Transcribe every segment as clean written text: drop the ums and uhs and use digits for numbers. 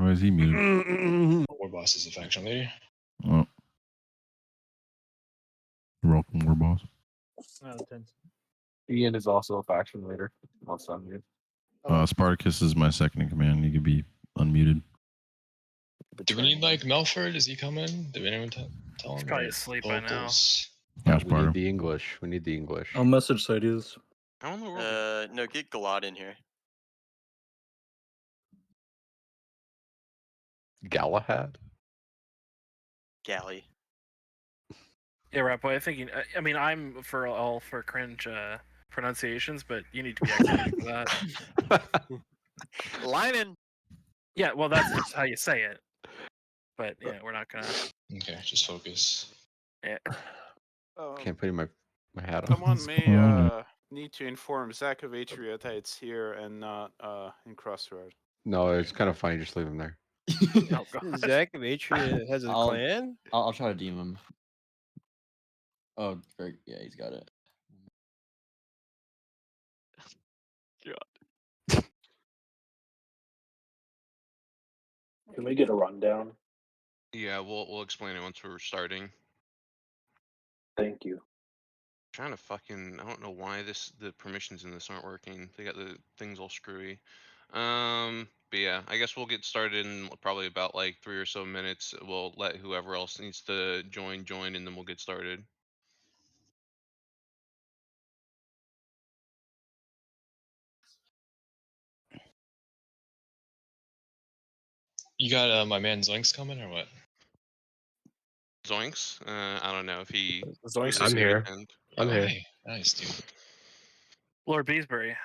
Why is he muted? War boss is a faction leader. Oh. You're welcome, War Boss. Ian is also a faction leader. Also unmute. Spartacus is my second in command. He could be unmuted. Do we need like Melford? Is he coming? Did anyone tell him? He's probably asleep by now. Yeah, We need the English. We need the English. I'll message Sides. I don't know. No, get Galad in here. Galahad? Galley. Yeah, Rat Boy, I think I mean, I'm all for cringe pronunciations, but you need to be expert for that. Lyman. Yeah, well, that's just how you say it. But yeah, we're not gonna. Okay, just focus. Yeah. Can't put my hat on. Someone may need to inform Zach of Atria that it's here and not in Crossroad. No, it's kind of funny. Just leave him there. Oh, God. Zach of Atria has a clan? I'll try to DM him. Oh, great. Yeah, he's got it. God. Can we get a rundown? Yeah, we'll explain it once we're starting. Thank you. Trying to fucking, I don't know why the permissions in this aren't working. They got the things all screwy. But yeah, I guess we'll get started in probably about like 3 or so minutes. We'll let whoever else needs to join, and then we'll get started. You got my man Zoinks coming or what? Zoinks? I don't know if he. Zoinks is is here. I'm here. Hey, nice, dude. Lord Beesbury.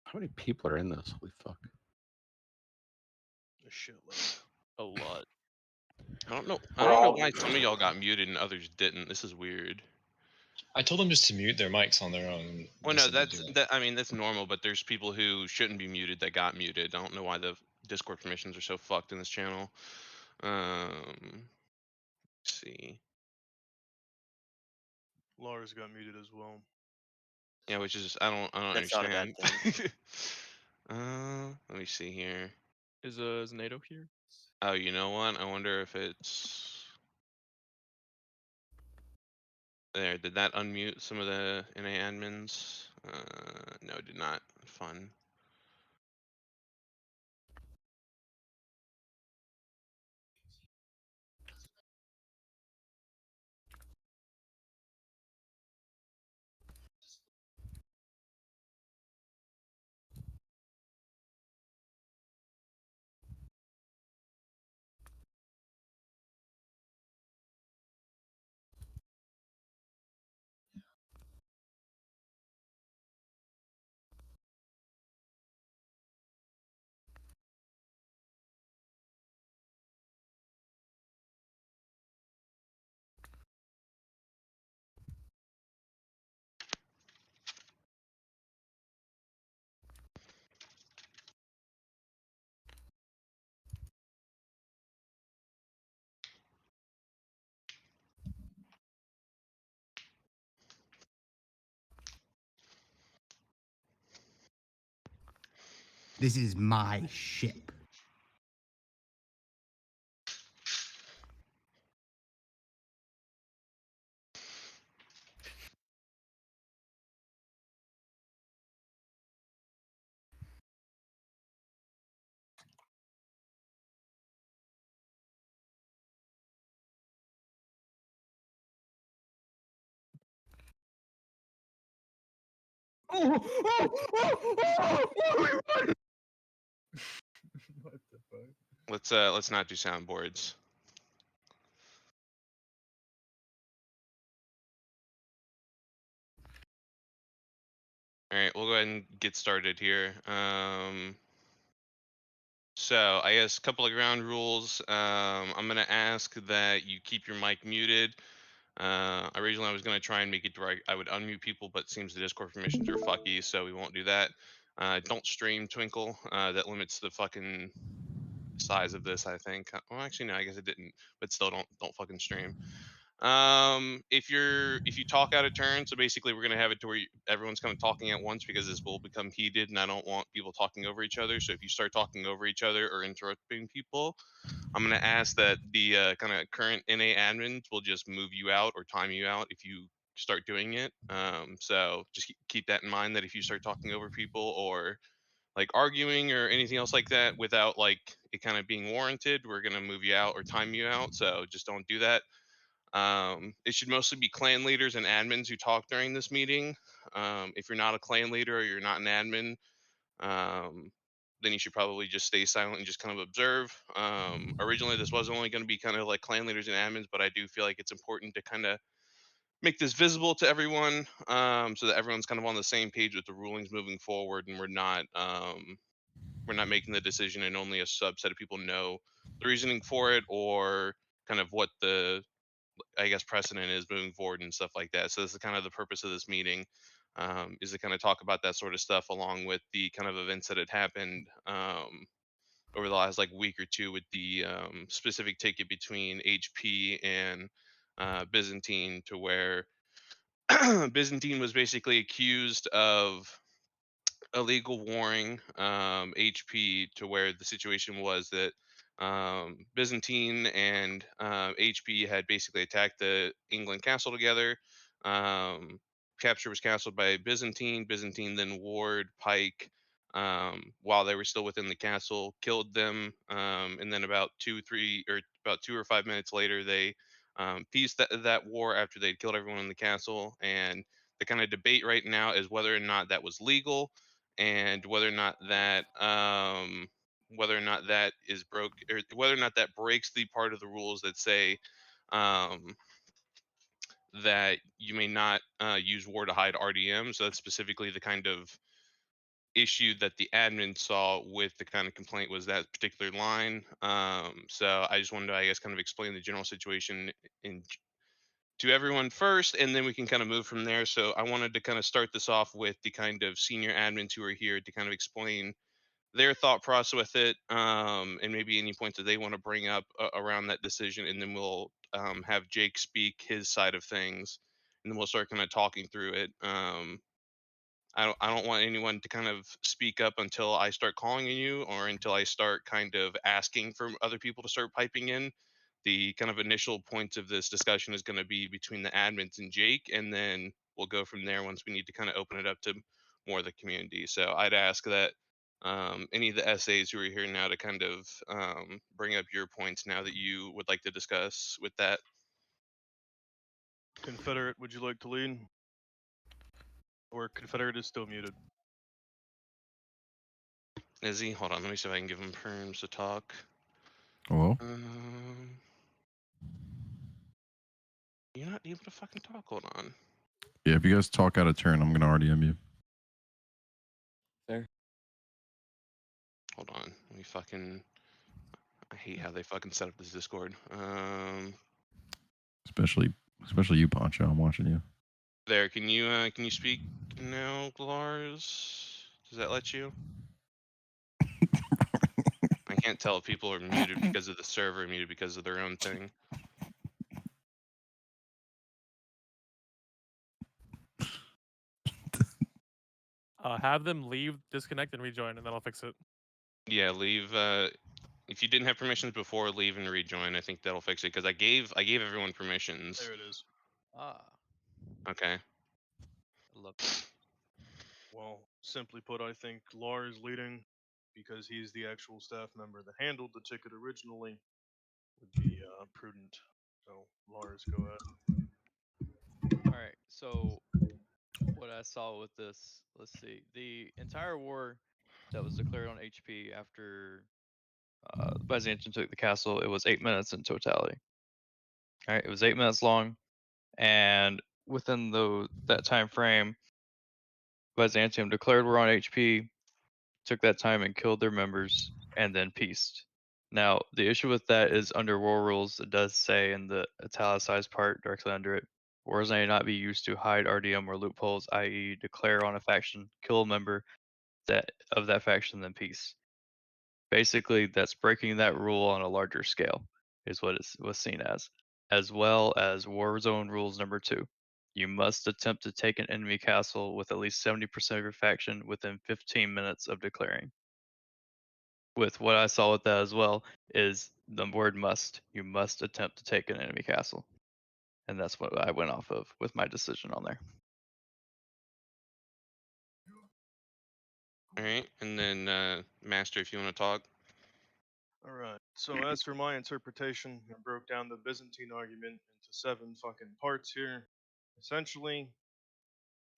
How many people are in this? Holy fuck. A shitload. A lot. I don't know why some of y'all got muted and others didn't. This is weird. I told them just to mute their mics on their own. Well, no, I mean that's normal, but there's people who shouldn't be muted that got muted. I don't know why the Discord permissions are so fucked in this channel. Let's see. Lars got muted as well. Yeah, which is I don't That's not a bad understand. Let me see here. Is NATO here? Oh, you know what? I wonder if it's there. Did that unmute some of the NA admins? No, it did not. Fun. This is my ship. What the fuck? Let's not do soundboards. All right, we'll go ahead and get started here. So I guess a couple of ground rules. I'm gonna ask that you keep your mic muted. Originally I was gonna try and make it where I would unmute people, but it seems the Discord permissions are fucky, so we won't do that. Don't stream Twinkle. That limits the fucking size of this, I think. Well, actually, no, I guess it didn't, but still don't fucking stream. If you talk out of turn, so basically we're gonna have it to where everyone's kind of talking at once because this will become heated, and I don't want people talking over each other. So if you start talking over each other or interrupting people, I'm gonna ask that the kind of current NA admins will just move you out or time you out if you start doing it. So just keep that in mind that if you start talking over people or like arguing or anything else like that without like it kind of being warranted, we're gonna move you out or time you out. So just don't do that. It should mostly be clan leaders and admins who talk during this meeting. If you're not a clan leader or you're not an admin, then you should probably just stay silent and just kind of observe. Originally, this was only going to be kind of like clan leaders and admins, but I do feel like it's important to kind of make this visible to everyone, so that everyone's kind of on the same page with the rulings moving forward, and we're not making the decision and only a subset of people know the reasoning for it or kind of what the I guess precedent is moving forward and stuff like that. So this is kind of the purpose of this meeting, is to kind of talk about that sort of stuff along with the kind of events that had happened over the last like week or two with the specific ticket between HP and Byzantine, to where Byzantine was basically accused of illegal warring HP, to where the situation was that Byzantine and HP had basically attacked the England castle together. Capture was canceled by Byzantine. Byzantine then warred Pike while they were still within the castle, killed them, and then about 2 or 5 minutes later, they pieced that war after they'd killed everyone in the castle. And the kind of debate right now is whether or not that was legal and whether or not that is broke, or whether or not that breaks the part of the rules that say um, that you may not use war to hide RDM. So that's specifically the kind of issue that the admin saw with the kind of complaint, was that particular line. So I just wanted to, I guess, kind of explain the general situation in to everyone first, and then we can kind of move from there. So I wanted to kind of start this off with the kind of senior admins who are here to kind of explain their thought process with it, and maybe any points that they want to bring up around that decision, and then we'll have Jake speak his side of things, and then we'll start kind of talking through it. I don't want anyone to kind of speak up until I start calling on you, or until I start kind of asking for other people to start piping in. The kind of initial points of this discussion is going to be between the admins and Jake, and then we'll go from there once we need to kind of open it up to more of the community. So I'd ask that any of the essays who are here now to kind of bring up your points now that you would like to discuss with that. Confederate, would you like to lead? Or Confederate is still muted. Is he? Hold on, let me see if I can give him perms to talk. Hello? You're not able to fucking talk. Hold on. Yeah, if you guys talk out of turn, I'm gonna RDM you. Fair. Hold on. Let me fucking. I hate how they fucking set up this Discord. Especially you, Poncho. I'm watching you. There. Can you speak now, Lars? Does that let you? I can't tell if people are muted because of the server, muted because of their own thing. Have them leave, disconnect, and rejoin, and then I'll fix it. Yeah, leave. If you didn't have permissions before, leave and rejoin. I think that'll fix it, because I gave everyone permissions. There it is. Ah, Okay. I love that. Well, simply put, I think Lars leading, because he's the actual staff member that handled the ticket originally, would be prudent. So, Lars, go ahead. Alright, so what I saw with this, let's see. The entire war that was declared on HP after Byzantium took the castle, it was 8 minutes in totality. Alright, it was 8 minutes long, and within that time frame, Byzantium declared war on HP, took that time and killed their members, and then peaced. Now, the issue with that is under war rules, it does say in the italicized part directly under it, wars may not be used to hide RDM or loopholes, i.e., declare on a faction, kill a member of that faction, then peace. Basically, that's breaking that rule on a larger scale, is what it was seen as. as well as Warzone rules number 2. You must attempt to take an enemy castle with at least 70% of your faction within 15 minutes of declaring. With what I saw with that as well is the word must. You must attempt to take an enemy castle. And that's what I went off of with my decision on there. All right, and then Master, if you want to talk. All right. So as for my interpretation, I broke down the Byzantine argument into 7 fucking parts here. Essentially,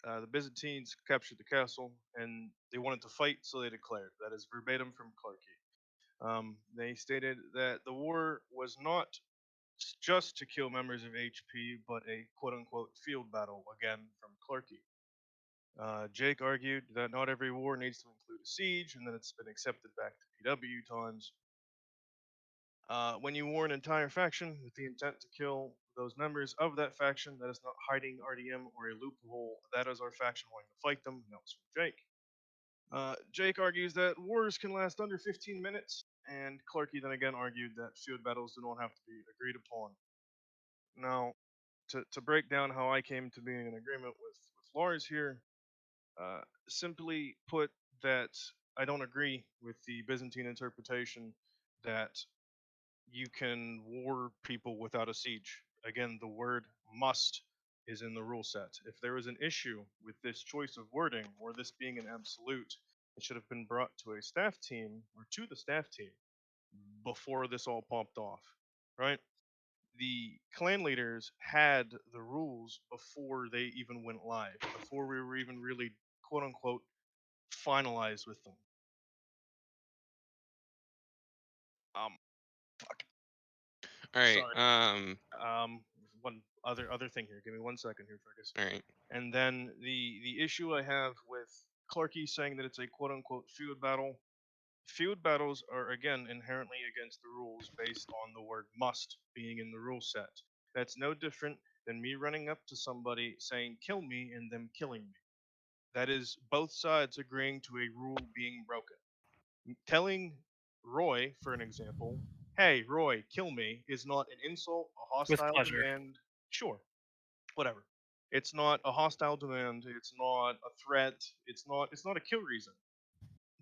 the Byzantines captured the castle and they wanted to fight, so they declared. That is verbatim from Clarkey. They stated that the war was not just to kill members of HP, but a quote-unquote field battle, again from Clarkey. Jake argued that not every war needs to include a siege, and that it's been accepted back to PW times. When you war an entire faction with the intent to kill those members of that faction, that is not hiding RDM or a loophole, that is our faction wanting to fight them, and that was from Jake. Jake argues that wars can last under 15 minutes, and Clarkey then again argued that field battles do not have to be agreed upon. Now, to break down how I came to being in agreement with Lars here, simply put, that I don't agree with the Byzantine interpretation that you can war people without a siege. Again, the word must is in the rule set. If there was an issue with this choice of wording or this being an absolute, it should have been brought to a staff team or to the staff team before this all popped off, right? The clan leaders had the rules before they even went live, before we were even really quote unquote finalized with them. All right. Sorry. One other thing here. Give me 1 second here, Fergus. All right. And then the issue I have with Clarkey saying that it's a quote unquote feud battle. Feud battles are again inherently against the rules based on the word must being in the rule set. That's no different than me running up to somebody saying kill me and them killing me. That is both sides agreeing to a rule being broken. Telling Roy, for an example, hey, Roy, kill me, is not an insult, a With hostile pleasure. demand. Sure, whatever. It's not a hostile demand. It's not a threat. It's not a kill reason.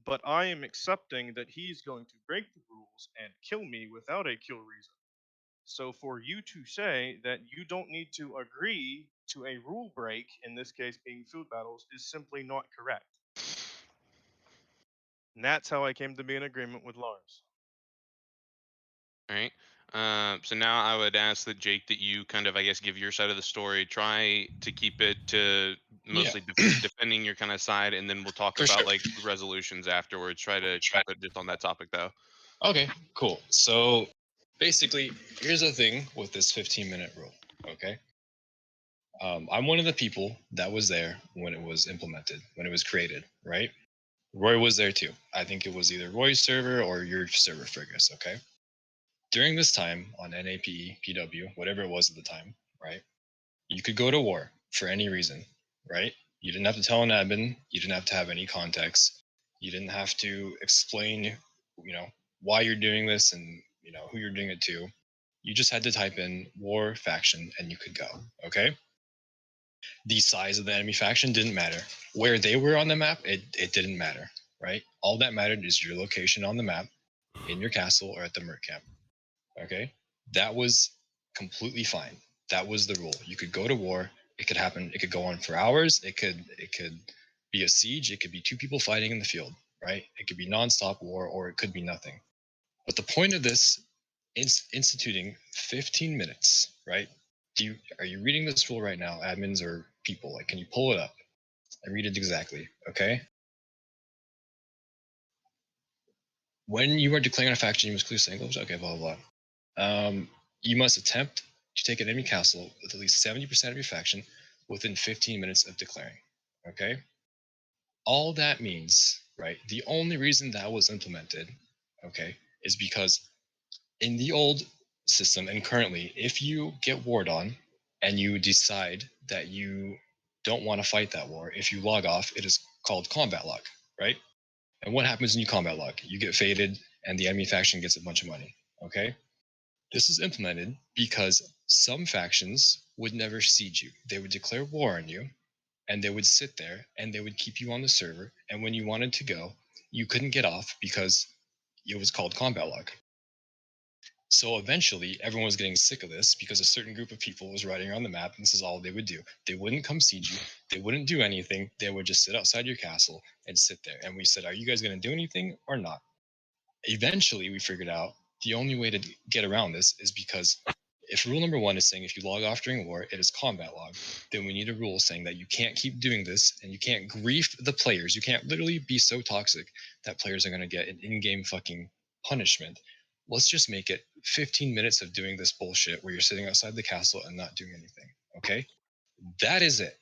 But I am accepting that he's going to break the rules and kill me without a kill reason. So for you to say that you don't need to agree to a rule break, in this case being food battles, is simply not correct. And that's how I came to be in agreement with Lars. All right. So now I would ask that Jake, that you kind of, I guess, give your side of the story. Try to keep it to mostly defending your kind of side, and then we'll talk For about sure. like resolutions afterwards. Try to keep it just on that topic, though. Okay, cool. So basically, here's the thing with this 15-minute rule. Okay. I'm one of the people that was there when it was implemented, when it was created, right? Roy was there too. I think it was either Roy's server or your server, Fergus, okay? During this time on NAPE, PW, whatever it was at the time, right? You could go to war for any reason, right? You didn't have to tell an admin. You didn't have to have any context. You didn't have to explain, why you're doing this and, who you're doing it to. You just had to type in war faction and you could go, okay? The size of the enemy faction didn't matter. Where they were on the map, it didn't matter, right? All that mattered is your location on the map, in your castle or at the merc camp. Okay, that was completely fine. That was the rule. You could go to war. It could happen. It could go on for hours. It could be a siege. It could be 2 people fighting in the field, right? It could be nonstop war, or it could be nothing. But the point of this instituting 15 minutes, right? Are you reading this rule right now, admins or people? Like, can you pull it up and read it exactly? Okay. When you are declaring a faction, you must clear singles. Okay, blah blah blah. You must attempt to take an enemy castle with at least 70% of your faction within 15 minutes of declaring. Okay? All that means, right? The only reason that was implemented, okay, is because in the old system and currently, if you get warred on and you decide that you don't want to fight that war, if you log off, it is called combat log, right? And what happens when you combat log? You get faded and the enemy faction gets a bunch of money, okay? This is implemented because some factions would never siege you. They would declare war on you, and they would sit there and they would keep you on the server. And when you wanted to go, you couldn't get off because it was called combat log. So eventually, everyone was getting sick of this because a certain group of people was riding around the map, and this is all they would do. They wouldn't come siege you. They wouldn't do anything. They would just sit outside your castle and sit there. And we said, are you guys going to do anything or not? Eventually, we figured out the only way to get around this is because if rule number 1 is saying if you log off during war, it is combat log, then we need a rule saying that you can't keep doing this and you can't grief the players. You can't literally be so toxic that players are going to get an in-game fucking punishment. Let's just make it 15 minutes of doing this bullshit where you're sitting outside the castle and not doing anything. Okay? That is it.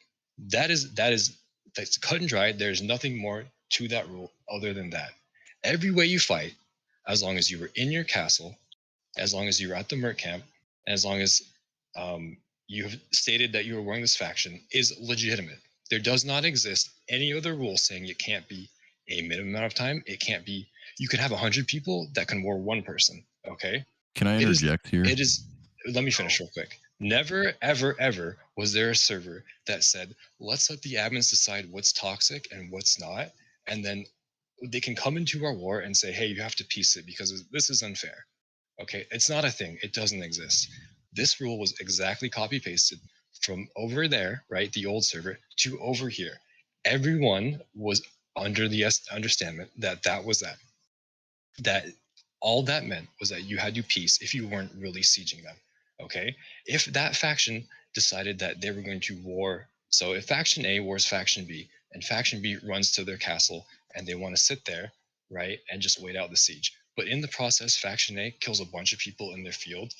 That's cut and dry. There's nothing more to that rule other than that. Every way you fight, as long as you were in your castle, as long as you were at the Merc camp, and as long as you have stated that you are wearing this faction, is legitimate. There does not exist any other rule saying it can't be a minimum amount of time. It can't be. You can have 100 people that can war one person. Okay. Can I interject here? It is. Let me finish real quick. Never, ever, ever was there a server that said, let's let the admins decide what's toxic and what's not, and then they can come into our war and say, hey, you have to piece it because this is unfair. Okay, it's not a thing. It doesn't exist. This rule was exactly copy pasted from over there, right, the old server, to over here. Everyone was under the understanding that that was that. That all that meant was that you had to peace if you weren't really sieging them. Okay, if that faction decided that they were going to war, so if faction A wars faction B and faction B runs to their castle and they want to sit there, right, and just wait out the siege. But in the process, faction A kills a bunch of people in their field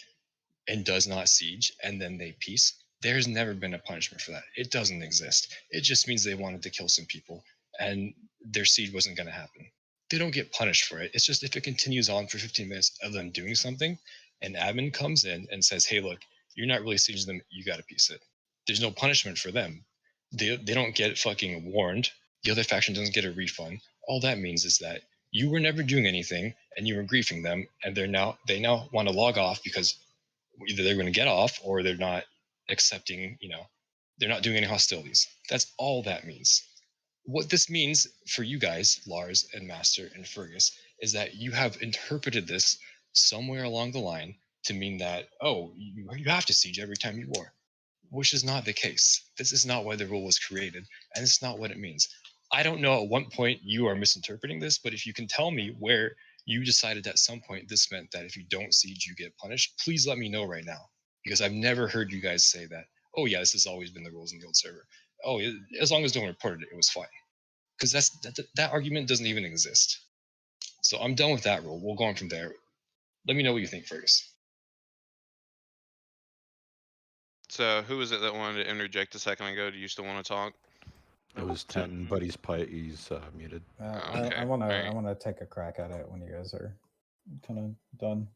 and does not siege, and then they peace. There's never been a punishment for that. It doesn't exist. It just means they wanted to kill some people, and their siege wasn't going to happen. They don't get punished for it. It's just if it continues on for 15 minutes of them doing something, an admin comes in and says, hey, look, you're not really sieging them. You got to piece it. There's no punishment for them. They don't get fucking warned. The other faction doesn't get a refund. All that means is that you were never doing anything and you were griefing them, and they now want to log off because either they're going to get off or they're not accepting, they're not doing any hostilities. That's all that means. What this means for you guys, Lars and Master and Fergus, is that you have interpreted this somewhere along the line to mean that, oh, you have to siege every time you war, which is not the case. This is not why the rule was created, and it's not what it means. I don't know at what point you are misinterpreting this, but if you can tell me where you decided at some point this meant that if you don't siege, you get punished, please let me know right now. Because I've never heard you guys say that, oh yeah, this has always been the rules in the old server. Oh, as long as no one reported it, it was fine. Because that argument doesn't even exist. So I'm done with that rule. We'll go on from there. Let me know what you think, Fergus. So who was it that wanted to interject a second ago? Do you still want to talk? It was 10, but he's muted. Okay, I want alright. to take a crack at it when you guys are kind of done.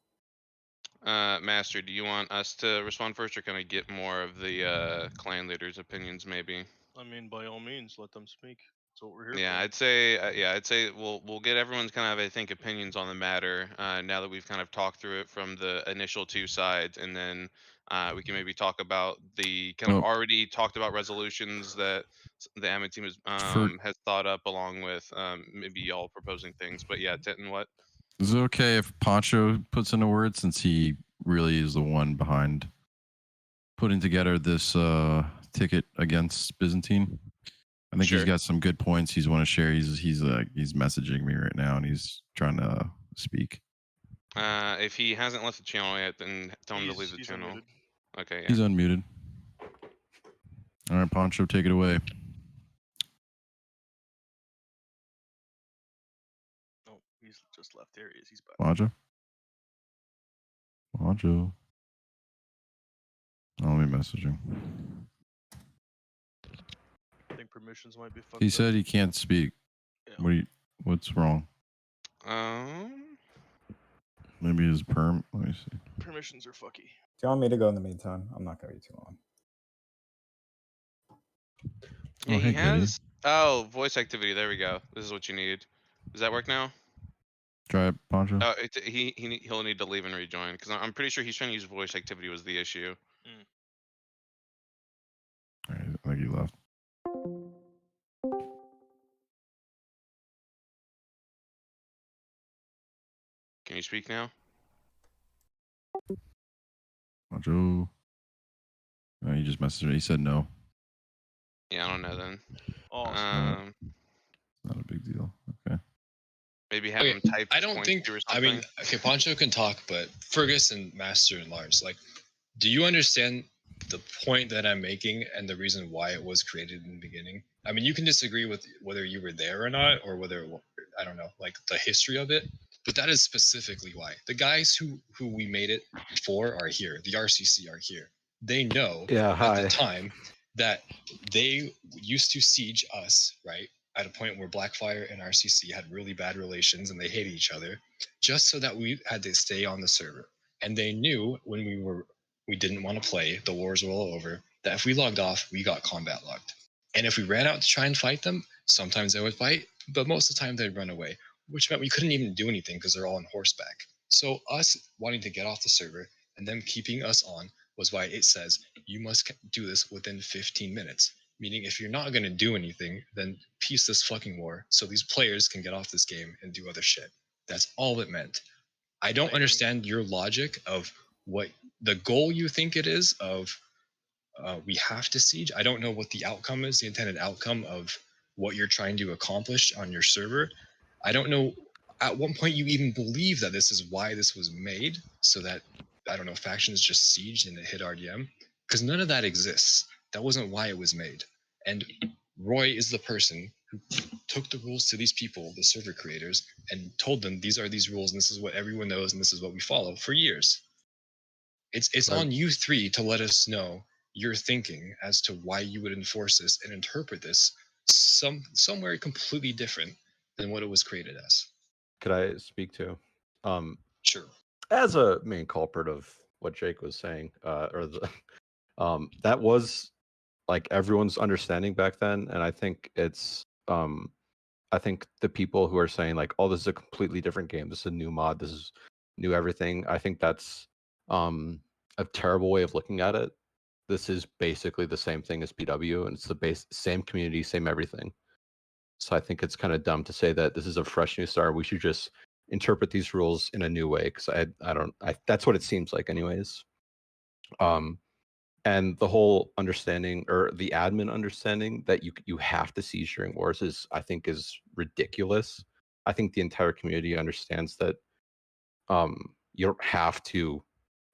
Master, do you want us to respond first, or can I get more of the clan leaders' opinions, maybe? I mean, by all means, let them speak. That's what we're here Yeah, for. I'd say we'll get everyone's kind of, I think, opinions on the matter now that we've kind of talked through it from the initial two sides, and then we can maybe talk about the kind of Well- already talked about resolutions that the admin team has thought up, along with maybe y'all proposing things. But yeah, Tintin, what? Is it okay if Poncho puts in a word, since he really is the one behind putting together this ticket against Byzantine? I think he's got some good points he's want to share. He's messaging me right now and he's trying to speak. If he hasn't left the channel yet, then tell him to leave the He's channel. unmuted. Okay, yeah. He's unmuted. All right, Poncho, take it away. Oh, he's just left. There he is. He's back. Poncho. Oh, let me message him. I think permissions might be fucked He up. said he can't speak. Yeah. What's wrong? Maybe his perm. Let me see. Permissions are fucky. Do you want me to go in the meantime? I'm not going to be too long. Yeah, Oh, he hey, Goody. has. Oh, voice activity. There we go. This is what you need. Does that work now? Try it, Poncho. Oh, he'll need to leave and rejoin, because I'm pretty sure he's trying to use voice activity was the issue. All right, I think he left. Can you speak now? Joe. He just messaged me. He said no. Yeah, I don't know then. Awesome. Not a big deal. Okay. Maybe have Okay, him type. I don't point think. two or I mean, something. okay, Poncho can talk, but Fergus and Master and Lars, like, do you understand the point that I'm making and the reason why it was created in the beginning? I mean, you can disagree with whether you were there or not, or whether I don't know, like the history of it. But that is specifically why the guys who we made it for are here. The RCC are here. They know at the time that they used to siege us, right? At a point where Blackfire and RCC had really bad relations and they hated each other, just so that we had to stay on the server. And they knew when we didn't want to play, the wars were all over, that if we logged off, we got combat logged. And if we ran out to try and fight them, sometimes they would fight, but most of the time they'd run away, which meant we couldn't even do anything because they're all on horseback. So us wanting to get off the server and them keeping us on was why it says you must do this within 15 minutes. Meaning if you're not going to do anything, then peace this fucking war so these players can get off this game and do other shit. That's all it meant. I don't understand your logic of what the goal you think it is of we have to siege. I don't know what the outcome is, the intended outcome of what you're trying to accomplish on your server. I don't know at one point you even believe that this is why this was made, so that, I don't know, factions just sieged and it hit RDM, because none of that exists. That wasn't why it was made. And Roy is the person who took the rules to these people, the server creators, and told them these are these rules and this is what everyone knows and this is what we follow for years. It's on you three to let us know your thinking as to why you would enforce this and interpret this somewhere completely different than what it was created as. Could I speak to? Sure. As a main culprit of what Jake was saying, or the, that was like everyone's understanding back then, and I think it's, I think the people who are saying like, "Oh, this is a completely different game. This is a new mod. This is new everything." I think that's a terrible way of looking at it. This is basically the same thing as PW, and it's the same community, same everything. So I think it's kind of dumb to say that this is a fresh new start. We should just interpret these rules in a new way, because I that's what it seems like anyways. And the whole understanding, or the admin understanding, that you have to siege during wars is, I think, is ridiculous. I think the entire community understands that you don't have to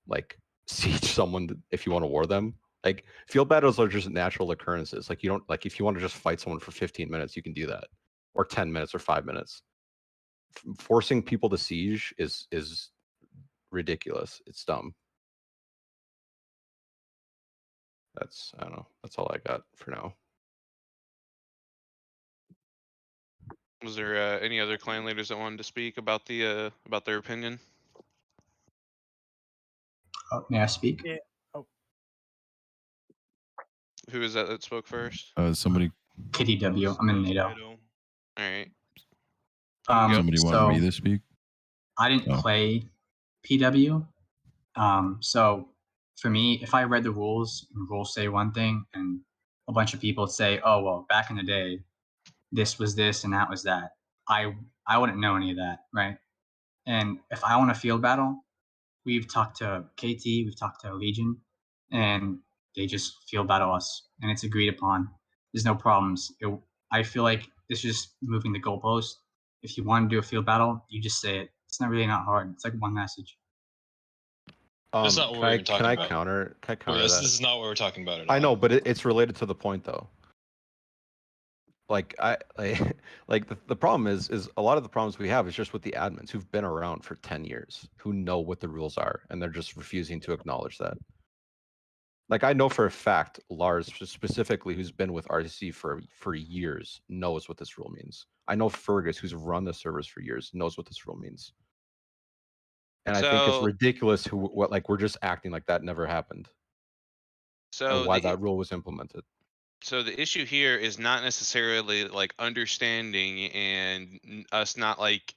like siege someone if you want to war them. Like, field battles are just natural occurrences. Like, you don't, like, if you want to just fight someone for 15 minutes, you can do that, or 10 minutes or 5 minutes. Forcing people to siege is ridiculous. It's dumb. That's, I don't know. That's all I got for now. Was there any other clan leaders that wanted to speak about the about their opinion? May I speak? Yeah. Oh, Who is that spoke first? Somebody. KDW. I'm in NATO. All right. Somebody wanted me to speak. I didn't play PW. So for me, if I read the rules and rules say one thing and a bunch of people say, "Oh, well, back in the day, this was this and that was that," I wouldn't know any of that, right? And if I want a field battle, we've talked to KT, we've talked to Legion, and they just field battle us, and it's agreed upon. There's no problems. I feel like this is just moving the goalpost. If you want to do a field battle, you just say it. It's not really not hard. It's like one message. That's not what we're even talking about. Can I counter This that? is not what we're talking about at all. I know, but it's related to the point though. Like like the problem is a lot of the problems we have is just with the admins who've been around for 10 years, who know what the rules are, and they're just refusing to acknowledge that. Like, I know for a fact Lars specifically, who's been with RCC for years, knows what this rule means. I know Fergus, who's run the servers for years, knows what this rule means. And I think it's ridiculous we're just acting like that never happened. So and why that rule was implemented. So the issue here is not necessarily like understanding and us not like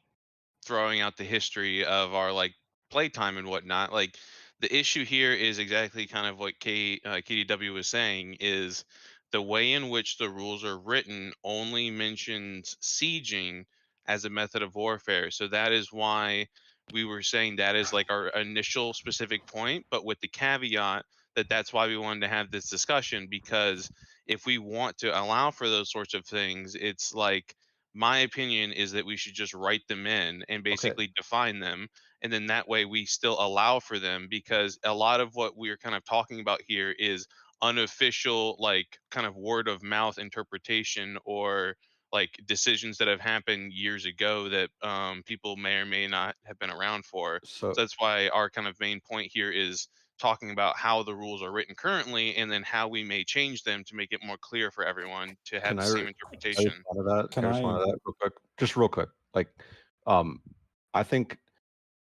throwing out the history of our like playtime and whatnot. Like the issue here is exactly kind of what KDW was saying, is the way in which the rules are written only mentions sieging as a method of warfare. So that is why we were saying that is like our initial specific point, but with the caveat that that's why we wanted to have this discussion, because if we want to allow for those sorts of things, it's like, my opinion is that we should just write them in and Okay. basically define them, and then that way we still allow for them, because a lot of what we're kind of talking about here is unofficial, like kind of word of mouth interpretation, or like decisions that have happened years ago that people may or may not have been around for. So So that's why our kind of main point here is talking about how the rules are written currently, and then how we may change them to make it more clear for everyone to have can the I, same I interpretation. respond to that? Can Can I respond I- to that real quick? Just real quick. Like, I think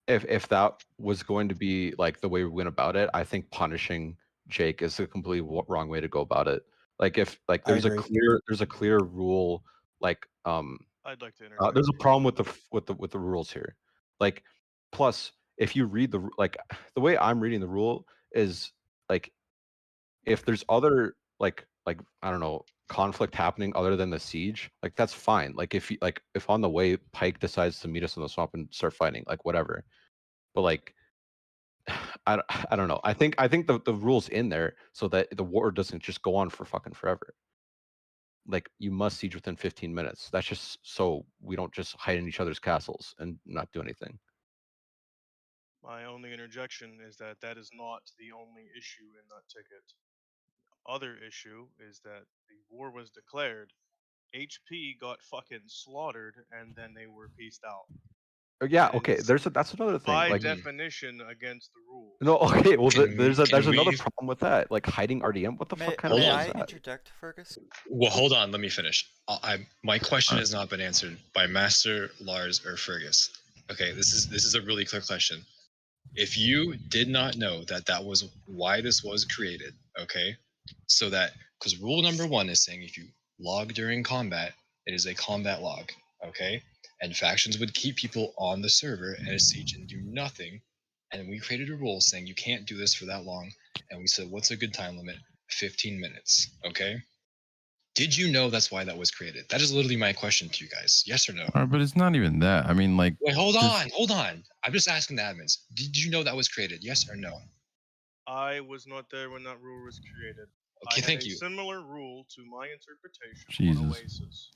if that was going to be like the way we went about it, I think punishing Jake is a completely wrong way to go about it. Like if like I there's a agree. clear rule, like I'd like to interject. there's a problem with the rules here. Like, plus if you read like the way I'm reading the rule is like, if there's other like I don't know, conflict happening other than the siege, like that's fine. Like if on the way Pike decides to meet us in the swamp and start fighting, like whatever. But like I don't know. I think the rules in there so that the war doesn't just go on for fucking forever. Like you must siege within 15 minutes. That's just so we don't just hide in each other's castles and not do anything. My only interjection is that that is not the only issue in that ticket. Other issue is that the war was declared, HP got fucking slaughtered, and then they were pieced out. Yeah, That okay. is That's another thing. by Like definition against the rules. no, okay. Well, there's another we- problem with that. Like hiding RDM. What the fuck kind of Hold rule on. is that? interject, Fergus? Well, hold on. Let me finish. My question has not been answered by Master, Lars, or Fergus. Okay, this is a really clear question. If you did not know that was why this was created, okay, so that because rule number 1 is saying if you log during combat, it is a combat log, okay, and factions would keep people on the server and a siege and do nothing, and we created a rule saying you can't do this for that long, and we said what's a good time limit? 15 minutes, okay. Did you know that's why that was created? That is literally my question to you guys. Yes or no? All right, but it's not even that. I mean, like, Wait, hold just- on. I'm just asking the admins. Did you know that was created? Yes or no? I was not there when that rule was created. Okay, I had thank a you. similar rule to my interpretation Jesus. on Oasis,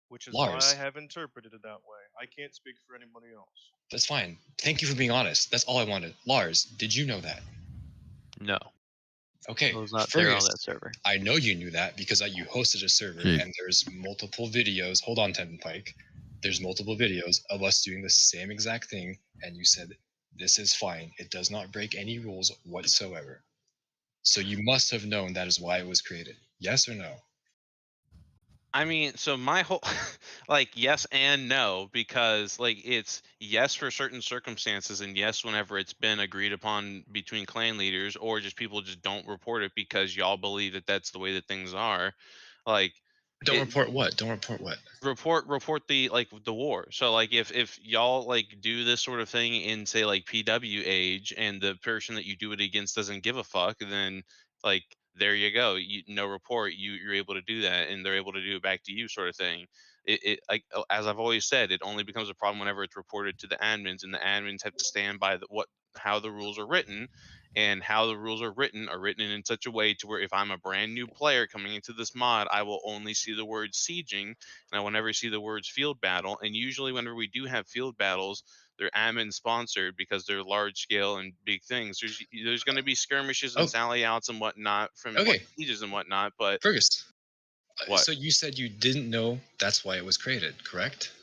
which is Lars. why I have interpreted it that way. I can't speak for anybody else. That's fine. Thank you for being honest. That's all I wanted. Lars, did you know that? No. Okay. I was not there on Fergus, that server. I know you knew that because you hosted a server Jake. and there's multiple videos. Hold on, Tevin Pike. There's multiple videos of us doing the same exact thing, and you said this is fine. It does not break any rules whatsoever. So you must have known that is why it was created. Yes or no? I mean, so my whole like yes and no, because like it's yes for certain circumstances and yes whenever it's been agreed upon between clan leaders, or just people just don't report it because y'all believe that that's the way that things are. Like Don't report what? Don't report what? report the like the war. So like if y'all like do this sort of thing in say like PW age, and the person that you do it against doesn't give a fuck, then like there you go. No report. You're able to do that, and they're able to do it back to you, sort of thing. It like as I've always said, it only becomes a problem whenever it's reported to the admins, and the admins have to stand by how the rules are written. And how the rules are written in such a way to where if I'm a brand new player coming into this mod, I will only see the word sieging, and I will never see the words field battle. And usually whenever we do have field battles, they're admin sponsored because they're large scale and big things. There's going to be skirmishes and sally outs and whatnot from Okay. sieges and whatnot, but Fergus. What? So you said you didn't know that's why it was created, correct?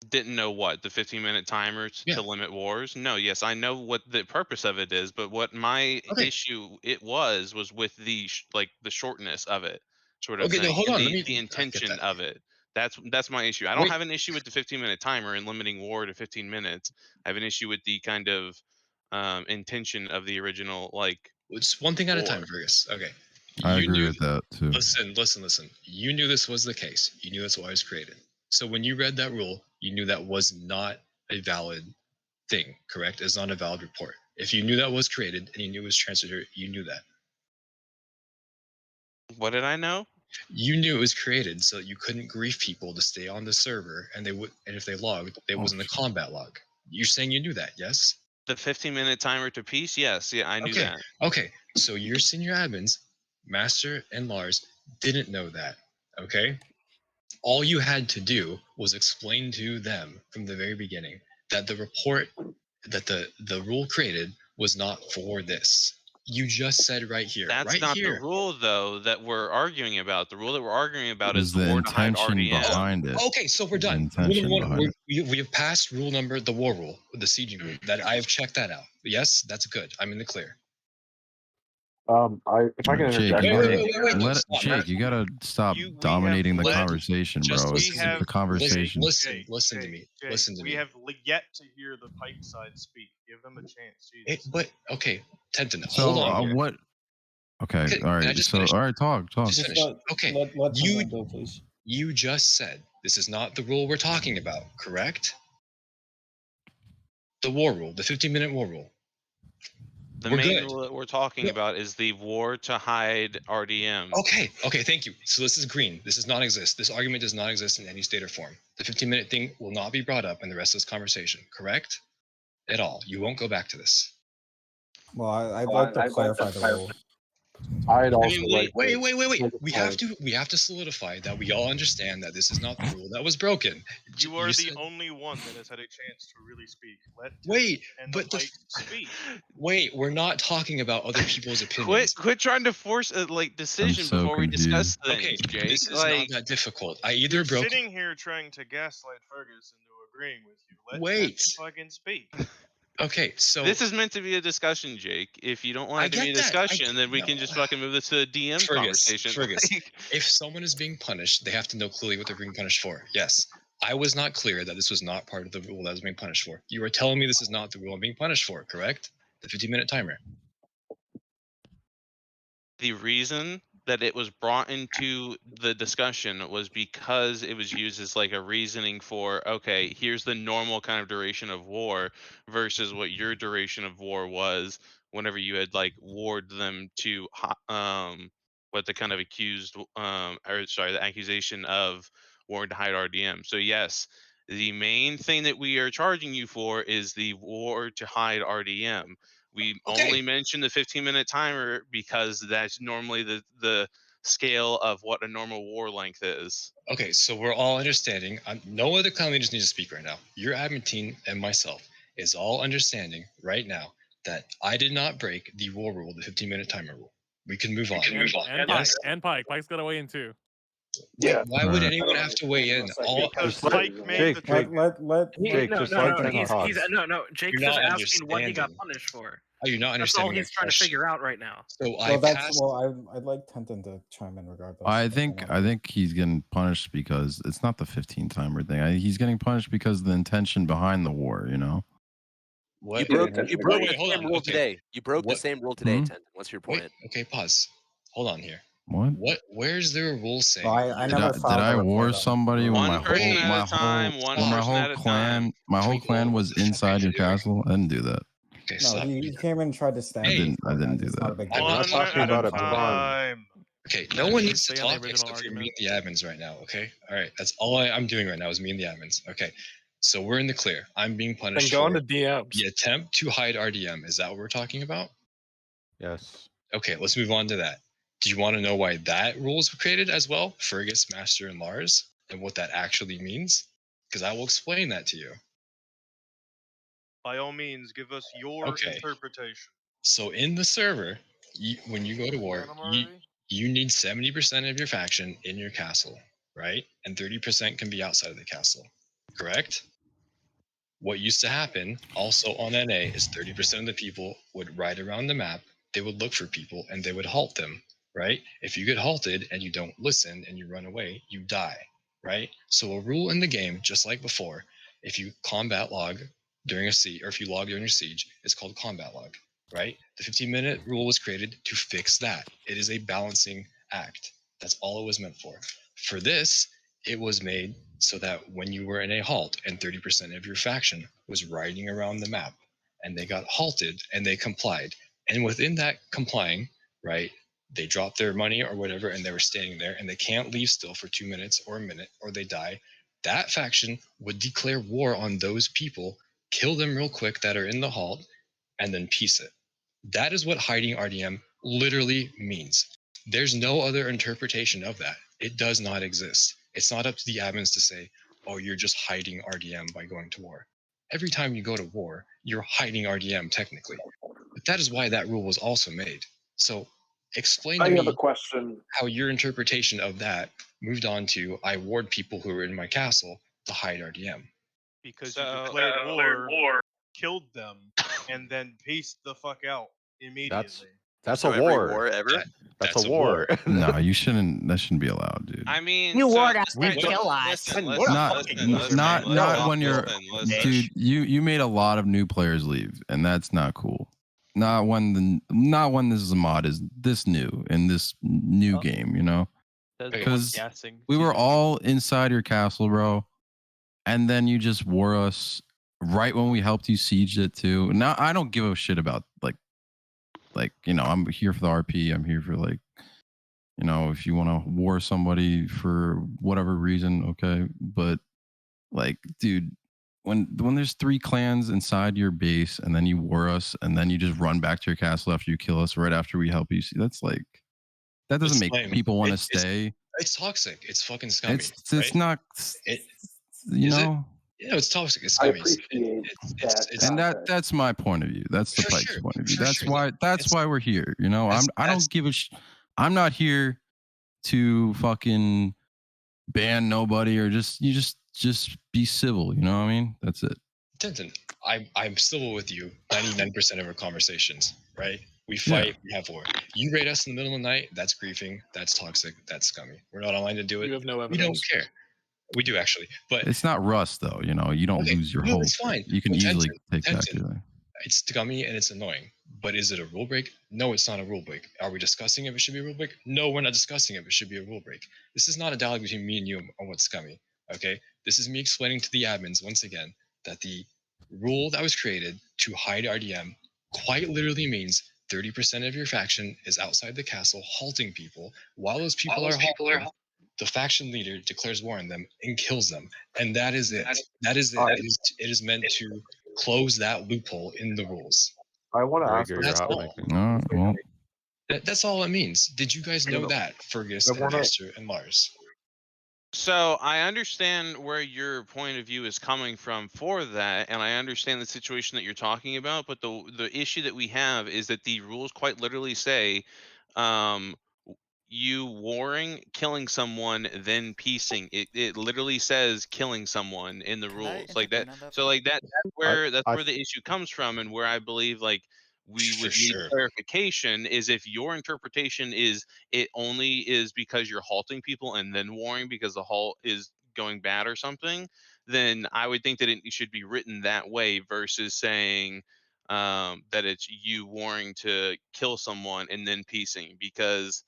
didn't know what the 15-minute timers Yeah. to limit wars. No, yes, I know what the purpose of it is, but what my Okay. issue was with the like the shortness of it, sort of Okay, thing, no, hold and on. Let me. the I get intention that. of it. That's my issue. I don't Wait. have an issue with the 15-minute timer and limiting war to 15 minutes. I have an issue with the kind of intention of the original like. It's one thing at a time, war. Fergus. Okay. I You agree knew. with that too. Listen. You knew this was the case. You knew that's why it was created. So when you read that rule, you knew that was not a valid thing, correct? It's not a valid report. If you knew that was created and you knew it was transferred here, you knew that. What did I know? You knew it was created so that you couldn't grief people to stay on the server, and they would, and if they logged, it was in the combat log. You're saying you knew that, yes? The 15-minute timer to peace? Yes, yeah, I knew Okay. that. Okay. So your senior admins, Master and Lars, didn't know that. Okay. All you had to do was explain to them from the very beginning that the report that the rule created was not for this. You just said right here. That's right not here. the rule, though, that we're arguing about. The rule that we're arguing about Is is the the war to hide intention RDM. behind it? Okay, so we're The done. Rule intention number one, behind it. we have passed rule number, the war rule, the sieging rule. That I have checked that out. Yes, that's good. I'm in the clear. If I can Jake, interject, you Wait, gotta wait, let stop. Jake. You gotta stop We have dominating the led- conversation, just bro. listen It's to me. the conversation. Listen to me. Jake, Listen to we me. have yet to hear the Pike side speak. Give them a chance. Jesus. But okay, Tenton, So hold on. Here. what? Okay, Okay, all can I right. just So finish? all right, talk. Just finish. Okay, Let you someone go, please. you just said this is not the rule we're talking about, correct? The war rule, the 15-minute war rule. The We're main good. rule that we're talking about is the war to hide RDM. Okay, thank you. So this is green. This does not exist. This argument does not exist in any state or form. The 15-minute thing will not be brought up in the rest of this conversation, correct? At all. You won't go back to this. Well, I'd like to clarify the rule. I'd I also mean, like wait. to We have to solidify that we all understand that this is not the rule that was broken. You are the said- only one that has had a chance to really speak. Let Wait, and but the Pike speak. Wait, we're not talking about other people's opinions. Quit trying to force a decision so before we discuss confused. things, Okay, Jake. this is Like, not that difficult. I either You're broke. sitting here trying to gaslight Fergus into agreeing with you. Let Wait. Tenton fucking speak. Okay, so this is meant to be a discussion, Jake. If you don't want I it to be a get that. discussion, then we can just fucking move this to a DM conversation. Fergus, Like, if someone is being punished, they have to know clearly what they're being punished for. Yes, I was not clear that this was not part of the rule that I was being punished for. You were telling me this is not the rule I'm being punished for, correct? The 15-minute timer. the reason that it was brought into the discussion was because it was used as like a reasoning for, okay, here's the normal kind of duration of war versus what your duration of war was whenever you had like warred them to what the kind of accused or sorry, the accusation of warring to hide RDM. So yes, the main thing that we are charging you for is the war to hide RDM. We only mention the 15-minute timer because that's normally the scale of what a normal war length is. Okay, so we're all understanding. No other clan leaders need to speak right now. Your admin team and myself is all understanding right now that I did not break the war rule, the 15-minute timer rule. We can move on. And Pike. And Pike. Pike's got to weigh in too. Yeah. Why would anyone have to weigh in? Because Pike made the Jake, Let just let Tenton talk. Jake's You're just not asking what he got understanding. punished for. Are you not That's all understanding? he's trying to figure out right now. So I'd like Tenton to chime in regardless. I think he's getting punished because it's not the 15 timer thing. He's getting punished because of the intention behind the war. You know. What? You broke Wait, the hold same on, rule okay. today. You broke the What- same rule today, Hmm? Tenton. What's your point? Wait, okay, pause. Hold on here. What? Where's there a rule saying? Well, I Did never did filed I a war report on somebody when One my person whole at my a time, whole one when my person whole at a clan time. my whole Twinkle, clan was what the fuck are inside you your doing? castle? I didn't do that. Okay, No, stop. he came in and tried to stab I me. didn't do It's not a that. big I'm deal. not one talking at about a it, move on. time. Okay, no one needs to Stay on the talk original except for me argument. and the admins right now, okay? All right, that's all I'm doing right now is me and the admins. Okay, so we're in the clear. I'm being Then punished go for into DMs. the attempt to hide RDM. Is that what we're talking about? Yes. Okay, let's move on to that. Do you want to know why that rule was created as well? Fergus, Master, and Lars, and what that actually means? Because I will explain that to you. By all means, give us your Okay. interpretation. So in the server, when you go to war, you need 70% of your faction in your castle, right? And 30% can be outside of the castle, correct? What used to happen also on NA is 30% of the people would ride around the map, they would look for people, and they would halt them, right? If you get halted and you don't listen and you run away, you die, right? So a rule in the game, just like before, if you combat log during a siege, or if you log during a siege, it's called combat log, right? The 15-minute rule was created to fix that. It is a balancing act. That's all it was meant for. For this, it was made so that when you were in a halt and 30% of your faction was riding around the map and they got halted and they complied. And within that complying, right, they dropped their money or whatever and they were standing there and they can't leave still for 2 minutes or a minute or they die. That faction would declare war on those people, kill them real quick that are in the halt, and then peace it. That is what hiding RDM literally means. There's no other interpretation of that. It does not exist. It's not up to the admins to say, oh, you're just hiding RDM by going to war. Every time you go to war, you're hiding RDM technically. But that is why that rule was also made. So explain to I have a me question. how your interpretation of that moved on to I ward people who are in my castle to hide RDM. Because So- you declared war, killed them, and then paced the fuck out immediately. That's So a every war. war ever? That's a war. No, you shouldn't. That shouldn't be allowed, dude. I mean, You so ward us listen, to kill us. listen, What listen, not listen, listen, not listen, not when you're, listen. dude. You made a lot of new players leave, and that's not cool. Not when this is a mod is this new in this new game, you know. Because we were all inside your castle, bro, and then you just wore us right when we helped you siege it too. Now I don't give a shit about like you know, I'm here for the RP. I'm here for like, you know, if you want to war somebody for whatever reason, okay. But like, dude, when there's 3 clans inside your base and then you war us and then you just run back to your castle after you kill us right after we help you, see, that's like that doesn't It's make lame. people want to It's- stay. It's toxic. It's fucking scummy. It's right? not, It, you is it? know. Yeah, it's toxic. It's I scummy. appreciate that. And that's my point of view. That's the For Pike's sure, point of view. for That's sure. why It's- why we're here. You know, that's- I don't give a I'm not here to fucking ban nobody or just be civil. You know what I mean? That's it. Tintin, I'm civil with you 99% of our conversations, right? We fight, we have war. You raid us in the middle of the night, that's griefing, that's toxic, that's scummy. We're not online to do it. You have no We don't evidence. care. We do actually, but It's not rust though. You know, you don't Okay, lose your no, whole. it's fine. You can Well, easily take back Tenton, your. it's scummy and it's annoying. But is it a rule break? No, it's not a rule break. Are we discussing if it should be a rule break? No, we're not discussing if it should be a rule break. This is not a dialogue between me and you on what's scummy. Okay? This is me explaining to the admins once again that the rule that was created to hide RDM quite literally means 30% of your faction is outside the castle halting people. While those people are halted, the faction leader declares war on them and kills them. And that is it. That is it. It is meant to close that loophole in the rules. I want to ask Gregor, you you're That's hot all. micing. Well, That's all it means. Did you guys know that, Fergus, I and wanna- Master, and Lars? So I understand where your point of view is coming from for that, and I understand the situation that you're talking about. But the issue that we have is that the rules quite literally say, you warring, killing someone, then piecing. It literally says killing someone in the rules like that. So like that's where I the issue comes from, and where I believe like we For would sure. need clarification is if your interpretation is it only is because you're halting people and then warring because the halt is going bad or something, then I would think that it should be written that way versus saying that it's you warring to kill someone and then piecing, because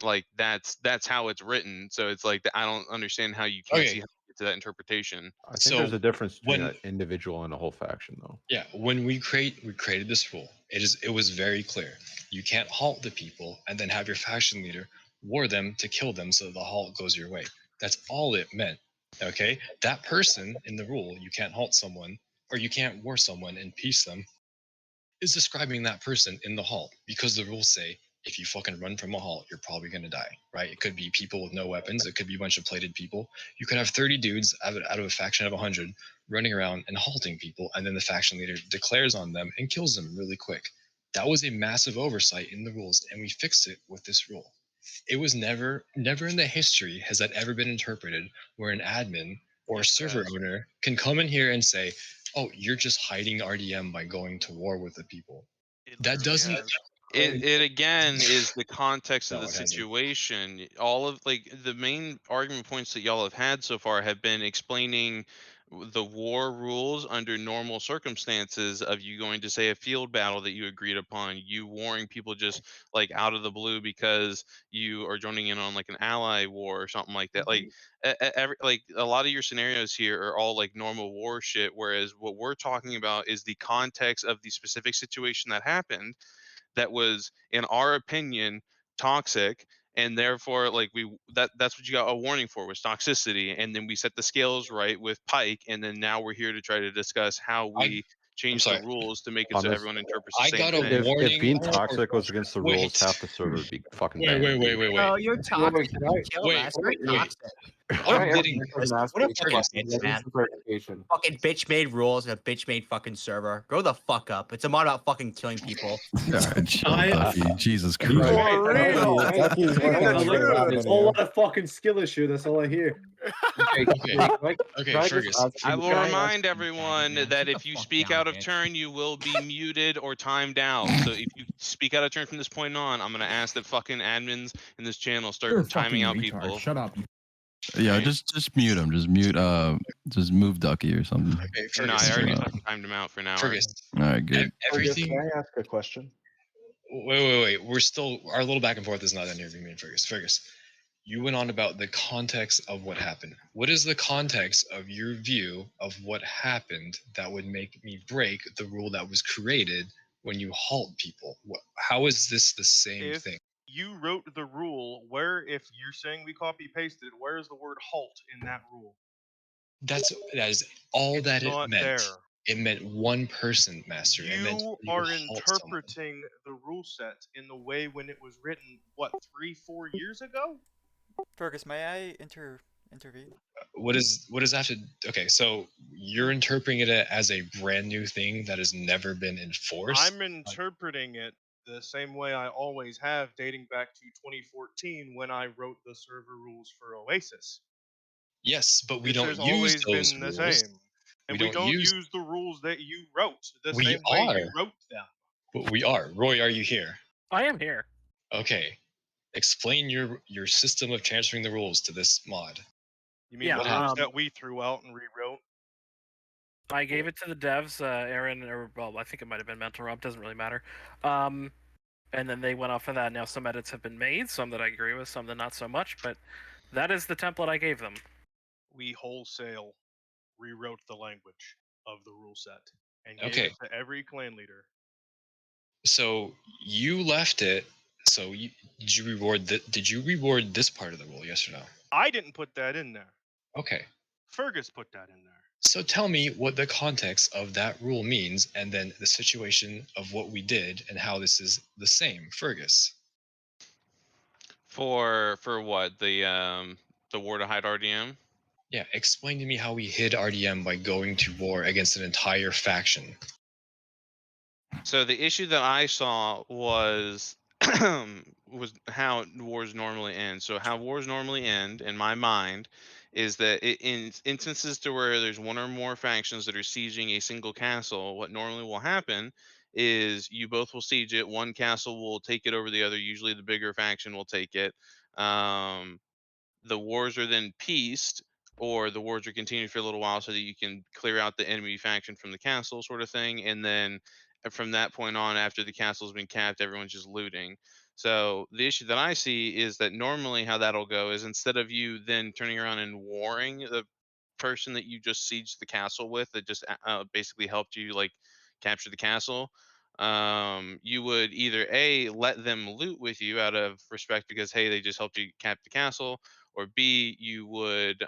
like that's how it's written. So it's like I don't understand how you can't Okay. see how to get to that interpretation. I think there's So, a difference between when- an individual and a whole faction, though. Yeah, when we created this rule, it was very clear. You can't halt the people and then have your faction leader war them to kill them so the halt goes your way. That's all it meant. Okay? That person in the rule, you can't halt someone or you can't war someone and peace them, is describing that person in the halt, because the rules say if you fucking run from a halt, you're probably going to die, right? It could be people with no weapons. It could be a bunch of plated people. You could have 30 dudes out of a faction of 100 running around and halting people, and then the faction leader declares on them and kills them really quick. That was a massive oversight in the rules, and we fixed it with this rule. It was never in the history has that ever been interpreted where an admin or a server owner can come in here and say, oh, you're just hiding RDM by going to war with the people. That doesn't... It again is the context of No, the it hasn't. situation. All of like the main argument points that y'all have had so far have been explaining the war rules under normal circumstances of you going to say a field battle that you agreed upon, you warring people just like out of the blue because you are joining in on like an ally war or something like that. Like like a lot of your scenarios here are all like normal war shit, whereas what we're talking about is the context of the specific situation that happened that was, in our opinion, toxic, and therefore like that's what you got a warning for, was toxicity. And then we set the scales right with Pike, and then now we're here to try to discuss how we change the sorry. rules to make it On so this, everyone interprets the I same got a thing. warning. if being for- toxic was against the rules, Wait. half the server would be fucking Wait, banned. wait, wait, wait, wait. Oh, you're toxic. You killed us. Very toxic. I'm getting. What a fucking bitch, man. Fucking bitch made rules and a bitch made fucking server. Grow the fuck up. It's a mod about fucking killing people. Alright, chill, Ducky. Jesus For Christ. real. Ducky's working on the rabbit It's a whole lot of fucking skill issue. That's all I hear. Okay, Fergus. I will remind everyone that if you speak out of turn, you will be muted or timed out. So if you speak out of turn from this point on, I'm gonna ask that fucking admins in this channel start You're a timing out fucking retard. people. Shut up. Yeah, just mute him. Just move Ducky or something. Okay, No, Fergus. I already Fergus. timed him out for an hour. Fergus. All right, good. Everything. Can I ask a question? Wait. We're still, our little back and forth is not done here, me and Fergus. Fergus, you went on about the context of what happened. What is the context of your view of what happened that would make me break the rule that was created when you halt people? How is this the same If thing? you wrote the rule, where, if you're saying we copy pasted it, where is the word halt in that rule? That is all that it not meant. there. It meant one person, Master. It meant You you are halt someone. interpreting the rule set in the way when it was written, what, 3-4 years ago? Fergus, may I intervene? What does that have to? Okay, so you're interpreting it as a brand new thing that has never been enforced. I'm interpreting it the same way I always have, dating back to 2014 when I wrote the server rules for Oasis. Yes, but we This don't has use always those been rules. the same. And we don't use. use the rules that you wrote the We same way are. you wrote them. But we are. Roy, are you here? I am here. Okay. Explain your system of transferring the rules to this mod. You mean Yeah, the rules that we threw out and rewrote? I gave it to the devs, Aaron, or well, I think it might have been Mental Rob. Doesn't really matter. And then they went off of that. Now some edits have been made, some that I agree with, some that not so much. But that is the template I gave them. We wholesale rewrote the language of the rule set and gave Okay. it to every clan leader. So you left it. So did you reward this part of the rule? Yes or no? I didn't put that in there. Okay. Fergus put that in there. So tell me what the context of that rule means, and then the situation of what we did and how this is the same. Fergus. For what? The war to hide RDM? Yeah, explain to me how we hid RDM by going to war against an entire faction. So the issue that I saw was was how wars normally end. So how wars normally end, in my mind, is that in instances to where there's one or more factions that are sieging a single castle, what normally will happen is you both will siege it. One castle will take it over the other. Usually, the bigger faction will take it. The wars are then pieced, or the wars are continued for a little while so that you can clear out the enemy faction from the castle, sort of thing. And then from that point on, after the castle's been capped, everyone's just looting. So the issue that I see is that normally how that'll go is, instead of you then turning around and warring the person that you just sieged the castle with, that just basically helped you like capture the castle, you would either let them loot with you out of respect because hey, they just helped you cap the castle, or B, you would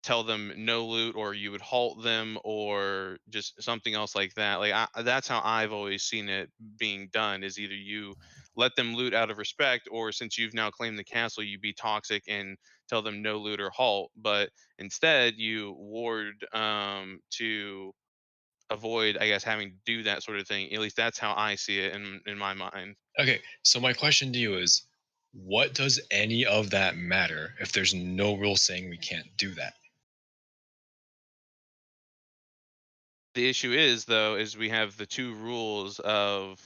tell them no loot, or you would halt them, or just something else like that. Like that's how I've always seen it being done, is either you let them loot out of respect, or since you've now claimed the castle, you be toxic and tell them no loot or halt. But instead you ward to avoid, I guess, having to do that sort of thing. At least that's how I see it in my mind. Okay, so my question to you is, what does any of that matter if there's no rule saying we can't do that? The issue is, though, is we have the two rules of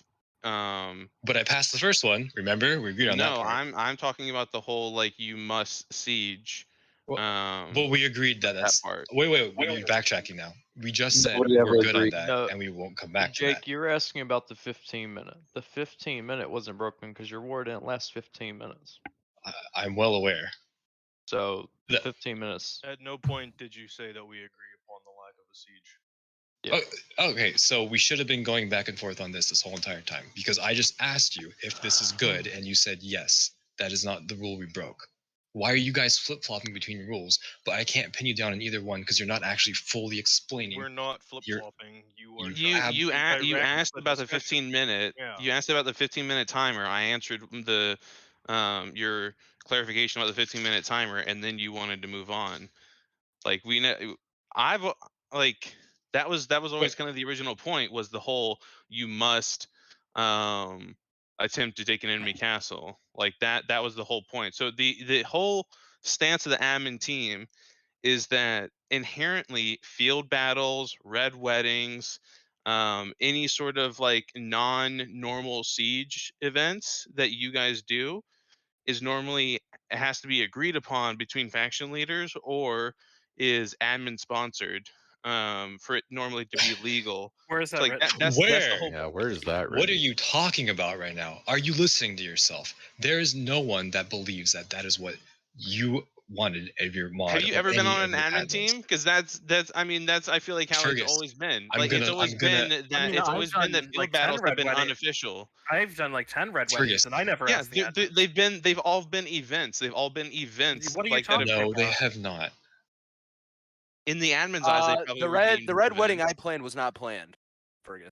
but I passed the first one. Remember, we agreed on that no, part. I'm talking about the whole like you must siege But we agreed that that's part. wait, we're backtracking now. We just said Nobody ever we're good on agreed. that, No, and we won't come back to Jake, that. you're asking about the 15 minute. The 15 minute wasn't broken because your war didn't last 15 minutes. I'm well aware. So the That- 15 minutes. At no point did you say that we agree upon the lack of a siege. Yeah. Okay, so we should have been going back and forth on this whole entire time because I just asked you if this is good, and you said yes. That is not the rule we broke. Why are you guys flip-flopping between rules? But I can't pin you down in either one because you're not actually fully explaining. We're not flip flopping. You are. You trying to you direct asked the about the discussion. 15 minute. Yeah. You asked about the 15-minute timer. I answered the your clarification about the 15-minute timer, and then you wanted to move on. Like we know, I've like that was always kind of the original point, was the whole you must attempt to take an enemy castle. Like that was the whole point. So the whole stance of the admin team is that inherently field battles, red weddings, any sort of like non-normal siege events that you guys do is normally, it has to be agreed upon between faction leaders or is admin sponsored for it normally to be legal. Where is So, that like written? that's the Where? whole Yeah, where is that What are written? you talking about right now? Are you listening to yourself? There is no one that believes that that is what you wanted of your mod. Have you or ever been any on of an your admin admins. team? Because that's I mean that's I feel like how it's Fergus, always been. I'm Like it's gonna- always I'm gonna- been that I mean, it's I've always been that done, field like, 10 battles have red been wedding- unofficial. I've done like 10 red Fergus. weddings, and I never Yeah, asked the admin. they've all been events. They've all been events What are you like that. talking No, they about? have not. In the admin's eyes, they probably The were red deemed the red wedding events. I planned was not planned, Fergus.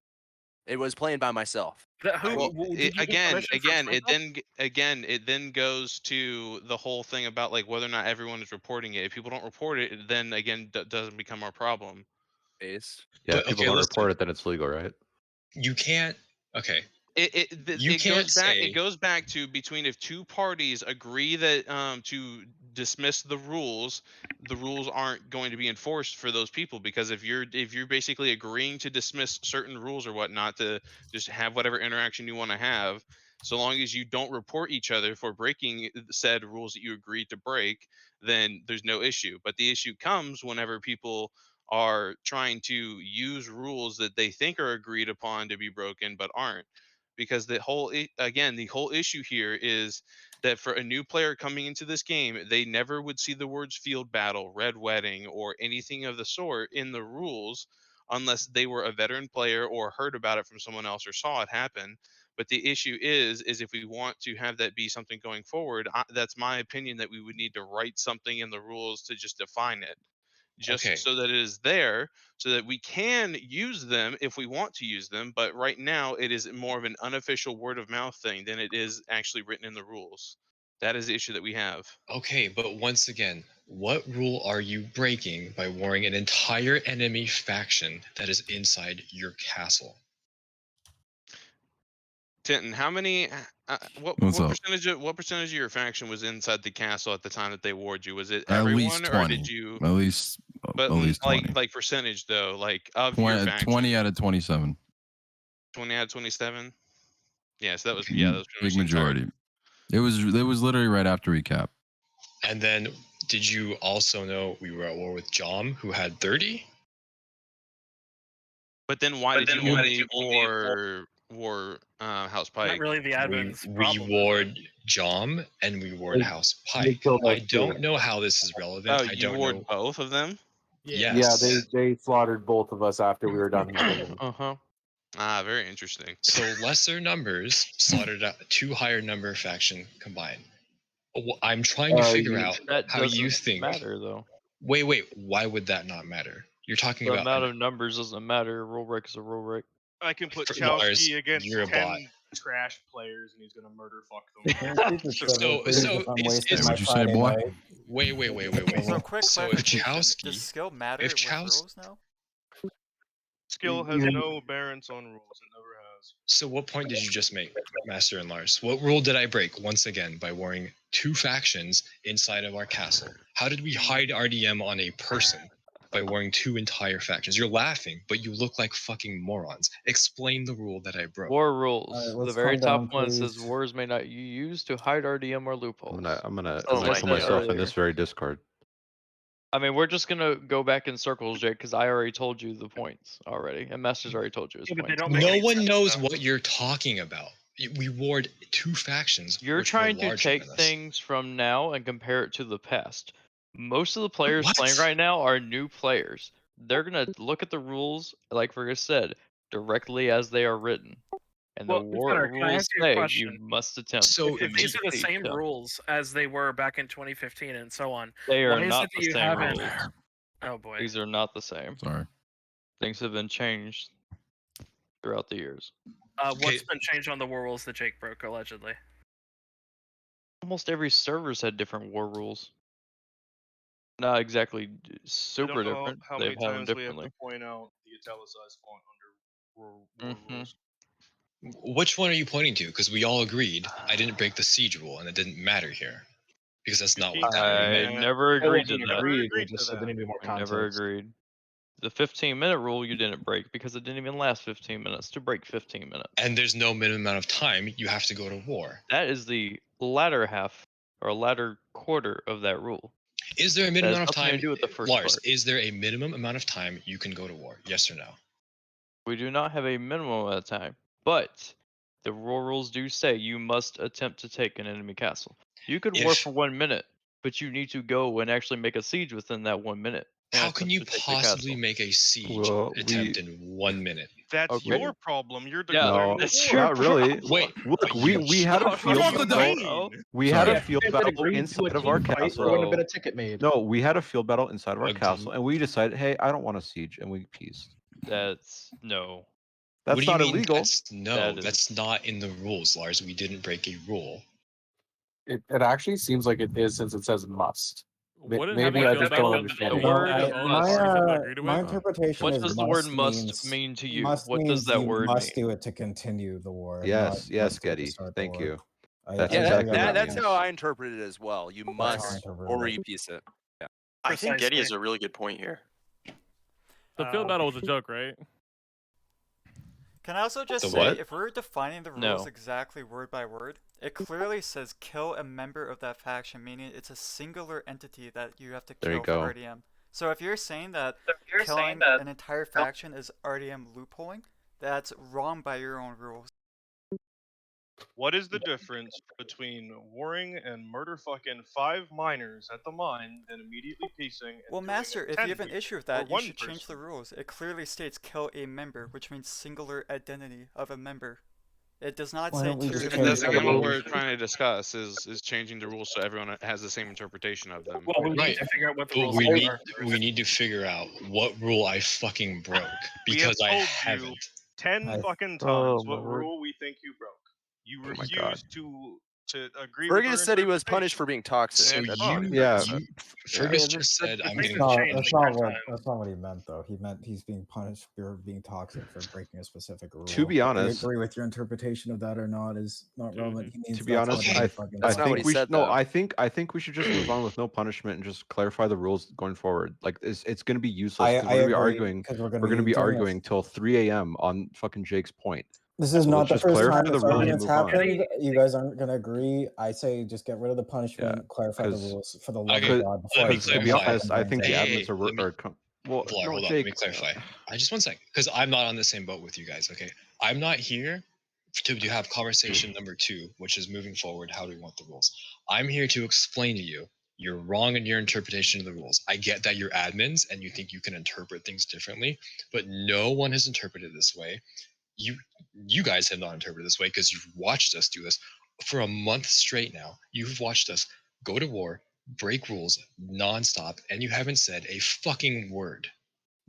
It was planned by myself. Well, did you get permission from it Sprinkle? it then goes to the whole thing about like whether or not everyone is reporting it. If people don't report it, then again doesn't become our problem. Yeah, But, if people okay, don't listen. report it, then it's legal, right? You can't. Okay. You It can't goes back. say- It goes back to between if two parties agree that to dismiss the rules aren't going to be enforced for those people, because if you're basically agreeing to dismiss certain rules or whatnot to just have whatever interaction you want to have, so long as you don't report each other for breaking said rules that you agreed to break, then there's no issue. But the issue comes whenever people are trying to use rules that they think are agreed upon to be broken but aren't. Because the whole issue here is that for a new player coming into this game, they never would see the words field battle, red wedding, or anything of the sort in the rules unless they were a veteran player or heard about it from someone else or saw it happen. But the issue is if we want to have that be something going forward, that's my opinion that we would need to write something in the rules to just define it, just Okay. so that it is there, so that we can use them if we want to use them. But right now, it is more of an unofficial word of mouth thing than it is actually written in the rules. That is the issue that we have. Okay, but once again, what rule are you breaking by warring an entire enemy faction that is inside your castle? Tintin, how many? What What's up? percentage of your faction was inside the castle at the time that they warred you? Was it At everyone, least or 20. did you? At least But at least 20. like percentage though, like of your 20, faction. 20 out of 27. 20 out of 27. Yeah, so that was that was pretty Big much the entire- majority. It was literally right after recap. And then, did you also know we were at war with Jom, who had 30? But then why did you only war House Pike? Not really the admin's We problem. warred Jom and we warred They- House they Pike. killed I us too. don't know how this is relevant. Oh, I you don't warred know. both of them? Yes. Yeah, they slaughtered both of us after we were done having them. Uh-huh. Ah, very interesting. So lesser numbers slaughtered out two higher number faction combined. I'm trying to figure out That how you doesn't think. matter though. Wait. Why would that not matter? You're talking The about amount of numbers doesn't matter. Rule break is a rule break. I can put Lars, Chowski against you're a 10 bot. trash players and he's gonna murder fuck Can them. I speak with So civil, please, if I'm wasting Hey, my what'd you say, Friday boy? night? Wait. So quick So if clarification. Chowski, Does skill matter if with Chaus- rules now? Skill has no bearance on rules. It never has. So what point did you just make, Master and Lars? What rule did I break once again by warring two factions inside of our castle? How did we hide RDM on a person by warring two entire factions? You're laughing, but you look like fucking morons. Explain the rule that I broke. War rules. Alright, The let's very calm top down, one says please. wars may not be used to hide RDM or loopholes. I'm gonna Oh put my myself in God. this very Discord. I mean, we're just gonna go back in circles, Jake, because I already told you the points already, and Master's already told you his Yeah, but they points. don't make No any one sense, knows though. what you're talking about. We warred 2 factions. You're which were trying to larger take than us. things from now and compare it to the past. Most of the players What? playing right now are new players. They're gonna look at the rules, like Fergus said, directly as they are written. And the Well, war Connor, can I rules answer your say question? you must attempt. So to If these make are the siege same done. rules as they were back in 2015 and so on, They are why is not it that the you same haven't? rules. Oh boy. These are not the same. Sorry. Things have been changed throughout the years. What's been changed on the war rules that Jake broke allegedly? Almost every server's had different war rules. Not exactly I super don't know different. how They've many had them times we have differently. to point out the italicized font under war Mm-hmm. rules. Which one are you pointing to? Because we all agreed I didn't break the siege rule, and it didn't matter here. Because that's not what I meant. never agreed to wasn't that. agreed. We just said that. there needed to be more I never context. agreed. The 15-minute rule you didn't break because it didn't even last 15 minutes to break 15 minutes. And there's no minimum amount of time you have to go to war. That is the latter half or latter quarter of that rule. Is there a That minimum has amount of nothing to time? do with the first Lars, part. is there a minimum amount of time you can go to war? Yes or no? We do not have a minimum of time, but the war rules do say you must attempt to take an enemy castle. You could war If- for 1 minute, but you need to go and actually make a siege within that 1 minute. and How can attempt you to take the possibly castle. make a siege Well, attempt in 1 minute? That's Okay. your problem. You're Yeah, declaring No, the that's war. your not really. problem. Wait, Look, you we had a What do field you battle. mean? We had Sorry. a field If they had battle agreed to a inside of our team fight, there castle. wouldn't have been a ticket made. No, we had a field battle inside of our castle, Agreed. and we decided, hey, I don't want to siege, and we peaced. That's no. That's what do you not mean? illegal. That's not in the rules, Lars. We didn't break a rule. It actually seems like it is since it says must. Wouldn't Maybe having a I field just battle don't in understand. The it. word its own is something people agree to My it? interpretation What is does the word must must means, mean to you? Must What does means that you word must mean? do it to continue the war. Yes, not yes, must do it to Getty. start the Thank war. you. I- That's I Yeah, exactly what it that's means. how I interpret it as well. You That's how I must interpret or it. you piece it. I think Getty Precisely. has a really good point here. The field battle was a joke, right? Can I also just The say, what? if we're defining the rules No. exactly word by word, it clearly says kill a member of that faction, meaning it's a singular entity that you have to There you kill for go. RDM. So if you're saying that killing an entire faction is RDM loopholing, that's wrong by your own rules. What is the difference between warring and murder fucking 5 miners at the mine and immediately piecing? And Well, doing Master, it if 10 you have an people issue with or that, you one should change the person? rules. It clearly states kill a member, which means singular identity of a member. It does not Why say don't we two just different That's change again the what rules? we're trying to discuss is changing the rules so everyone has the same interpretation of them. Well, we Right. need to figure out what the But rules we are. need to figure out what rule I fucking broke We have because I told you haven't. 10 fucking times Oh, my what word. rule we think you broke. You Oh my God. refused to agree with our Fergus said he was punished for being toxic. So That's you, fine. Yeah. Fergus Yeah, just said I'm That's getting. not- That's not what he meant though. He meant he's being punished for being toxic for breaking a specific rule. To be Whether you honest- agree with your interpretation of that or not is not relevant. He means To be that's honest, what I he fucking That's I not said. what think he we said, should no. though. I think we should just move on with no punishment and just clarify the rules going forward. Like it's going to be useless because I we're going to be agree, arguing. 'cause We're going to be doing this. arguing till 3 a.m. on fucking Jake's point. This is So not let's the just first clarify time the this rules and argument's move on. happened. You guys aren't gonna agree. I say just get rid of the punishment, clarify the 'cause- rules for the love Okay, of God. Before let me I To be clarify. honest, I think the Hey, admins are let me- well. Vlar, No, hold on, Jake. let me clarify. Just 1 second, because I'm not on the same boat with you guys. Okay, I'm not here to have conversation number 2, which is moving forward. How do we want the rules? I'm here to explain to you. You're wrong in your interpretation of the rules. I get that you're admins and you think you can interpret things differently, but no one has interpreted this way. You guys have not interpreted this way because you've watched us do this for a month straight now. You've watched us go to war, break rules nonstop, and you haven't said a fucking word.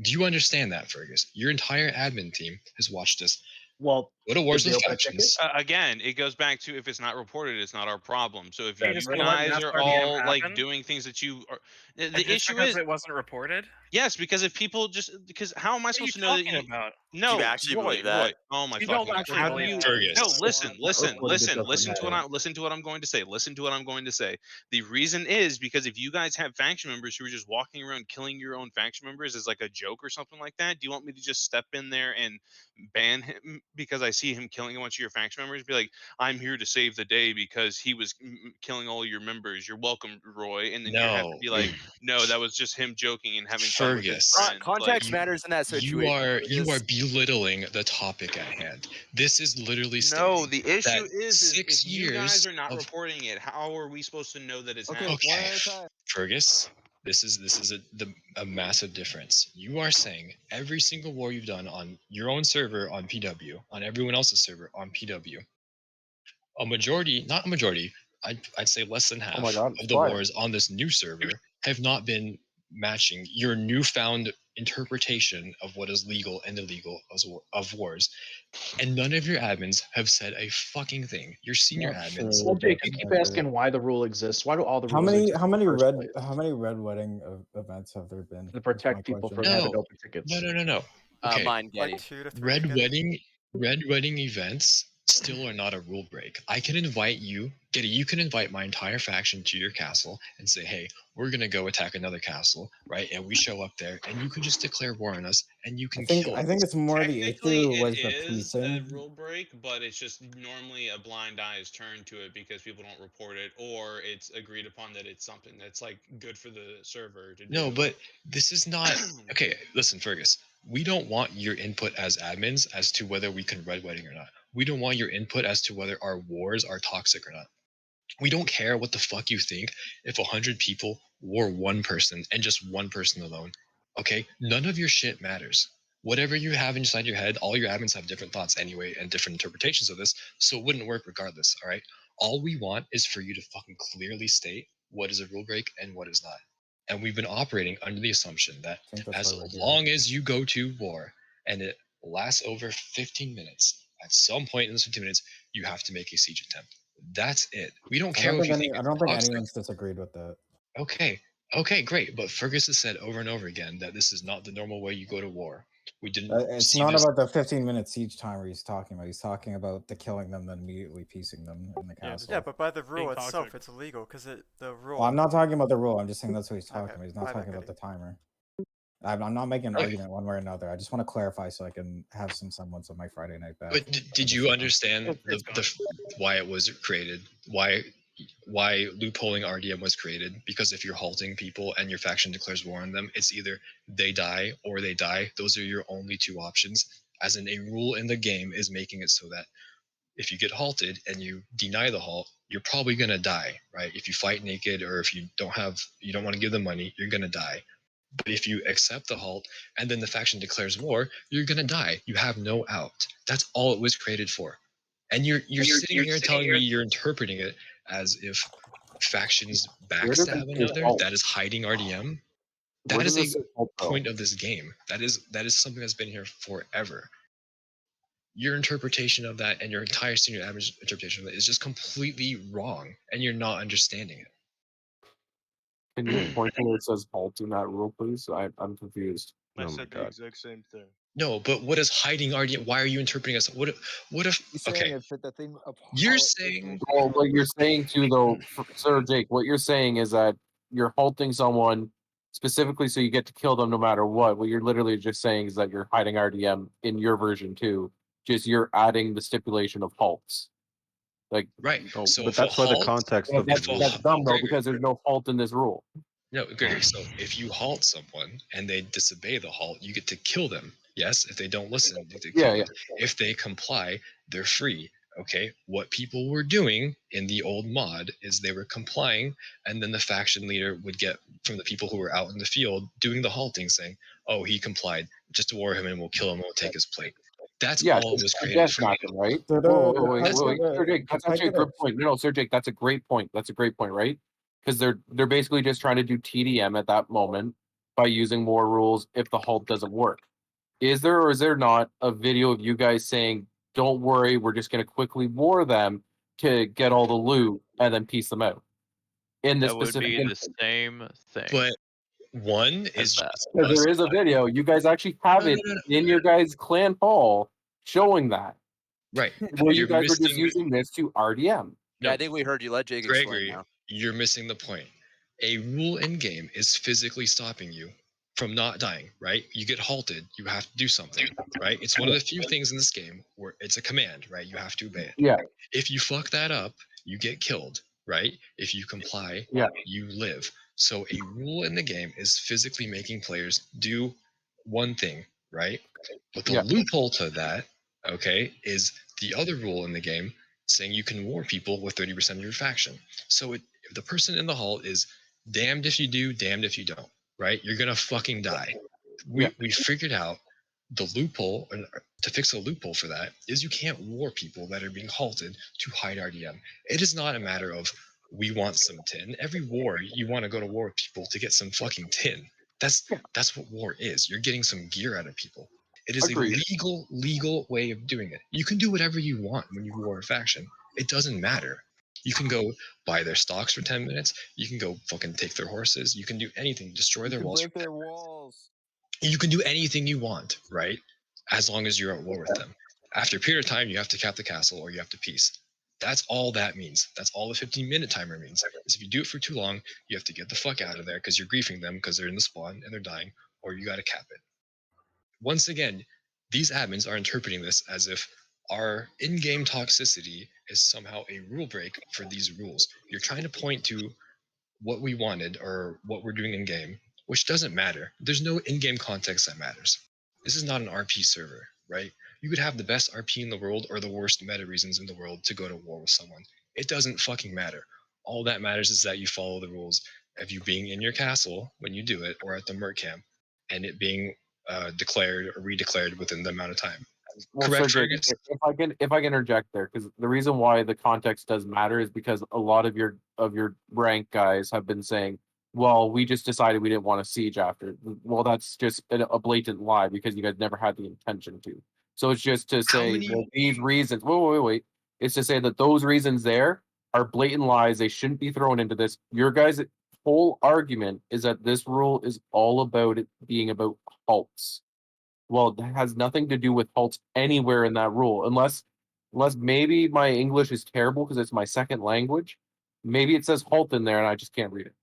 Do you understand that, Fergus? Your entire admin team has watched us Well, go to wars did they with open a ticket? factions. Again, it goes back to if it's not reported, it's not our problem. So if You're you just gonna let guys mass are RDM all like happen? doing things that you are, And the just issue because is it wasn't reported. yes, because if people just because how am I What are you supposed to know that talking about? No, Do you actually Roy, believe that? Roy, oh my You don't fucking actually God. believe You- that. Fergus. No, listen, listen to what I'm going to say. Listen to what I'm going to say. The reason is because if you guys have faction members who are just walking around killing your own faction members as like a joke or something like that, do you want me to just step in there and ban him because I I see him killing a bunch of your faction members, be like, I'm here to save the day because he was killing all your members. You're welcome, Roy. And then you have to be like, no, that was just him joking and having fun with his Fergus, friends. Context Like, matters in that situation. You are belittling the topic at hand. This is literally no, stating the issue that is 6 if you guys years are not of reporting it, how are we supposed to know that it's Okay, happening? one at a time. Fergus, this is a massive difference. You are saying every single war you've done on your own server on PW, on everyone else's server on PW, a majority, not a majority, I'd say less than half my God, of the why? wars on this new server have not been matching your newfound interpretation of what is legal and illegal of wars. And none of your admins have said a fucking thing. Your senior Not admins. sure Well, Jake, that's you keep accurate. asking why the rule exists. Why do all the How rules many exist? how in many the first red place? how many red wedding events have there been? To That's protect my people question. from having open tickets. No. Okay. Mine, Getty. Like 2 to 3 Red again. wedding events still are not a rule break. I can invite you, Getty, you can invite my entire faction to your castle and say, hey, we're gonna go attack another castle, right? And we show up there and you can just declare war on us and you can kill I us. think it's more the Technically, issue was it the is a piecing. rule break, but it's just normally a blind eye is turned to it because people don't report it, or it's agreed upon that it's something that's like good for the server to do. No, but this is not okay. Listen, Fergus, we don't want your input as admins as to whether we can red wedding or not. We don't want your input as to whether our wars are toxic or not. We don't care what the fuck you think if 100 people war one person and just one person alone. Okay? None of your shit matters. Whatever you have inside your head, all your admins have different thoughts anyway and different interpretations of this, so it wouldn't work regardless, all right? All we want is for you to fucking clearly state what is a rule break and what is not. And we've been operating under the assumption that as long as you go to war and it lasts over 15 minutes, at some point in those 15 minutes, you have to make a siege attempt. That's it. We don't care if you think I don't think it's toxic. anyone's disagreed with that. Okay, great. But Fergus has said over and over again that this is not the normal way you go to war. We didn't. It's see not this- about the 15-minute siege timer he's talking about. He's talking about the killing them, then immediately piecing them in the castle. Yeah, but by the rule Being itself, toxic. it's illegal because the rule. Well, I'm not talking about the rule. I'm just saying that's what he's talking Okay, about. He's not my bad, talking about Goody. the timer. I'm not making an Okay. argument one way or another. I just want to clarify so I can have some semblance of my Friday night back. But did you understand why it was created? Why loopholing RDM was created? Because if you're halting people and your faction declares war on them, it's either they die or they die. Those are your only two options. As in, a rule in the game is making it so that if you get halted and you deny the halt, you're probably gonna die, right? If you fight naked or if you don't want to give them money, you're gonna die. But if you accept the halt and then the faction declares war, you're gonna die. You have no out. That's all it was created for. And you're sitting here telling me you're interpreting it as if factions backstab another. That is hiding RDM. That is a point of this game. That is something that's been here forever. Your interpretation of that and your entire senior admin's interpretation of it is just completely wrong, and you're not understanding it. Can you point to where it says halt in that rule, please? I'm confused. I said the exact same thing. No, but what is hiding RDM? Why are you interpreting us? What if He's saying okay? if the thing of You're saying Well, what you're saying too, though, Sir Jake, what you're saying is that you're halting someone specifically so you get to kill them no matter what. What you're literally just saying is that you're hiding RDM in your version too. Just you're adding the stipulation of halts. Like right. So but if that's a why the halt- context yeah, of that's, the rule. that's dumb though Gregory. because there's no halt in this rule. No, Gregory. So if you halt someone and they disobey the halt, you get to kill them. Yes, if they don't listen, you get to kill them. If they comply, they're free. Okay, what people were doing in the old mod is they were complying, and then the faction leader would get from the people who were out in the field doing the halting, saying, "Oh, he complied. Just war him, and we'll kill him. We'll take his plate." That's all it was created for. Right? So Wait, Sir Jake, that's actually a good point. No, Sir Jake, that's a great point. That's a great point, right? Because they're basically just trying to do TDM at that moment by using more rules if the halt doesn't work. Is there or is there not a video of you guys saying, "Don't worry, we're just going to quickly war them to get all the loot and then piece them out"? In this That would specific be the instance. same thing. But one is that. just Because there is a video. You guys actually have it in your guys' clan hall showing that. Right. Where you You're guys were just missing- using this to RDM. Yeah, I think we heard you. Let Jake explain Gregory, now. you're missing the point. A rule in game is physically stopping you from not dying, right? You get halted, you have to do something, right? It's one of the few things in this game where it's a command, right? You have to obey it. Yeah. If you fuck that up, you get killed, right? If you comply, Yeah. you live. So a rule in the game is physically making players do one thing, right? But the Yeah. loophole to that, okay, is the other rule in the game saying you can war people with 30% of your faction. So if the person in the halt is damned if you do, damned if you don't, right? You're gonna fucking die. We figured out the loophole to fix a loophole for that is you can't war people that are being halted to hide RDM. It is not a matter of we want some tin. Every war you want to go to war with people to get some fucking tin. That's what war is. You're getting some gear out of people. It is Agreed. a legal way of doing it. You can do whatever you want when you war a faction. It doesn't matter. You can go buy their stocks for 10 minutes. You can go fucking take their horses. You can do anything, destroy their walls. break their walls. You can do anything you want, right? As long as you're at war with them. After a period of time, you have to cap the castle or you have to peace. That's all that means. That's all the 15-minute timer means. Is if you do it for too long, you have to get the fuck out of there because you're griefing them because they're in the spawn and they're dying, or you got to cap it. Once again, these admins are interpreting this as if our in-game toxicity is somehow a rule break for these rules. You're trying to point to what we wanted or what we're doing in game, which doesn't matter. There's no in-game context that matters. This is not an RP server, right? You could have the best RP in the world or the worst meta reasons in the world to go to war with someone. It doesn't fucking matter. All that matters is that you follow the rules of you being in your castle when you do it or at the merc camp and it being declared or redeclared within the amount of time. Well, Correct, Cedric, Fergus? if I can interject there, because the reason why the context does matter is because a lot of your rank guys have been saying, "Well, we just decided we didn't want to siege after." Well, that's just a blatant lie because you guys never had the intention to. So it's just to say, well, these reasons. Wait. It's to say that those reasons there are blatant lies. They shouldn't be thrown into this. Your guys' whole argument is that this rule is all about it being about halts. Well, that has nothing to do with halts anywhere in that rule, unless maybe my English is terrible because it's my second language. Maybe it says halt in there and I just can't read it.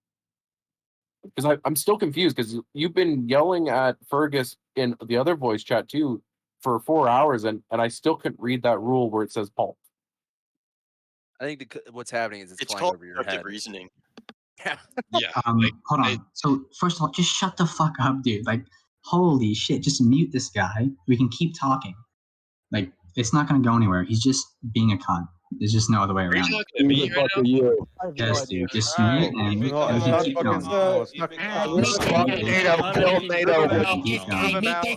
Because I'm still confused because you've been yelling at Fergus in the other voice chat too for 4 hours and I still couldn't read that rule where it says halt. I think what's happening is it's flying called over your head. reasoning. Yeah. Hold on. So first of all, just shut the fuck up, dude. Like, holy shit, just mute this guy. We can keep talking. Like, it's not gonna go anywhere. He's just being a cunt. There's just no other way Are you around talking to me right now? You. Yes, dude. Just mute and we can keep going.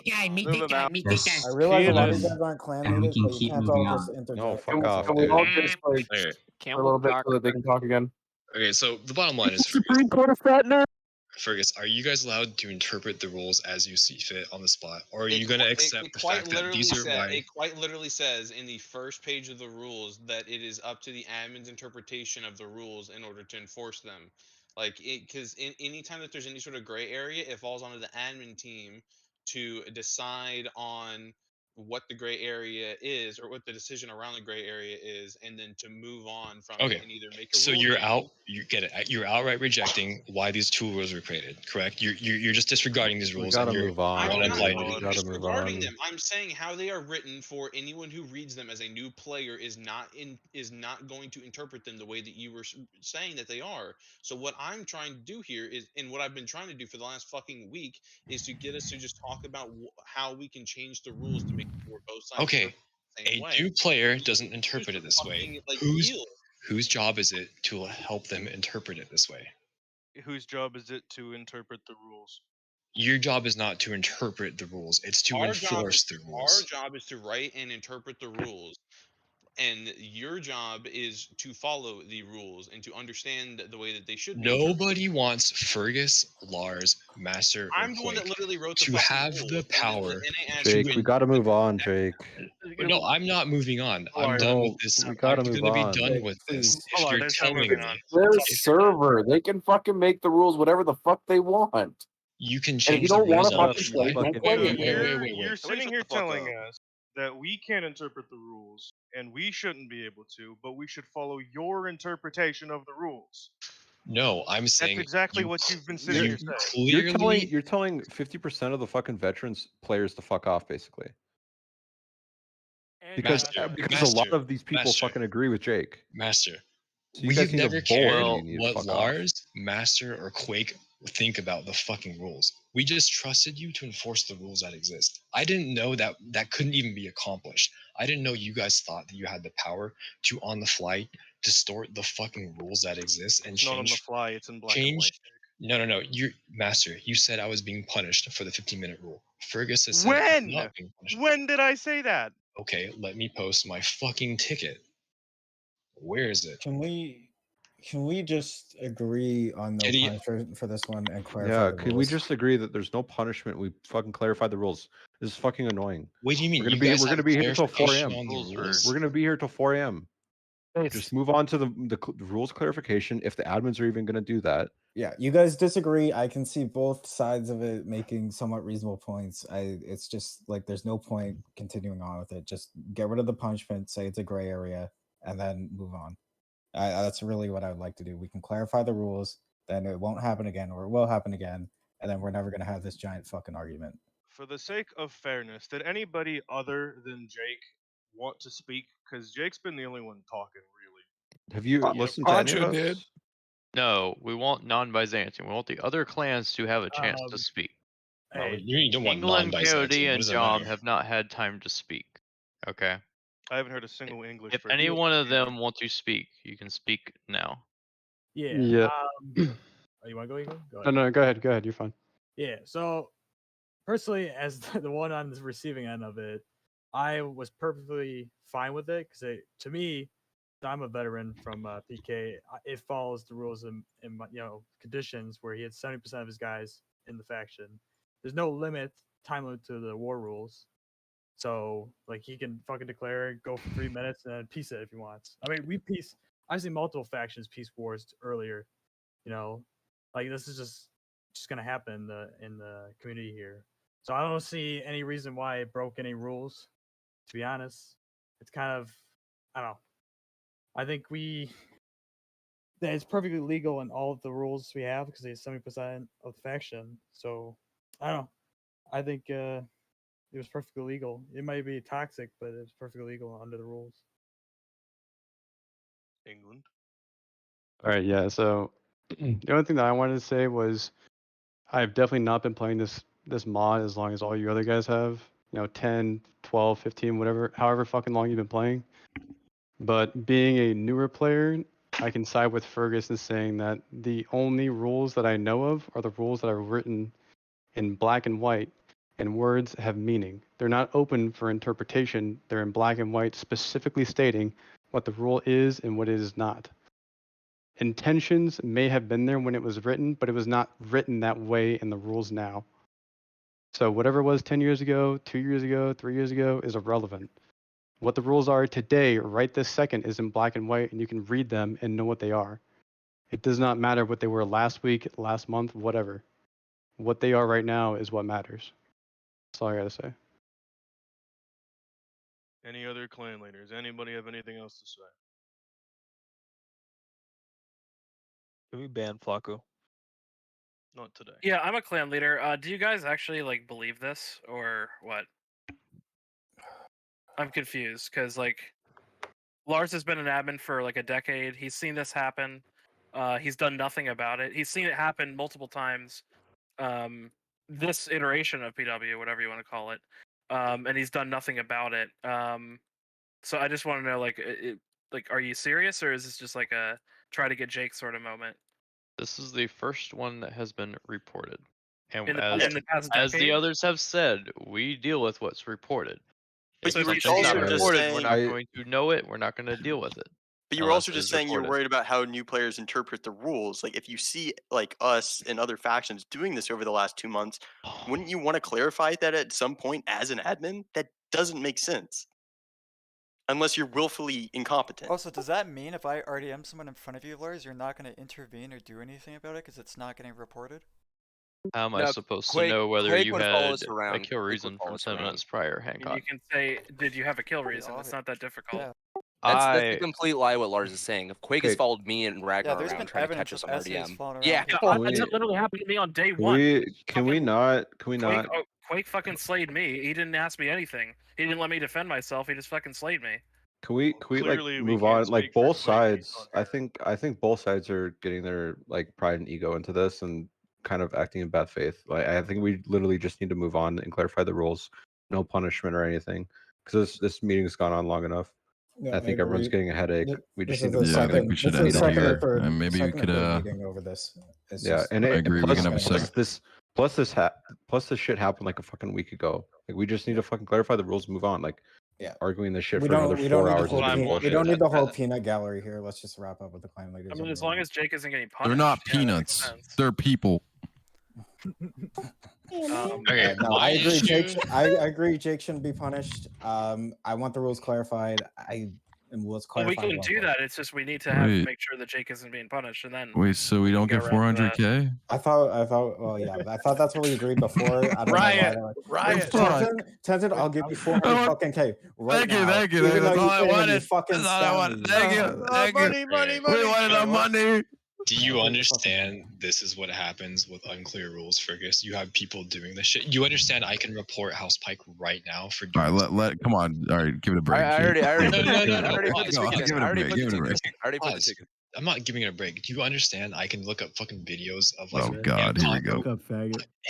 Yes. I realize a lot of you Yes. guys aren't clan And we leaders, can but you keep can't moving all just on. interject. No, fuck off, Can we dude. all just like Okay. for a little bit so that they can talk again? Okay, so the bottom line is Supreme Court of Fatness. Fergus, are you guys allowed to interpret the rules as you see fit on the spot, or are you going to accept the fact that these are why? It quite literally says in the first page of the rules that it is up to the admin's interpretation of the rules in order to enforce them. Like, because any time that there's any sort of gray area, it falls onto the admin team to decide on what the gray area is or what the decision around the gray area is, and then to move on from Okay, it and either make a so rule you're change. out. You get it. You're outright rejecting why these two rules were created. Correct. You're just disregarding these We rules. gotta and you're move on. wanna apply We new gotta rules. move Disregarding on. them, I'm saying how they are written for anyone who reads them as a new player is not going to interpret them the way that you were saying that they are. So what I'm trying to do here is, and what I've been trying to do for the last fucking week, is to get us to just talk about how we can change the rules to make it where both sides Okay, interpret it the same a way. new player doesn't interpret it this way. Fucking, like, Whose yield. whose job is it to help them interpret it this way? Whose job is it to interpret the rules? Your job is not to interpret the rules; it's to enforce the Our rules. job is to write and interpret the rules, and your job is to follow the rules and to understand the way that they should be interpreted. Nobody wants Fergus, Lars, Master, or I'm the one that Quake literally wrote the to fucking have rules, the and then power. NA admin Jake, we gotta move on, Jake. No, I'm not moving on. I'm Lars, done no, with this. we I'm gotta going move to be on. done Jake, with this. please. If Hold on, you're there's no telling moving me on. if They're a you're server. They can fucking make the rules whatever the fuck they want. you can And if change you the don't want rules to on fucking the play, fly. don't play it. You're sitting here telling us that we can't interpret the rules, and we shouldn't be able to, but we should follow your interpretation of the rules. No, I'm saying That's exactly you what you've been sitting here saying. You're telling 50% of the fucking veterans players to fuck off, basically. Because a lot of these people fucking agree with Jake. Master. So you guys We've need to never both cared need to what fuck off. Lars, Master, or Quake think about the fucking rules. We just trusted you to enforce the rules that exist. I didn't know that that couldn't even be accomplished. I didn't know you guys thought that you had the power to, on the fly, distort the fucking rules that exist and It's not on the change. fly. It's in black and white. No. You, Master. You said I was being punished for the 15-minute rule. Fergus has said I'm When? not being punished. When did I say that? Okay, let me post my fucking ticket. Where is it? Can we just agree on no Idiot. punishment for this one and clarify Yeah, the could we rules? just agree that there's no punishment? We fucking clarified the rules. This is fucking annoying. What do you mean? We're gonna You be guys we're gonna have be here till 4 clarification a.m. on the rules? We're gonna be here till 4 a.m. Just move on to the rules clarification if the admins are even gonna do that. Yeah, you guys disagree. I can see both sides of it making somewhat reasonable points. It's just like there's no point continuing on with it. Just get rid of the punishment, say it's a gray area, and then move on. That's really what I would like to do. We can clarify the rules, then it won't happen again, or it will happen again, and then we're never gonna have this giant fucking argument. For the sake of fairness, did anybody other than Jake want to speak? Because Jake's been the only one talking, really. Have you listened to any of us? No, we want non-Byzantium. We want the other clans to have a chance to speak. No, you don't want England, non-Byzantium. KOD, What and does that Jom matter? have not had time to speak. Okay. I haven't heard a single English. If person any one of speak. them want to speak, you can speak now. Yeah. Yeah. Oh, you want to go, Eagle? Go No, ahead. no, go ahead. Go ahead. You're fine. Yeah. So, personally, as the one on the receiving end of it, I was perfectly fine with it because to me, I'm a veteran from PK. It follows the rules and conditions where he had 70% of his guys in the faction. There's no time limit to the war rules. So like he can fucking declare, go for 3 minutes, and then peace it if he wants. I mean, I've seen multiple factions peace wars earlier. Like this is just gonna happen in the community here. So I don't see any reason why it broke any rules. To be honest, it's kind of I don't know. I think that it's perfectly legal in all of the rules we have because he's 70% of the faction. So I don't know. I think it was perfectly legal. It might be toxic, but it's perfectly legal under the rules. England. All right. Yeah. So the only thing that I wanted to say was I've definitely not been playing this mod as long as all you other guys have. 10, 12, 15, whatever, however fucking long you've been playing. But being a newer player, I can side with Fergus in saying that the only rules that I know of are the rules that are written in black and white, and words have meaning. They're not open for interpretation. They're in black and white, specifically stating what the rule is and what it is not. Intentions may have been there when it was written, but it was not written that way in the rules now. So whatever it was 10 years ago, 2 years ago, 3 years ago is irrelevant. What the rules are today, right this second, is in black and white, and you can read them and know what they are. It does not matter what they were last week, last month, whatever. What they are right now is what matters. That's all I gotta say. Any other clan leaders? Anybody have anything else to say? Can we ban Flacco? Not today. Yeah, I'm a clan leader. Do you guys actually believe this or what? I'm confused because Lars has been an admin for a decade. He's seen this happen. He's done nothing about it. He's seen it happen multiple times. This iteration of PW, whatever you want to call it, and he's done nothing about it. So I just want to know, are you serious or is this just a try to get Jake sort of moment? This is the first one that has been reported. And In the past as the decade? others have said, we deal with what's reported. But If you were something's also not just reported, saying- we're not going to know it. We're not going to deal with it. But you were unless also it just is saying you're reported. worried about how new players interpret the rules. If you see us and other factions doing this over the last 2 months, wouldn't you want to clarify that at some point as an admin? That doesn't make sense. Unless you're willfully incompetent. Also, does that mean if I RDM someone in front of you, Lars, you're not going to intervene or do anything about it because it's not getting reported? How am I No, supposed Quake- to know whether Quake you would follow had us a around. kill Quake would reason follow from us 10 around. minutes prior, And Hancock? you can say, did you have a kill reason? It's not that difficult. That's a complete lie. What Lars is saying. If Quake has Okay. followed me and Ragnar there's around been trying to evidence catch us of on essays RDM. floating Yeah, around. Yeah, Can that we- literally happened to me on day Can one. we not Quake, Quake fucking slayed me. He didn't ask me anything. He didn't let me defend myself. He just fucking slayed me. Can we like clearly we move can't on? Like speak for both Quake sides, I think both sides are getting their like pride and ego into this and kind of acting in bad faith. Like I think we literally just need to move on and clarify the rules. No punishment or anything, because this meeting's gone on long enough. Yeah, I think everyone's agree. getting a headache. We This just is need to the Yeah, I like think we should this end is it the second or here, third, and maybe we second or could. third meeting over this. It's yeah, just, and I agree, we can have a plus- second. plus this shit happened like a fucking week ago. Like we just need to fucking clarify the rules, and move on. Like Yeah. arguing this shit we for another don't 4 need the hours whole is getting we bullshit. don't need the whole peanut gallery here. Let's just wrap up with the clan leaders. I mean, and as move long on. as Jake isn't getting punished. They're not yeah, that makes peanuts. sense. They're people. Okay, no, my I agree. Jake, issue- I agree. Jake shouldn't be punished. I want the rules clarified. And let's Well, we clarify. can do that. It's just we need to Wait. make sure that Jake isn't being punished, and then Wait, so we don't get get around to that. 400k? I thought. Well, yeah, I thought that's what we agreed before. I don't Riot, know why. riot. Tenzin, I'll give you 400 fucking K right Thank you, now. thank you. Even That's though all you I came and you wanted. fucking That's all I stabbed wanted. me. Thank you, thank you. We wanted our money. Do you understand this is what happens with unclear rules, Fergus? You have people doing this shit. You understand I can report House Pike right now for All doing right, let come on. All right, give it a break. I Jake. already No, put no, the no, no. ticket. I already put the Go on, ticket in. give it I a already break, put the give it a ticket. break. I already put the Pause. ticket. I'm not giving it a break. Do you understand I can look up fucking videos of like Oh God, here we go.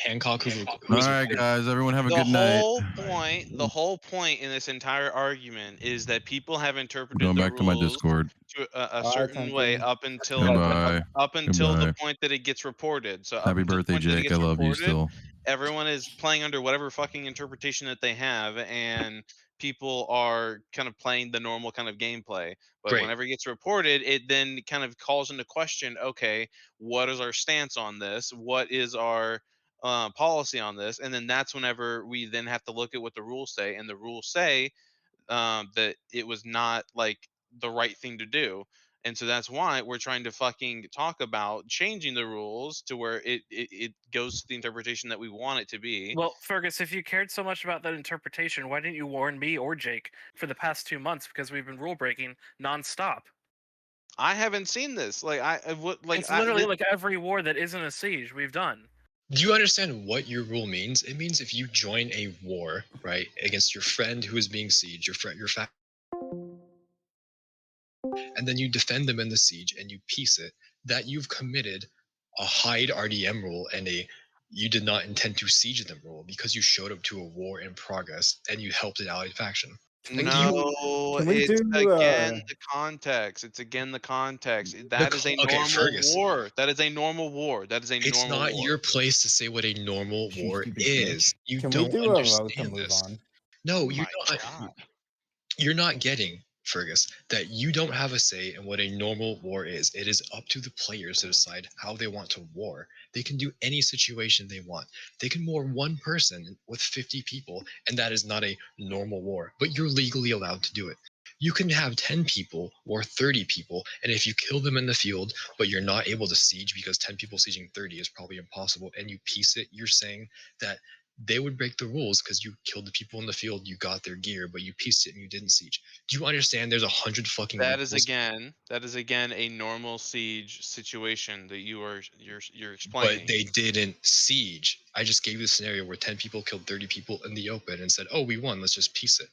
Hancock who All was right, guys, everyone have a The good night. whole point in this entire argument is that people have interpreted Going the back to my rules Discord. to a All right, certain way Tenzin. up until Goodbye. the Goodbye. point that it gets reported. So up Happy until the birthday, point that it Jake. I gets love you reported, still. everyone is playing under whatever fucking interpretation that they have, and people are kind of playing the normal kind of gameplay. But Great. whenever it gets reported, it then kind of calls into question, okay, what is our stance on this? What is our policy on this? And then that's whenever we then have to look at what the rules say, and the rules say that it was not like the right thing to do. And so that's why we're trying to fucking talk about changing the rules to where it goes to the interpretation that we want it to be. Well, Fergus, if you cared so much about that interpretation, why didn't you warn me or Jake for the past 2 months? Because we've been rule breaking nonstop. I haven't seen this. Like It's literally like every war that isn't a siege we've done. Do you understand what your rule means? It means if you join a war, right, against your friend who is being sieged, your family, and then you defend them in the siege and you peace it, that you've committed a hide RDM rule and a you did not intend to siege them rule because you showed up to a war in progress and you helped an allied faction. No, Can we it's do, again the context. It's again the context. That is a okay, normal Fergus. war. That is a normal war. That is a It's normal not war. your place to say what a normal war is. You Can we don't do a vote to understand move this. on? No, Oh you're not getting, Fergus, that you don't have a say in what a normal war is. It is up to the players to decide how they want to war. They can do any situation they want. They can war one person with 50 people, and that is not a normal war, but you're legally allowed to do it. You can have 10 people or 30 people, and if you kill them in the field, but you're not able to siege because 10 people sieging 30 is probably impossible, and you piece it, you're saying that they would break the rules because you killed the people in the field, you got their gear, but you pieced it and you didn't siege. Do you understand there's 100 fucking That is rules? again a normal siege situation that you're But explaining. they didn't siege. I just gave you a scenario where 10 people killed 30 people in the open and said, oh, we won, let's just piece it.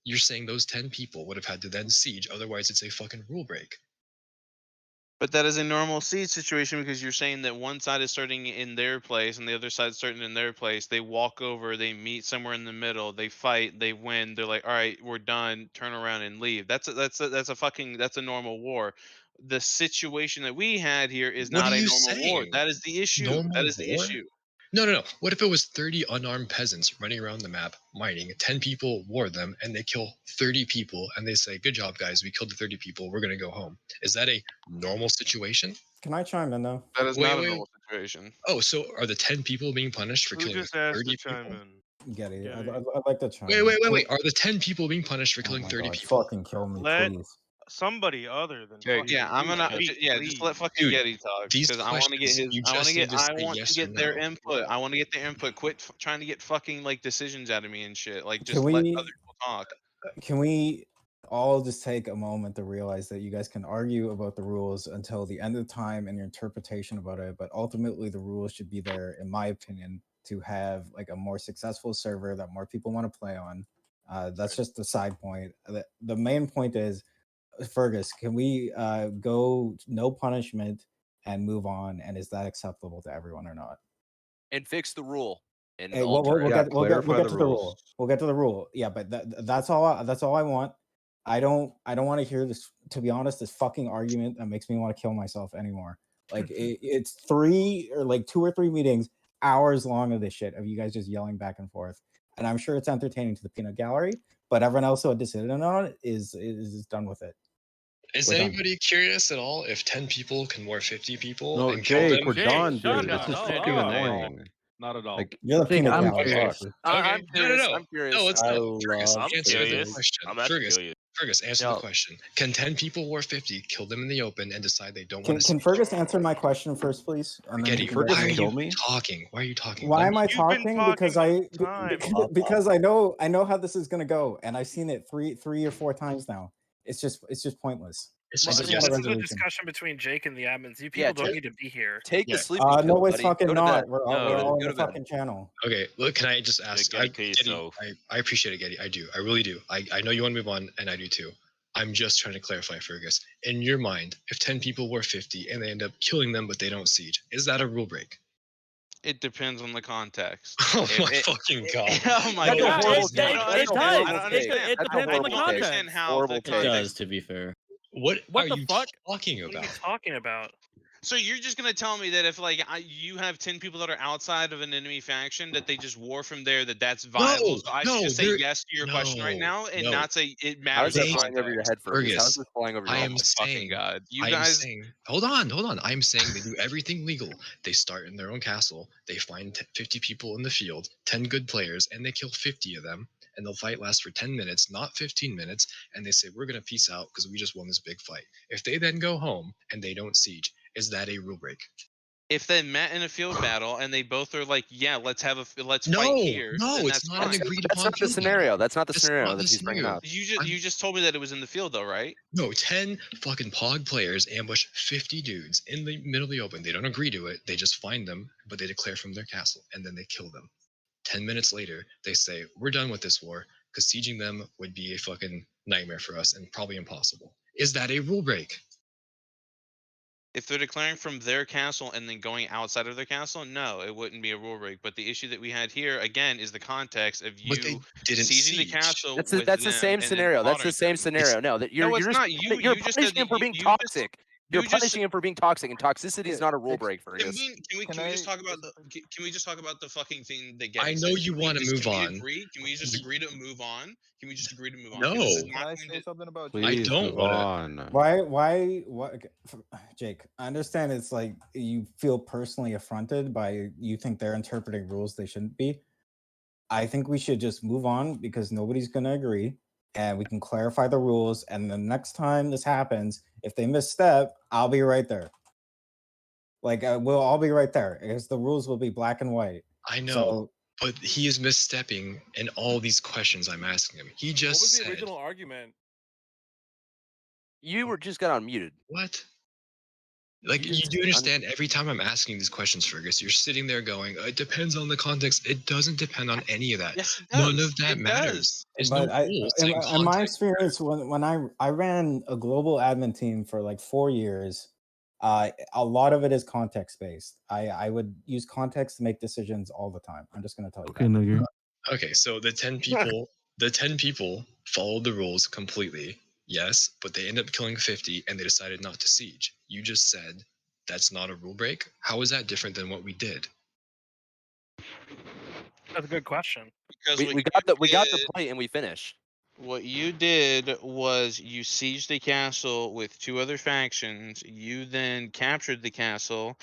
You're saying those 10 people would have had to then siege, otherwise it's a fucking rule break. But that is a normal siege situation because you're saying that one side is starting in their place and the other side is starting in their place. They walk over, they meet somewhere in the middle, they fight, they win. They're like, "All right, we're done." Turn around and leave. That's a normal war. The situation that we had here is What not are a you normal war. saying? That is the issue. Normal That is the war? issue. No. What if it was 30 unarmed peasants running around the map mining? 10 people war them and they kill 30 people and they say, good job, guys. We killed the 30 people. We're going to go home. Is that a normal situation? Can I chime in though? That is not a normal situation. Oh, so are the 10 people being punished for Who killing just asked 30 to chime people? in? Getty, I'd like to chime. Wait. Are the 10 people being punished for killing 30 people? Fucking kill me, Let please. somebody other than fucking Yeah, I'm gonna. Pete, Just let please. fucking Dude, Getty talk these because I want to get questions, his. you I want just to get. need to I say want yes to or get their no. input. I want to get their input. Quit trying to get fucking like decisions out of me and shit. Like just Can let we? other people talk. Can we? all just take a moment to realize that you guys can argue about the rules until the end of time and your interpretation about it, but ultimately the rules should be there, in my opinion, to have like a more successful server that more people want to play on. That's just the side point. The main point is, Fergus, can we go no punishment and move on? And is that acceptable to everyone or not? And fix the rule. And Hey, alter it. we'll get to the rule. We'll get to the rule. Yeah, but that's all. That's all I want. I don't want to hear this. To be honest, this fucking argument that makes me want to kill myself anymore. Like it's 2 or 3 meetings, hours long of this shit of you guys just yelling back and forth. And I'm sure it's entertaining to the peanut gallery, but everyone else who had decided on it is done with it. Is We're done. anybody curious at all if 10 people can war 50 people No, and kill Jake, them? we're done, shut dude. This up. is No, fucking no. annoying. Not at all. Like, You're the Jake, peanut I'm gallery. curious. Fergus. I'm curious. I'm curious. No, let's I go. Fergus, love answer the curious. question. I'm actually Fergus, curious. Fergus, answer Yo. the question. Can 10 people war 50, kill them in the open, and decide they don't want Can to see Fergus answer my question first, please? And then Getty, we can Fergus why are go. you kill me? talking? Why are you talking? Why Let am me- I You've been talking? Because talking the whole time. because I know how this is gonna go, and I've seen it three or 4 times now. It's just pointless. It's I just just Yeah, want a this is a resolution. discussion between Jake and the admins. You Yeah, people don't take- need to be here. Take Yeah. the sleeping pill, No, it's buddy. fucking Go to not. bed. We're all No. in Go the to bed. fucking channel. Okay, look, can I just ask? Getty, kill yourself. I appreciate it, Getty. I do. I really do. I know you want to move on, and I do too. I'm just trying to clarify, Fergus. In your mind, if 10 people were 50 and they end up killing them but they don't siege, is that a rule break? It depends on the context. Oh If my it- fucking god. Oh my That's a god! horrible I take. don't That's a understand. horrible I don't take. understand. That's a I don't horrible take. understand how Horrible the take. It context. does, to be fair. What What are the you fuck? talking What are about? you talking about? So you're just gonna tell me that if like you have 10 people that are outside of an enemy faction that they just war from there, that's viable? No, So I no, should just say they're- yes to your question right no, now and no. not say it How matters is the that flying over your context. head, Fergus? How's Fergus, this flying over your I head? am Oh my fucking saying, god! You I am guys. saying, hold on. I'm saying they do everything legal. They start in their own castle. They find 50 people in the field, 10 good players, and they kill 50 of them. And the fight lasts for 10 minutes, not 15 minutes. And they say, we're going to peace out because we just won this big fight. If they then go home and they don't siege, is that a rule break? If they met in a field battle and they both are like, yeah, let's fight No, here, no, then it's that's not an fine. agreed That's upon not the field battle. scenario. That's not the That's scenario not that the he's bringing scenario. up. You just told me that it was in the field though, right? No, 10 fucking pog players ambush 50 dudes in the middle of the open. They don't agree to it. They just find them, but they declare from their castle, and then they kill them. 10 minutes later, they say, we're done with this war, because sieging them would be a fucking nightmare for us and probably impossible. Is that a rule break? If they're declaring from their castle and then going outside of their castle, no, it wouldn't be a rule break. But the issue that we had here again is the context of But they you didn't sieging the siege. castle That's with the them same and then scenario. That's the slaughtering same them. scenario. No, that No, you're it's just not. You you're just said punishing him that for being you just toxic. You're you just punishing him for being toxic, and toxicity is not a rule Ex- break, Can Fergus. we just talk about the can we just talk about the fucking thing that I Getty know said? you want to move Can we on. agree? Can we just agree to move on? Can we just agree to move on? No. Because this is Can not I going say to. something about I Please don't move want on. Why Jake, I understand it's like you feel personally affronted by you think they're interpreting rules they shouldn't be. I think we should just move on because nobody's going to agree and we can clarify the rules, and the next time this happens, if they misstep, I'll be right there. Like we'll all be right there because the rules will be black and white. I know, So but he is misstepping in all these questions I'm asking him. He just What was the said, original argument? You were just got unmuted. what? Like, You you just do understand every time I'm asking these questions, Fergus, you're sitting there going, it depends on the context. It doesn't depend on any of that. Yes, it None does. of that It matters. does. There's but no I rules. in, It's in my context. experience when I ran a global admin team for like 4 years, a lot of it is context based. I would use context to make decisions all the time. I'm just going to tell you that. Nugget. Okay, so the 10 people followed the rules completely. Yes, but they end up killing 50 and they decided not to siege. You just said that's not a rule break. How is that different than what we did? That's a good question. Because We got the plate and we finish. What you did was you sieged the castle with 2 other factions. You then captured the castle,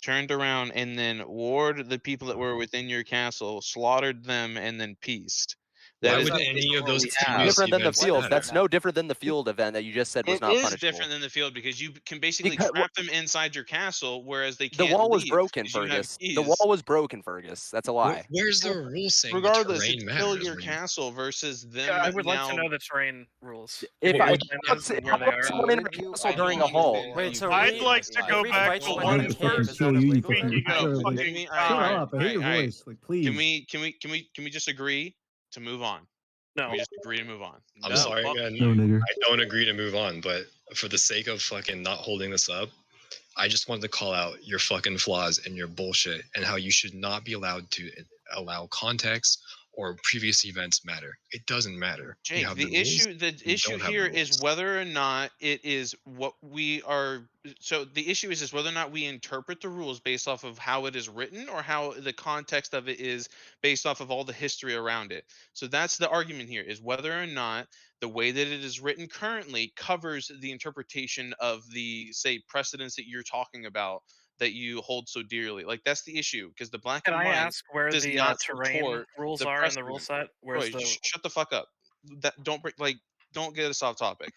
turned around, and then warred the people that were within your castle, slaughtered them, and then peaced. That Why is would any of those previous different than the events field. matter? That's no different than the field event that you just said was it not is punishable. different than the field because you can basically Because- trap them inside your castle, whereas they The can't wall was leave broken, 'cause you have Fergus. The keys. wall was broken, Fergus. That's a lie. Where's the rule saying Regardless, the it's terrain still matters? your when you- castle versus them Yeah, I would like now. to know the terrain rules. If Can you I explain those and where they are? someone in a castle during a halt. Wait, so I'd we, like to if go we back fight to someone one in a cave, is that person illegal? speaking Or? of Give fucking me, time. alright, up. I hate your alright. voice. Like, please. Can we just agree to move on? No. Can we just agree to move on? I'm No, sorry, fuck man. you. No, nigger. I don't agree to move on, but for the sake of fucking not holding this up, I just wanted to call out your fucking flaws and your bullshit and how you should not be allowed to allow context or previous events matter. It doesn't matter. You Jake, have the the rules, issue the you issue don't have the here is rules. whether or not it is what we are. So the issue is whether or not we interpret the rules based off of how it is written or how the context of it is based off of all the history around it. So that's the argument here: is whether or not the way that it is written currently covers the interpretation of the, say, precedents that you're talking about that you hold so dearly. Like that's the issue because the black Can and I white ask where does the not terrain support rules the are in the rule precedent. set? Where's Roy, the? shut the fuck up. That don't get us off topic.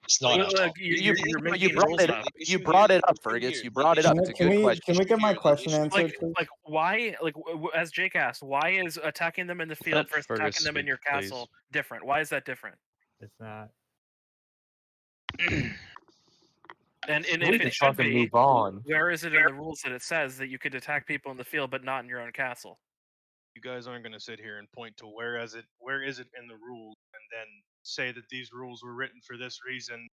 It's not Look, off look, topic. you're You making brought rules it. up. You brought it up, Fergus. You brought it up. It's a good question. Can we get my question answered, please? Like why? Like as Jake asked, why is attacking them in the field Let versus Fergus attacking them in speak, your please. castle different? Why is that different? It's not. And We if can it should fucking be, move on. where is it in the rules that it says that you could attack people in the field but not in your own castle? You guys aren't going to sit here and point to where is it in the rules and then say that these rules were written for this reason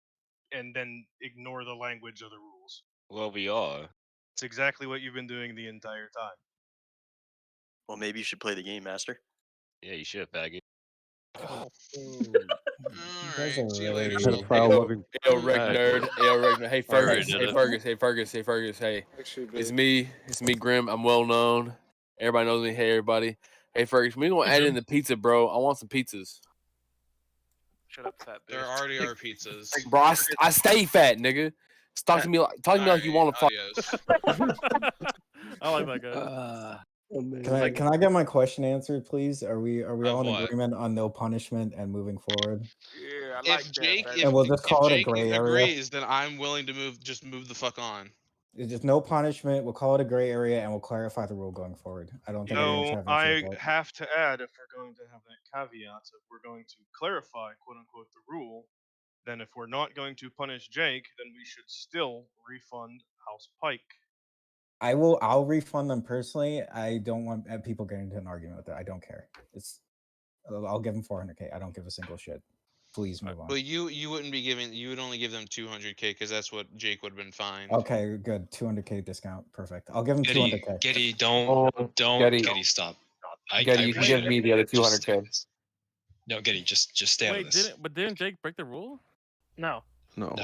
and then ignore the language of the rules. Well, we are. It's exactly what you've been doing the entire time. Well, maybe you should play the game, Master. Yeah, you should, faggot. guys are really. Ayo, Rick nerd. Ayo, Rick nerd. Hey, Fergus. did Hey, it. Fergus. Hey, Fergus. Hey, Fergus. Hey, it's me. It's me, Grim. I'm well known. Everybody knows me. Hey, everybody. Hey, Fergus. We gonna add in the pizza, bro. I want some pizzas. Shut up, fat There already are pizzas. Bro, I stay fat, nigga. Talk to me like you want to fuck. I like that guy. Can I get my question answered, please? Are we all in what? agreement on no punishment and moving forward? Yeah, I If like Jake, that. if, And we'll just if call it a Jake gray area. agrees, then I'm willing to move the fuck on. It's just no punishment. We'll call it a gray area, and we'll clarify the rule going forward. I don't think anyone should No, have an I issue with that. have to add, if we're going to have that caveat, if we're going to clarify, quote unquote, the rule, then if we're not going to punish Jake, then we should still refund House Pike. I'll refund them personally. I don't want people getting into an argument with it. I don't care. I'll give them 400K. I don't give a single shit. Please move on. But you wouldn't be giving. You would only give them 200K because that's what Jake would have been fined. Okay, good. 200K discount. Perfect. I'll give them Getty, 200K. Getty, Oh, Getty, Getty. stop. Getty, you can give me the other Just 200K. No, Getty, just stay out of Wait, this. didn't Jake break the rule? No. No.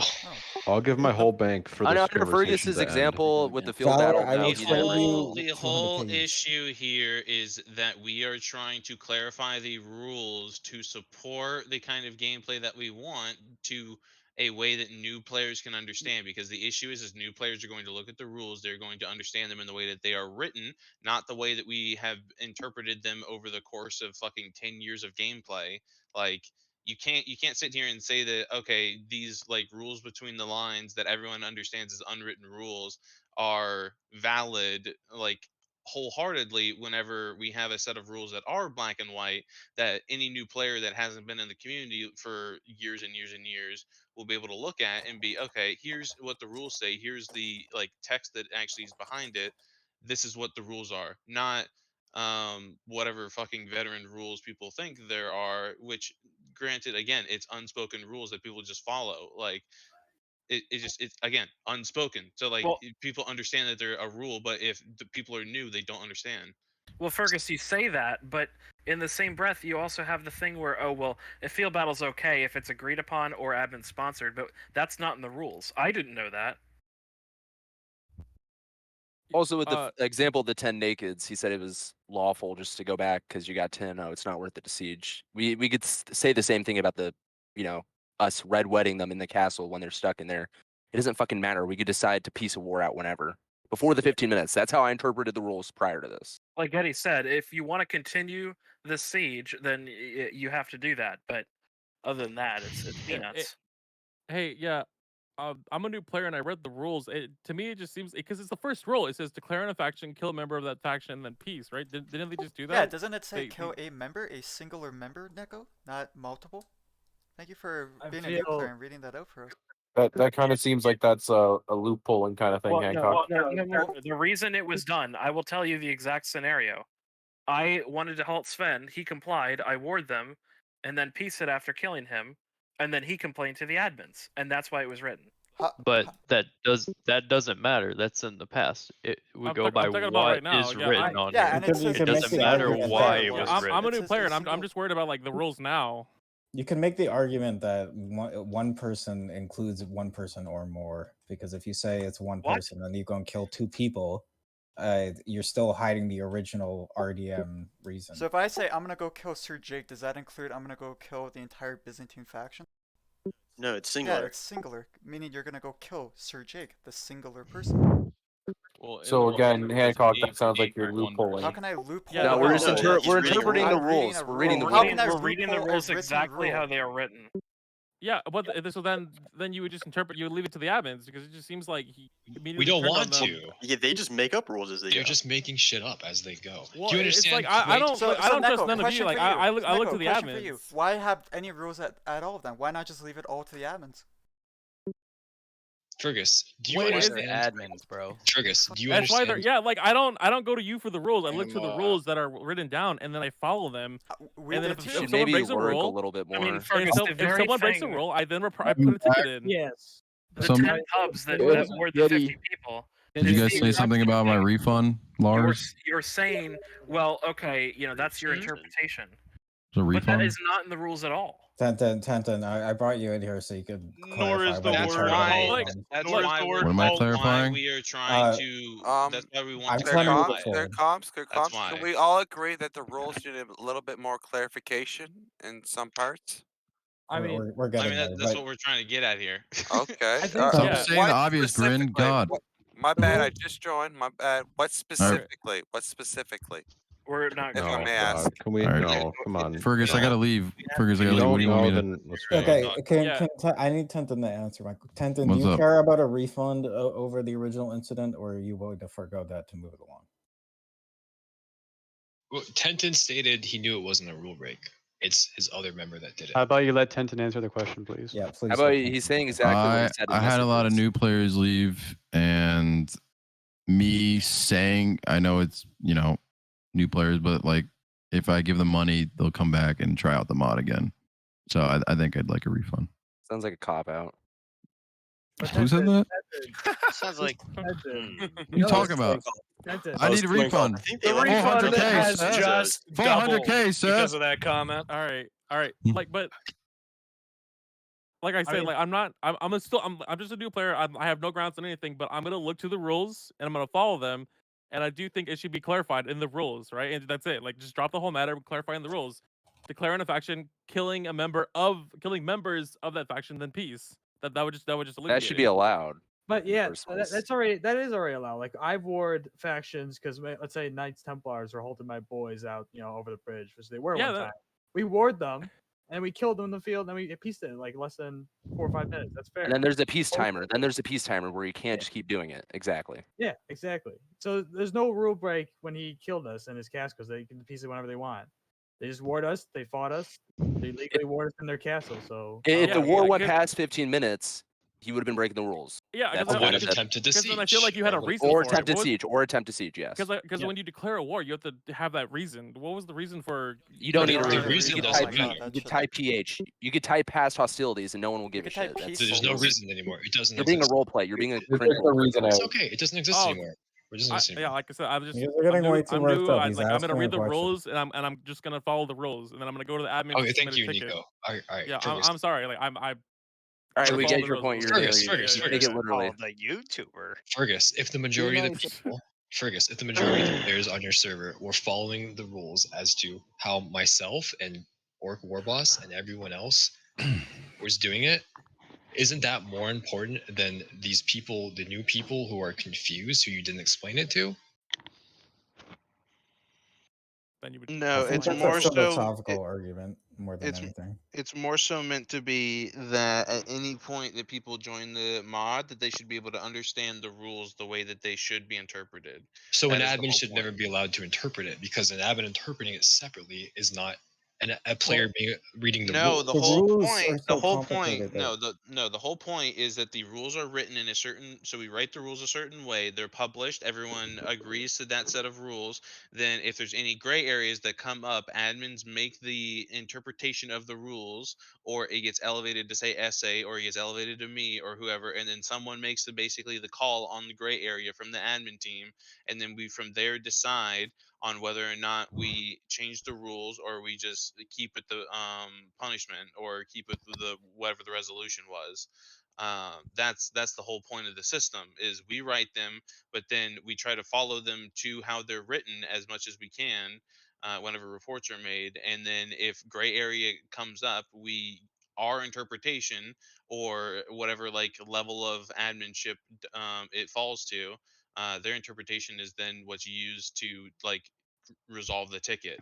I'll give my whole bank for I know this under conversation Fergus's to end. example with the field Tyler, battle. I No, will he trade didn't. you The 200K whole each. issue here is that we are trying to clarify the rules to support the kind of gameplay that we want to a way that new players can understand, because the issue is new players are going to look at the rules, they're going to understand them in the way that they are written, not the way that we have interpreted them over the course of fucking 10 years of gameplay. Like you can't sit here and say that, okay, these like rules between the lines that everyone understands as unwritten rules are valid like wholeheartedly whenever we have a set of rules that are black and white that any new player that hasn't been in the community for years and years and years will be able to look at and be, okay, here's what the rules say, here's the like text that actually is behind it, this is what the rules are, not whatever fucking veteran rules people think there are, which granted again it's unspoken rules that people just follow. Like it's again unspoken, so like Well- people understand that they're a rule, but if the people are new they don't understand. Well, Fergus, you say that, but in the same breath, you also have the thing where, oh, well, a field battle's okay if it's agreed upon or admin sponsored, but that's not in the rules. I didn't know that. Also, with the example of the 10 nakeds, he said it was lawful just to go back because you got 10. Oh, it's not worth it to siege. We could say the same thing about the, us red wedding them in the castle when they're stuck in there. It doesn't fucking matter. We could decide to peace a war out whenever. Before the 15 minutes. That's how I interpreted the rules prior to this. like Eddie said, if you want to continue the siege, then you have to do that. But other than that, it's peanuts. Hey, yeah. I'm a new player and I read the rules. To me, it just seems because it's the first rule. It says declare an faction, kill a member of that faction, and then peace, right? Didn't they just do that? Yeah, doesn't it say kill a member, a singular member, Neko, not multiple? Thank you for being a new player and reading that out for us. That kind of seems like that's a loopholing kind of thing, Well, Hancock. no. The reason it was done, I will tell you the exact scenario. I wanted to halt Sven. He complied. I warred them, and then peaced it after killing him, and then he complained to the admins, and that's why it was written. But that doesn't matter. That's in the past. We go by I'm talking what about right now. is written on yeah, here. and it says It doesn't matter why it was written. I'm a new player, and I'm just worried about like the rules now. You can make the argument that one person includes one person or more, because if you say it's one person and you go and kill 2 people, you're still hiding the original RDM reason. So if I say I'm gonna go kill Sir Jake, does that include I'm gonna go kill the entire Byzantine faction? No, it's singular. Yeah, it's singular, meaning you're gonna go kill Sir Jake, the singular person. Well, So again, Hancock, that sounds like you're loopholing. How can I loophole? No, we're just we're interpreting the rules. We're reading the rules. We're reading the rules exactly how they are written. Yeah, but so then you would just interpret. You would leave it to the admins because it just seems like he immediately We don't turned on want them. to. Yeah, they just make up rules as they They're go. just making shit up as they go. Well, Do you it's understand? like I don't So I don't trust Neko, none of you. question Like for I look Neko, to the question for you. admins. Why have any rules at all then? Why not just leave it all to the admins? Fergus, do you Wait, understand? Admins, bro. Fergus, do you That's why understand? they're yeah. Like I don't go to you for the rules. I look And, to the rules that are written down, and then I follow them. We And then did if too. someone Maybe breaks a work rule, a little bit more. I mean, if, Fergus, the if very someone breaks a thing- rule, I then I put a ticket in. Yes. The Some- 10 pubs that It was were the 50 people. Did you guys say something about my refund, Lars? You're saying, well, okay, that's your interpretation. The But that refund? is not in the rules at all. Tantan, I brought you in here so you could Nor clarify is the what That's you're word talking why. about. halt. That's Nor is why. the We're, word What am I halt. why clarifying? we are trying to. That's why we want to clarify. clarify. That's why. Can we all agree that the rules need a little bit more clarification in some parts? I mean, we're I getting mean, there, that's but what we're trying to get at here. Okay. I think Stop yeah. saying the obvious, Grin. specifically? God. My bad. I just joined. My bad. What specifically? What specifically? We're not If I going may God, ask. can we? All right. No, come on. Fergus, I gotta leave. Fergus, I If gotta you leave. What don't do you want me know, to? then let's go. okay. Yeah. I need Tantan to answer my Tantan. What's Do you up? care about a refund over the original incident, or are you willing to forego that to move it along? Well, Tenton stated he knew it wasn't a rule break. It's his other member that did it. How about you let Tenton answer the question, please? Yeah, please. How about he's saying exactly what he said in I had a lot of messages. new players leave, and me saying I know it's new players, but like if I give them money, they'll come back and try out the mod again. So I think I'd like a refund. Sounds like a cop out. Who said that? Sounds like. What are you talking about? I need a refund. The refund 400K, has sir. just 400K, sir. because of that comment. All right. Like, but like I said, mean- like I'm just a new player. I have no grounds on anything, but I'm gonna look to the rules and I'm gonna follow them. And I do think it should be clarified in the rules, right? And that's it. Like, just drop the whole matter, clarifying the rules. Declaring a faction, killing members of that faction, then peace. That would just alleviate That should be it. allowed. But yeah, first place. that is already allowed. Like I've warred factions because let's say Knights Templars are holding my boys out, over the bridge, which they were Yeah, one that- time. We warred them and we killed them in the field, and we pieced it in like less than 4 or 5 minutes. That's fair. And then there's a peace timer. Then there's a peace timer where you can't just keep doing it. Exactly. Yeah, exactly. So there's no rule break when he killed us in his castle because they can piece it whenever they want. They just ward us. They fought us. They legally ward us in their castle. So If the Yeah, war yeah, went because- past 15 minutes, he would have been breaking the rules. Yeah, That's because Or what would it have said. attempted to Because siege. then I feel like you had a reason Or for attempted it. What was- siege. Or attempted siege. Yes. Because when you declare a war, you have to have that reason. What was the reason for? You don't need a The reason. reason You could doesn't type, matter. you could type PH. You could type past hostilities, and no one will give a could type shit. That's- There's no peaceful. reason anymore. It doesn't You're being a exist. role play. You're being a There's cringe just no role reason It's out. okay. It doesn't exist Oh, anymore. It doesn't exist Yeah, anymore. like I said, I'm just. You guys are getting I'm way new, too I'm worked new, up. I, He's like, I'm gonna asking read a the question. rules, and I'm just gonna follow the rules, and then I'm gonna go to the admin. Okay, to thank submit you, a ticket. Nico. All right, Yeah, Fergus. I'm sorry. Like All right, we follow get the your rules. point. You're Fergus, there. Fergus, You Fergus. take it literally. Oh, the YouTuber. Fergus, if the majority of the nice. people, Fergus, if the majority of the players on your server were following the rules as to how myself and Orc Warboss and everyone else was doing it, isn't that more important than these people, the new people who are confused, who you didn't explain it to? then you would. No, I think it's that's more a so. philosophical argument more than It's anything. it's more so meant to be that at any point that people join the mod, that they should be able to understand the rules the way that they should be interpreted. So an That is the admin whole should never point. be allowed to interpret it because an admin interpreting it separately is not a player reading the No, rules. the The whole rules point. are The so whole point. complicated that The whole point is that the rules are written in a certain. So we write the rules a certain way. They're published. Everyone agrees to that set of rules. Then, if there's any gray areas that come up, admins make the interpretation of the rules, or it gets elevated to say SA, or it gets elevated to me, or whoever, and then someone makes basically the call on the gray area from the admin team, and then we from there decide on whether or not we change the rules or we just keep it the punishment or keep it the whatever the resolution was. That's the whole point of the system is we write them, but then we try to follow them to how they're written as much as we can whenever reports are made. And then if gray area comes up, our interpretation or whatever like level of adminship it falls to, their interpretation is then what's used to like resolve the ticket.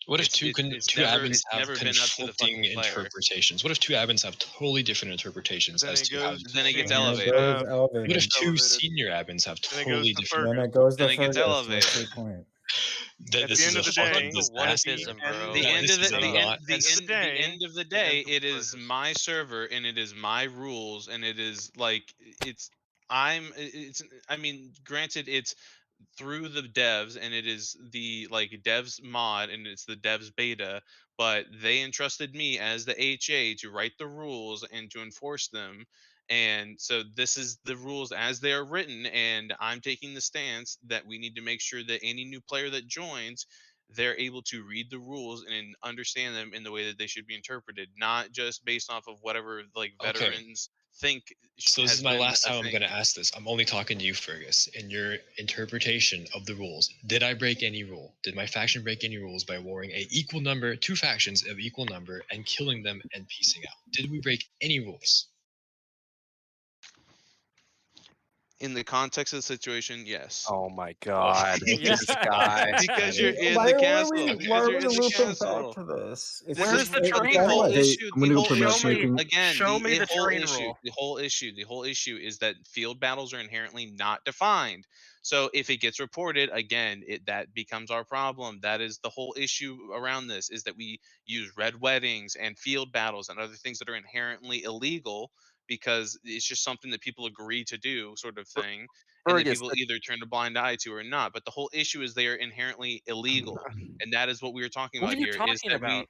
What if two admins It's have never been up to the conflicting fucking player. interpretations? What if two admins have totally different interpretations Then as it to how? goes to Then it gets senior elevated. goes staff, elevated. What if two elevated. senior admins have Then it goes totally to different? Then Fergus. it goes to Then it gets Fergus. elevated. That's the point. That At this the is end a of the fucking day, disaster. and The end this of is the a the lot. end the end of the day, it is Fergus. my server and it is my rules and it is like it's I mean, granted it's through the devs and it is the like devs mod and it's the devs beta, but they entrusted me as the HA to write the rules and to enforce them. And so this is the rules as they are written, and I'm taking the stance that we need to make sure that any new player that joins, they're able to read the rules and understand them in the way that they should be interpreted, not just based off of whatever like Okay. veterans think So this has is my been last a time I'm thing. going to ask this. I'm only talking to you, Fergus. In your interpretation of the rules, did I break any rule? Did my faction break any rules by warring two factions of equal number and killing them and piecing out? Did we break any rules? In the context of the situation, yes. Oh my god, Yeah. this guy. Because you're in Why the are castle. we Because you're in the looping castle. back to this? It's Where's just the like, terrain again, rule? like, Hey, I'm gonna go put The whole matchmaking. again, Show me the whole terrain issue, rule. the whole issue is that field battles are inherently not defined. So if it gets reported again, that becomes our problem. That is the whole issue around this is that we use red weddings and field battles and other things that are inherently illegal because it's just something that people agree to do, sort of thing, and that Fergus, people either turn a blind eye to or not. But the whole issue is they are inherently illegal, and that is what we were talking What about are you here. Is talking that about?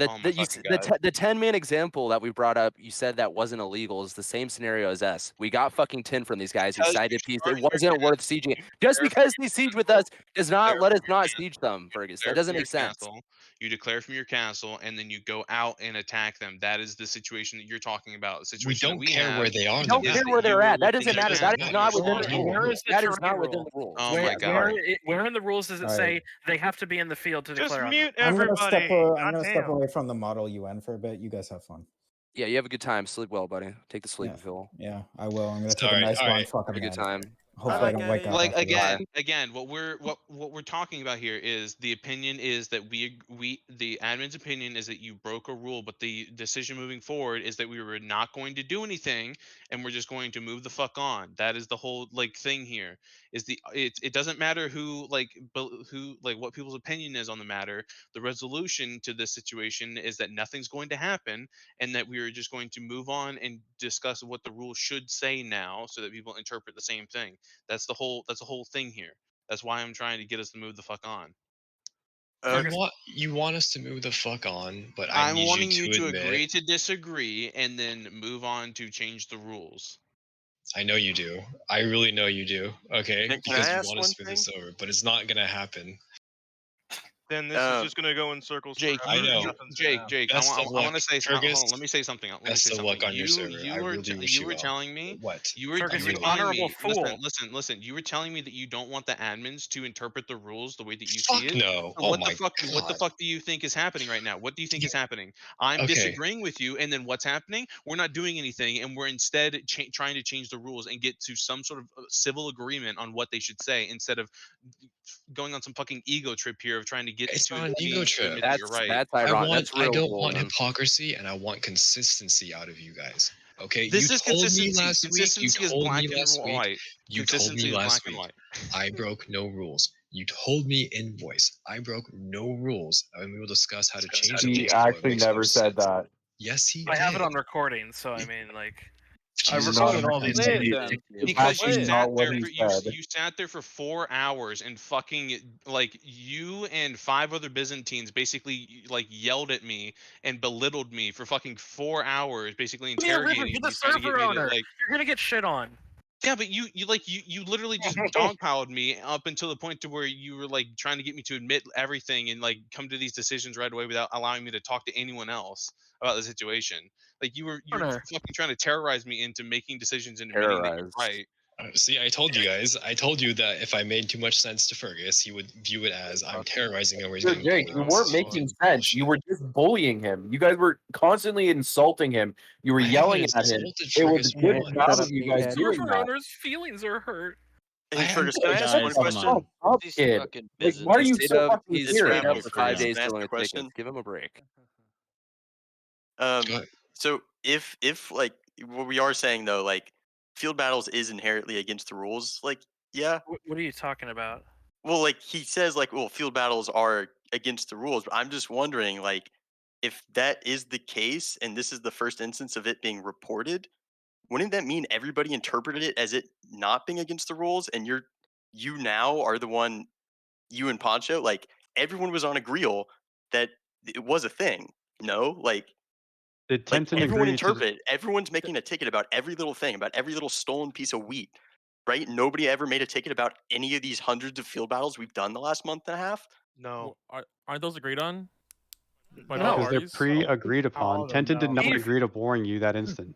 oh my fucking god. The 10-man example that we brought up, you said that wasn't illegal. Is the same scenario as us. We got fucking 10 from these guys. We Because you cited piece. It charge your wasn't worth castle, sieging. you Just declare because from they your siege with castle, us does not declare let us from your not castle, siege them, Fergus. That declare doesn't from your make sense. castle. You declare from your castle, and then you go out and attack them. That is the situation that you're talking about. The We situation that don't we care have where they are. We don't is care that where you they're were at. That within doesn't your matter. That castle. is not within the Where rules. is the That is terrain not rule? within the rules. Oh my god. Where in the rules does it All say right. they have to be in the field to Just declare on mute them? I'm gonna step. everybody. I'm gonna step Goddamn. away from the model UN for a bit. You guys have fun. Yeah, you have a good time. Sleep well, buddy. Take the sleeping Yeah, pill. yeah, I will. I'm gonna take All a right, nice all long right. fucking Have a good nap. time. Hopefully, I don't wake up Like after this. again what we're talking about here is the opinion is that we the admin's opinion is that you broke a rule, but the decision moving forward is that we were not going to do anything and we're just going to move the fuck on. That is the whole like thing here is it doesn't matter who what people's opinion is on the matter. The resolution to this situation is that nothing's going to happen and that we are just going to move on and discuss what the rules should say now so that people interpret the same thing. That's the whole thing here. That's why I'm trying to get us to move the fuck on. You want us to move the fuck on, but I I'm need wanting you you to to admit. agree to disagree and then move on to change the rules. I know you do. I really know you do. Okay, Can I because you ask want one to smooth this over, but it's not gonna happen. Then this is just gonna go in circles. Jake, I know. Jake, I Best of want luck, to say something. Fergus. Hold on, let me say something. Let me Best say of something. luck on your server. I really wish You you were well. telling me What? you were Fergus, telling you honorable me. fool. Listen. You were telling me that you don't want the admins to interpret the rules the way that you Fuck see it. no. So Oh what my the fuck? What the god. fuck do you think is happening right now? What do you think is happening? I'm Okay. disagreeing with you, and then what's happening? We're not doing anything, and we're instead trying to change the rules and get to some sort of civil agreement on what they should say instead of going on some fucking ego trip here of trying to get It's to not an me ego to trip. admit that you're right. That's I ironic. want. That's I real don't bull, want man. hypocrisy, and I want consistency out of you guys. Okay, This you is told me consistency. last week. You Consistency is told black me and last week. white. You told Consistency me is last black and week. white. I broke no rules. You told me in voice. I broke no rules, and we will discuss how to change the He rules. Well, it actually makes no never said sense. that. Yes, he I have it did. on recording, so I mean, like, I Jesus recorded all Christ. these. Play it meetings. then. Because Play you it. sat what there he for said. you sat there for 4 hours and fucking like you and 5 other Byzantines basically like yelled at me and belittled me for fucking 4 hours, basically Yeah, River, interrogating you're the me, trying to get server me to owner. like. You're gonna get shit on. Yeah, but you literally just dogpiled me up until the point to where you were like trying to get me to admit everything and like come to these decisions right away without allowing me to talk to anyone else about the situation. Like you were fucking trying to terrorize me into making decisions and admitting that you're right. See, I told you guys. I told you that if I made too much sense to Fergus, he would view it as I'm terrorizing him or he's Sir getting Jake, bullied. you weren't making sense. You were just bullying him. You guys were constantly insulting him. You were I yelling haven't at him. insulted It was Fergus good once. proud of you guys The doing server that. owner's feelings are hurt. Hey, Fergus, can I ask Shut one the question? fuck up, These kid. fucking Like, why are you He's so stayed up. fucking He's It's stayed weird? up Rambo, for 5 Fergus. days Can I ask dealing a with question? tickets. Give him a break. So if like what we are saying though, like field battles is inherently against the rules, like yeah. What are you talking about? Well, like he says, like, well, field battles are against the rules, but I'm just wondering, like, if that is the case and this is the first instance of it being reported, wouldn't that mean everybody interpreted it as it not being against the rules, and you now are the one, you and Poncho, like everyone was on agreeal that it was a thing. No, like Did Tenton everyone agree to? interpreted. Everyone's making a ticket about every little thing, about every little stolen piece of wheat, right? Nobody ever made a ticket about any of these hundreds of field battles we've done the last month and a half. No. Aren't those agreed on? By No. both Because they're parties? pre-agreed upon. of them, Tenton did no. not Eve- agree to boring you that instant.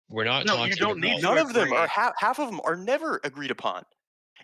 We're not No, talking you don't need about. to None of them agree. are half of them are never agreed upon.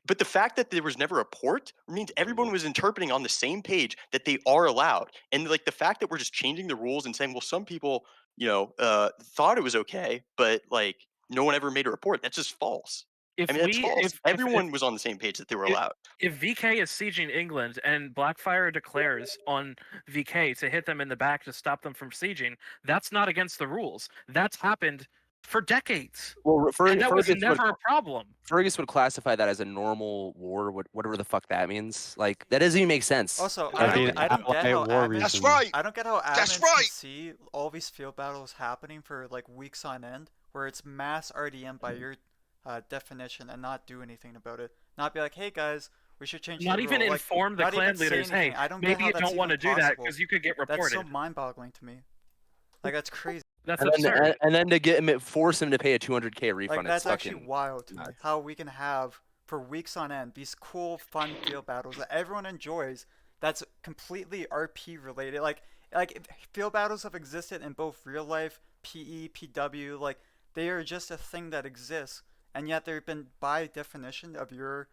But the fact that there was never a port means everyone was interpreting on the same page that they are allowed. And like the fact that we're just changing the rules and saying, well, some people, thought it was okay, but like no one ever made a report. That's just false. If I mean, that's we, false. if Everyone was on the same page that they were allowed. if VK is sieging England and Blackfire declares on VK to hit them in the back to stop them from sieging, that's not against the rules. That's happened for decades. Well, And that was Fergus never would, a problem. Fergus would classify that as a normal war, whatever the fuck that means. Like that doesn't even make sense. Also, That'd be an I don't get ally how at war admins. reason. I don't get how That's admins right. can see all these field battles happening for like weeks on end, where it's mass RDM by your definition, and not do anything about it. Not be like, hey guys, we should change. Not the even rule. inform the not clan even say leaders, hey, anything. I don't get maybe how you that's don't want to even do that possible. because you could get That's reported. so mind-boggling to me. Like that's crazy. That's and absurd. then, and then to get him, force him to pay a 200K refund. Like that's it's actually fucking wild to me. nuts. How we can have for weeks on end these cool, fun field battles that everyone enjoys. That's completely RP related. Like field battles have existed in both real life, PE, PW. Like they are just a thing that exists, and yet they've been by definition of your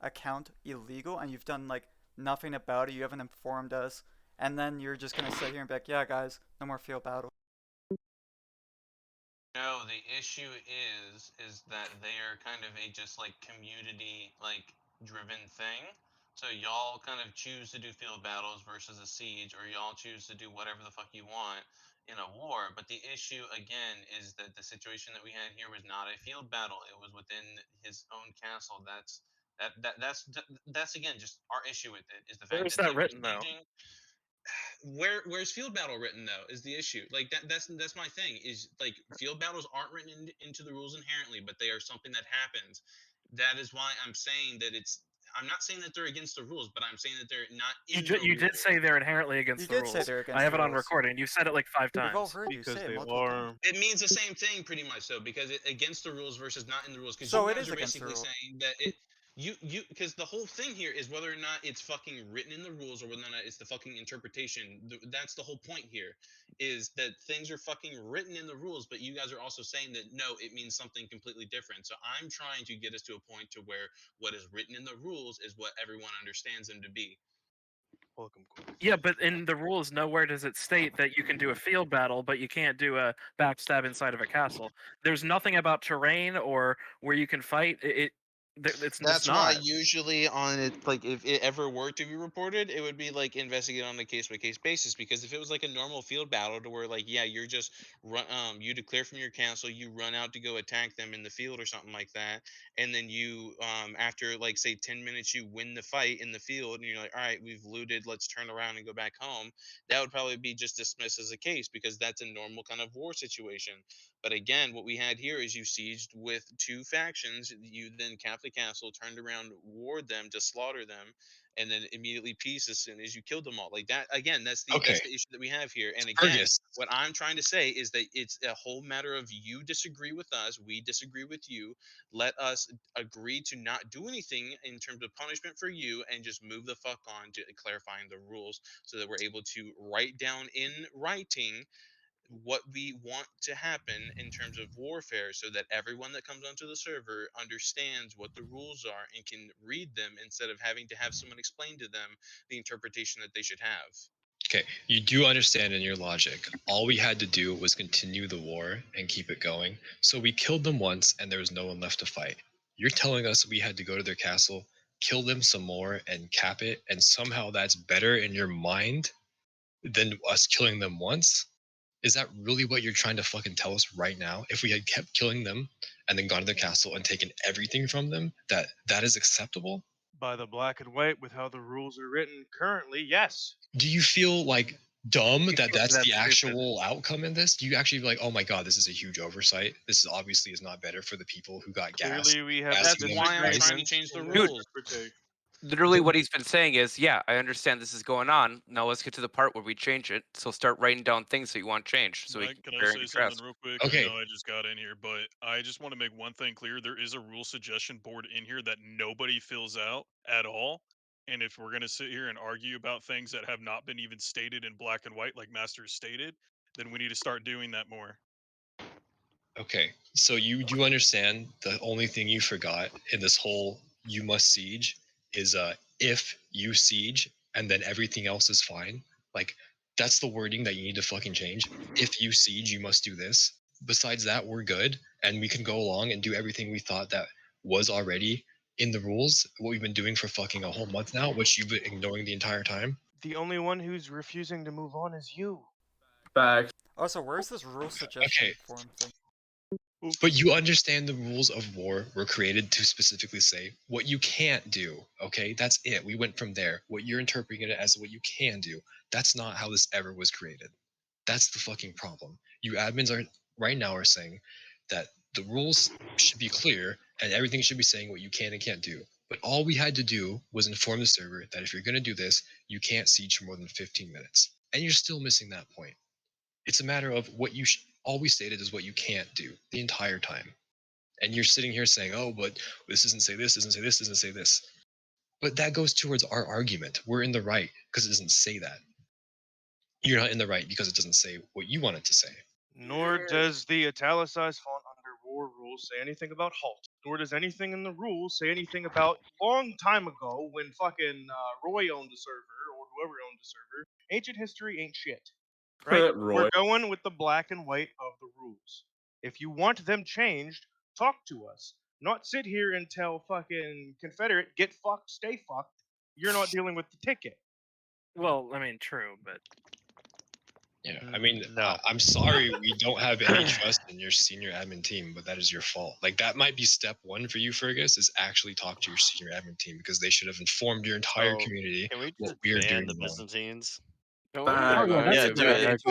account illegal, and you've done like nothing about it. You haven't informed us, and then you're just gonna sit here and be like, yeah, guys, no more field battles. No, the issue is that they are kind of a just like community like driven thing. So y'all kind of choose to do field battles versus a siege, or y'all choose to do whatever the fuck you want in a war. But the issue again is that the situation that we had here was not a field battle. It was within his own castle. That's again just our issue with it, is the fact Where's that that they were written though? sieging. Where's field battle written though is the issue. Like that's my thing, is like field battles aren't written into the rules inherently, but they are something that happens. That is why I'm saying that I'm not saying that they're against the rules, but I'm saying that they're not in the You did rules. say they're inherently against You the did rules. say they're against I have the it on rules. recording. You've said it like 5 times. We've all heard you Because say it they multiple times. are. It means the same thing pretty much, though, because it against the rules versus not in the rules. Because So you it guys is are against the basically rules. saying that you because the whole thing here is whether or not it's fucking written in the rules or whether or not it's the fucking interpretation. That's the whole point here, is that things are fucking written in the rules, but you guys are also saying that no, it means something completely different. So I'm trying to get us to a point to where what is written in the rules is what everyone understands them to be. Welcome. Yeah, but in the rules, nowhere does it state that you can do a field battle, but you can't do a backstab inside of a castle. There's nothing about terrain or where you can fight. That's why usually on it, like if it ever were to be reported, it would be like investigated on a case by case basis. Because if it was like a normal field battle to where like yeah, you're just you declare from your council, you run out to go attack them in the field or something like that, and then you after like say 10 minutes you win the fight in the field, and you're like, all right, we've looted, let's turn around and go back home. That would probably be just dismissed as a case because that's a normal kind of war situation. But again, what we had here is you sieged with two factions. You then capped the castle, turned around, warred them to slaughter them, and then immediately peace as soon as you killed them all. Like that again, that's the issue that we have here. And again, Fergus. what I'm trying to say is that it's a whole matter of you disagree with us, we disagree with you. Let us agree to not do anything in terms of punishment for you and just move the fuck on to clarifying the rules so that we're able to write down in writing what we want to happen in terms of warfare so that everyone that comes onto the server understands what the rules are and can read them instead of having to have someone explain to them the interpretation that they should have. Okay, you do understand in your logic. All we had to do was continue the war and keep it going. So we killed them once and there was no one left to fight. You're telling us we had to go to their castle, kill them some more and cap it, and somehow that's better in your mind than us killing them once? Is that really what you're trying to fucking tell us right now? If we had kept killing them and then gone to their castle and taken everything from them, that is acceptable? By the black and white with how the rules are written currently, yes. Do you feel like dumb that that's that's the stupid. actual outcome in this? Do you actually be like, oh my god, this is a huge oversight. This is obviously is not better for the people who got gas. Clearly, we have That's why I'm trying to change the rules. Literally, what he's been saying is, yeah, I understand this is going on. Now let's get to the part where we change it. So start writing down things that you want changed, so we can Can compare I and say contrast. something real quick? Okay. I know I just got in here, but I just want to make one thing clear. There is a rule suggestion board in here that nobody fills out at all. And if we're going to sit here and argue about things that have not been even stated in black and white, like Masters stated, then we need to start doing that more. Okay, so you do understand the only thing you forgot in this whole you must siege is if you siege and then everything else is fine. Like that's the wording that you need to fucking change. If you siege, you must do this. Besides that, we're good and we can go along and do everything we thought that was already in the rules, what we've been doing for fucking a whole month now, which you've been ignoring the entire time. The only one who's refusing to move on is you. Facts. Also, where's this rule suggestion form thing? But you understand the rules of war were created to specifically say what you can't do, okay? That's it. We went from there. What you're interpreting it as what you can do. That's not how this ever was created. That's the fucking problem. You admins are right now are saying that the rules should be clear and everything should be saying what you can and can't do. But all we had to do was inform the server that if you're going to do this, you can't siege for more than 15 minutes. And you're still missing that point. It's a matter of what you all we stated is what you can't do the entire time. And you're sitting here saying, oh, but this doesn't say this, doesn't say this, doesn't say this. But that goes towards our argument. We're in the right because it doesn't say that. You're not in the right because it doesn't say what you want it to say. Nor does the italicized font under war rules say anything about halt. Nor does anything in the rules say anything about long time ago when fucking Roy owned the server or whoever owned the server. Ancient history ain't shit. Right? Roy. We're going with the black and white of the rules. If you want them changed, talk to us. Not sit here and tell fucking Confederate, get fucked, stay fucked. You're not dealing with the ticket. Well, I mean, true, but Yeah, I mean, I'm sorry we don't have any trust in your senior admin team, but that is your fault. Like that might be step one for you, Fergus, is actually talk to your senior admin team because they should have informed your entire community Can we what just we are ban doing the wrong. Byzantines? Yeah, do it.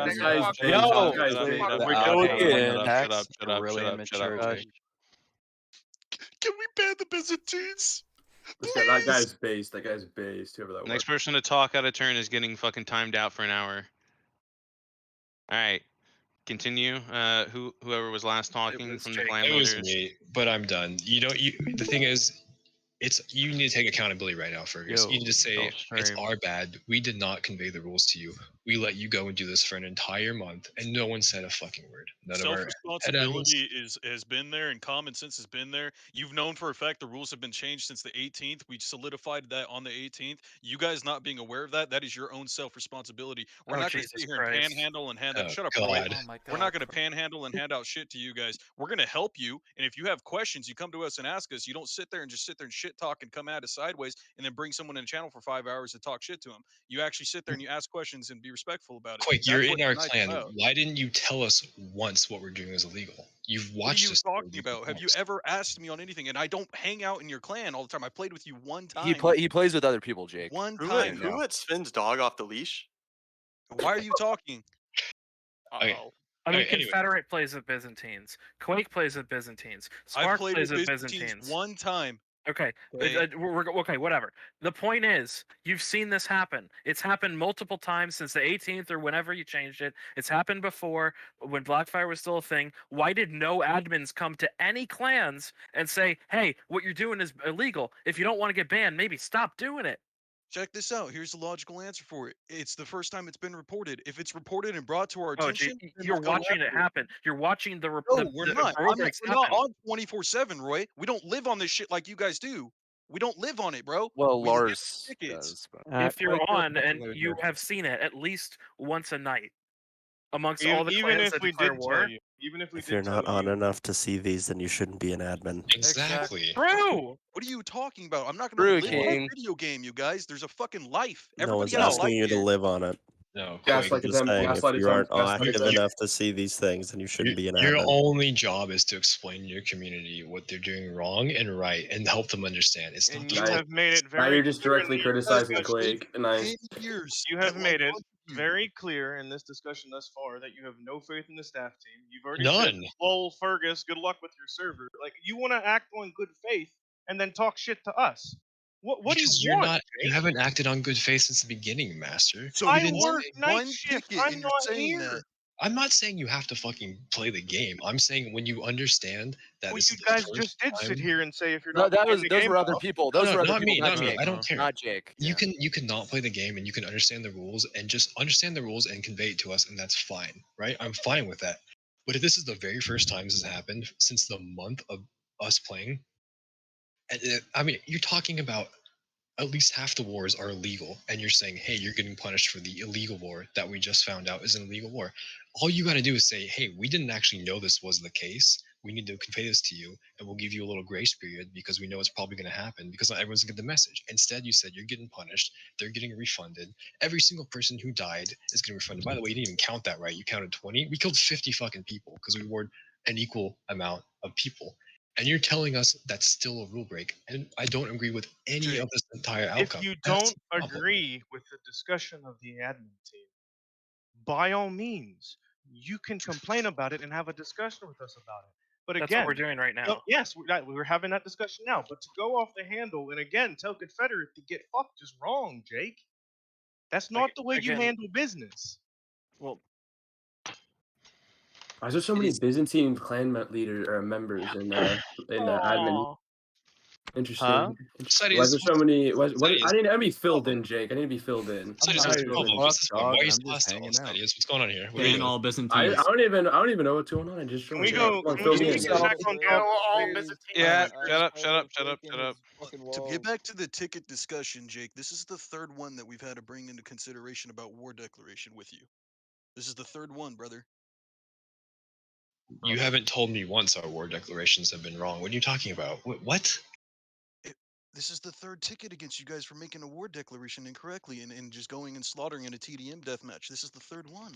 This guy's Yo, we're going again. Shut up. Can we ban the Byzantines? That guy's based. That guy's based. Whoever that was. Next person to talk out of turn is getting fucking timed out for an hour. All right, continue. Whoever was last talking from the clan It was leaders. me, but I'm done. The thing is, You need to take accountability right now, Fergus. Yo, You need to say don't it's stream. our bad. We did not convey the rules to you. We let you go and do this for an entire month, and no one said a fucking word. None of our head Self-responsibility has been there, and common sense has been there. You've known for a fact the rules have been changed since the 18th. We solidified that on the 18th. You guys not being aware of that is your own self-responsibility. We're Oh, not going to Jesus sit here and Christ. panhandle and hand Oh, out. Shut up, God. Roy. Oh my We're God. not going to panhandle and hand out shit to you guys. We're going to help you, and if you have questions, you come to us and ask us. You don't sit there and shit talk and come at us sideways, and then bring someone in a channel for 5 hours to talk shit to them. You actually sit there and you ask questions and be respectful about it. Quick, you're That's what in our tonight's clan. about. Why didn't you tell us once what we're doing is illegal? You've What are watched you us. talking about? Have you ever asked me on anything? And I don't hang out in your clan all the time. I played with you one He time. plays with other people, Jake. One Who time. let, who let Sven's dog off the leash? Why are you talking? Okay. I mean, Okay, anyway. Confederate plays with Byzantines. Quake plays with Byzantines. I've Spark played plays with with Byzantines Byzantines. one time. Okay, Okay. okay, whatever. The point is, you've seen this happen. It's happened multiple times since the 18th or whenever you changed it. It's happened before when Blackfire was still a thing. Why did no admins come to any clans and say, "Hey, what you're doing is illegal. If you don't want to get banned, maybe stop doing it"? Check this out. Here's the logical answer for it. It's the first time it's been reported. If it's reported and brought to our Oh, gee, attention, then you're we'll go watching it after happen. You're watching the No, we're not. rule I'm not breaks we're not happen. on 24/7, Roy. We don't live on this shit like you guys do. We don't live on it, bro. Well, We handle Lars tickets. does. But... If you're Quake, you're on and fucking you loser. have seen it at least once a night amongst all the Even clans if that we declare did war. tell you, even if we If did you're tell not on you, enough to see these, then you shouldn't be an admin. Exactly. True. What are you talking about? I'm not True, gonna live on a King. video game, you guys. There's a fucking life. No Everybody one's has a asking life you to here. live on it. No, I'm just saying, if you aren't active You- enough to see these things, then you shouldn't be an Your admin. only job is to explain to your community what they're doing wrong and right, and help them understand. It's not and to you tell have made it very. Now you're just clear in directly your criticizing discussion- Quake, and I. 10 years. You have that made I it want you. very clear in this discussion thus far that you have no faith in the staff team. You've already None. said, "Lol, Fergus, good luck with your server." Like you want to act on good faith and then talk shit to us. What do you Because you're want? not. You Jake? haven't acted on good faith since the beginning, Master. So You I didn't work say- night one shift. ticket I'm and you're not saying here. that. I'm not saying you have to fucking play the game. I'm saying when you understand that Well, this you is the guys first just did sit time- here and say if you're No, not that playing was the those game were other well- people. No, Those no, were other not people, me. not No, Jake. I don't care. Not Jake. You can not play the game and you can understand the rules and just understand the rules and convey it to us, and that's fine, right? I'm fine with that. But if this is the very first time this has happened since the month of us playing, I mean, you're talking about at least half the wars are illegal, and you're saying, hey, you're getting punished for the illegal war that we just found out is an illegal war. All you got to do is say, hey, we didn't actually know this was the case. We need to convey this to you, and we'll give you a little grace period because we know it's probably going to happen because not everyone's going to get the message. Instead, you said you're getting punished. They're getting refunded. Every single person who died is getting refunded. By the way, you didn't even count that, right? You counted 20. We killed 50 fucking people because we reward an equal amount of people. And you're telling us that's still a rule break, and I don't agree with any of this entire outcome. If you That's don't the problem. agree with the discussion of the admin team, by all means, you can complain about it and have a discussion with us about it. But That's again, what we're doing right now. no, yes, we're having that discussion now. But to go off the handle and again tell Confederate to get fucked is wrong, Jake. That's not the way you again- handle business. Well, Why is there so many Byzantine clan leaders or members in the admin? Interesting. Huh? Interesting. Why is there so many? I need to be filled in, Jake. I need to be filled in. What's the problem? What's this problem? Why are you so hostile? What's going on here? What are you doing? I don't even know what's going on. I just joined. we go- Come on, can fill we me in. just check on Yeah, shut up. To get back to the ticket discussion, Jake, this is the third one that we've had to bring into consideration about war declaration with you. This is the third one, brother. You haven't told me once our war declarations have been wrong. What are you talking about? What? This is the third ticket against you guys for making a war declaration incorrectly and just going and slaughtering in a TDM deathmatch. This is the third one.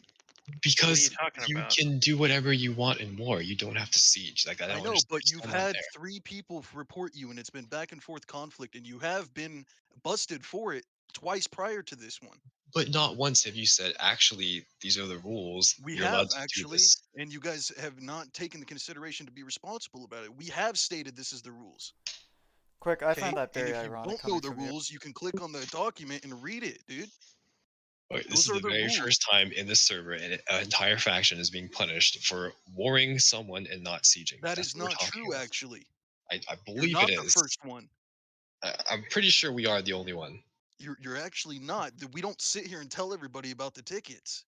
Because talking you about? can do whatever you want in war. You don't have to siege. Like I don't I know, understand but what's you've going on had there. 3 people report you, and it's been back and forth conflict, and you have been busted for it twice prior to this one. But not once have you said, actually, these are the rules. We You're have allowed to do actually, this. and you guys have not taken the consideration to be responsible about it. We have stated this is the rules. Quick, I Okay? find that And very if you ironic. don't know the rules, you can click on the document and read it, dude. Wait, Those this are is the the very rules. first time in this server an entire faction is being punished for warring someone and not sieging. That That's is what we're not talking true, about. actually. I You're believe not it the is. first one. I'm pretty sure we are the only one. You're actually not. We don't sit here and tell everybody about the tickets.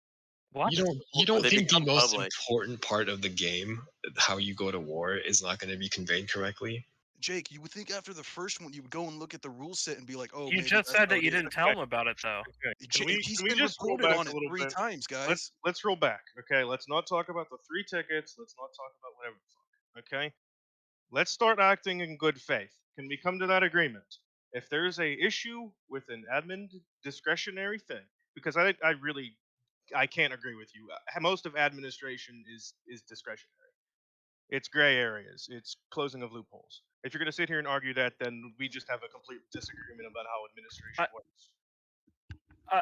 What? You don't They think the become most public. important part of the game, how you go to war, is not going to be conveyed correctly? Jake, you would think after the first one you would go and look at the rule set and be like, "Oh, You maybe just that's said how that it you is." didn't tell him about it, though. Can He's we been just roll reported back on a it little 3 bit? times, guys. Let's roll back. Okay, let's not talk about the 3 tickets. Let's not talk about whatever the fuck. Okay, let's start acting in good faith. Can we come to that agreement? If there's a issue with an admin discretionary thing, because I really I can't agree with you. Most of administration is discretionary. It's gray areas. It's closing of loopholes. If you're going to sit here and argue that, then we just have a complete disagreement about how administration works.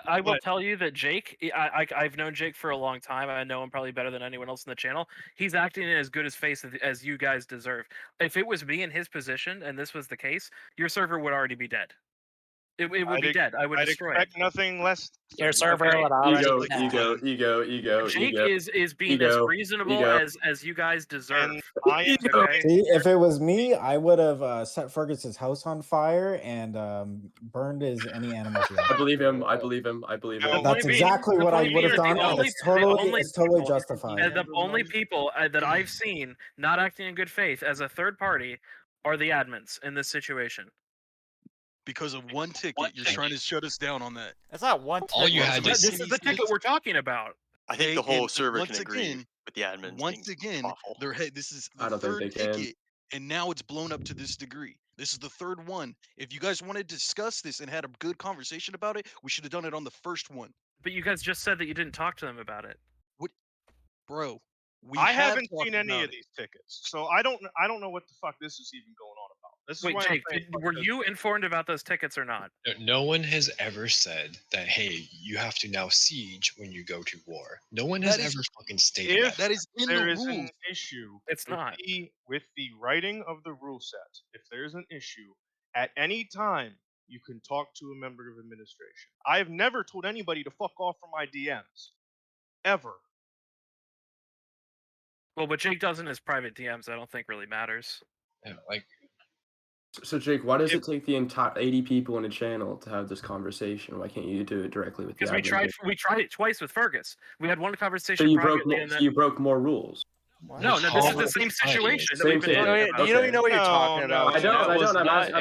I will But- tell you that Jake, I've known Jake for a long time. I know him probably better than anyone else in the channel. He's acting in as good as face as you guys deserve. If it was me in his position and this was the case, your server would already be dead. It would I'd be ex- dead. I would I'd destroy expect nothing less. Ego, Jake ego. is being as ego, reasonable ego. as you guys deserve. I Okay? See, if it was me, I would have set Fergus's house on fire and burned his any animals. he had. I believe him. I believe him. I believe him. That's exactly what I would have done, and it's totally justified. And the only people that I've seen not acting in good faith as a third party are the admins in this situation. Because of one ticket, you're trying to shut us down on that. It's not one ticket. All you had to This is the ticket we're talking about. I think the Okay, whole and server once can agree again- with the admins. Once being again, awful. this is I the don't think third they can. ticket, and now it's blown up to this degree. This is the third one. If you guys wanted to discuss this and had a good conversation about it, we should have done it on the first one. But you guys just said that you didn't talk to them about it. Bro, we I have haven't talked seen any about of it. these tickets, so I don't know what the fuck this is even going on about. This is Wait, why I'm Jake, saying fuck were this. you informed about those tickets or not? No one has ever said that, hey, you have to now siege when you go to war. No one has That is- ever fucking stated If that. That is in there the is rules. an issue It's not. with the writing of the rule set, if there's an issue, at any time you can talk to a member of administration. I have never told anybody to fuck off from my DMs. Ever. Well, what Jake does in his private DMs, I don't think really matters. Yeah, like, So Jake, why does it take the entire 80 people in a channel to have this conversation? Why can't you do it directly with the Because admin? we tried it twice with Fergus. We had one So conversation you broke privately, more, and so then you broke more rules. no, this is the same situation that Same we've been thing. talking about. You don't even know what you're talking about. I don't. That I was don't. not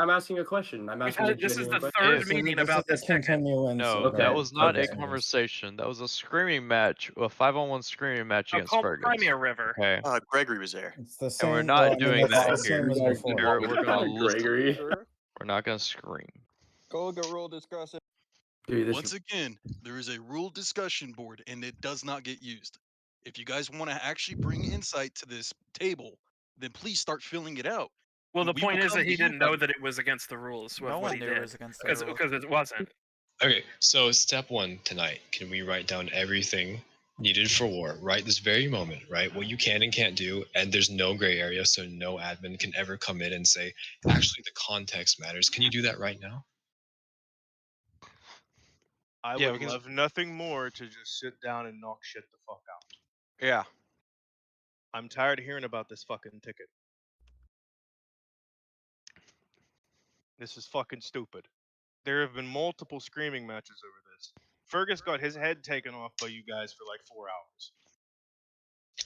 I'm asking a question. I'm asking. This is the genuine third question. meeting This about is the this ticket. continuance. No, of that it. was not Okay. a conversation. That was a screaming match, a 5-on-1 screaming match against Called Fergus. Crimea River. Okay. Gregory was there. It's the And same. we're well, not I mean, doing that's that the here. same as before. We're gonna listen. Gregory. We're not gonna scream. Go rule discussion. Dude, this Once again, there is a rule discussion board, and it does not get used. If you guys want to actually bring insight to this table, then please start filling it out. Well, the We will point is come that to he you didn't know guys. that it was against the rules. No what one he knew it did was against the because rules. it wasn't. okay, so step one tonight, can we write down everything needed for war right this very moment, right? What you can and can't do, and there's no gray area, so no admin can ever come in and say, actually, the context matters. Can you do that right now? I Yeah, would because- love nothing more to just sit down and knock shit the fuck out. Yeah. I'm tired of hearing about this fucking ticket. This is fucking stupid. There have been multiple screaming matches over this. Fergus got his head taken off by you guys for like 4 hours.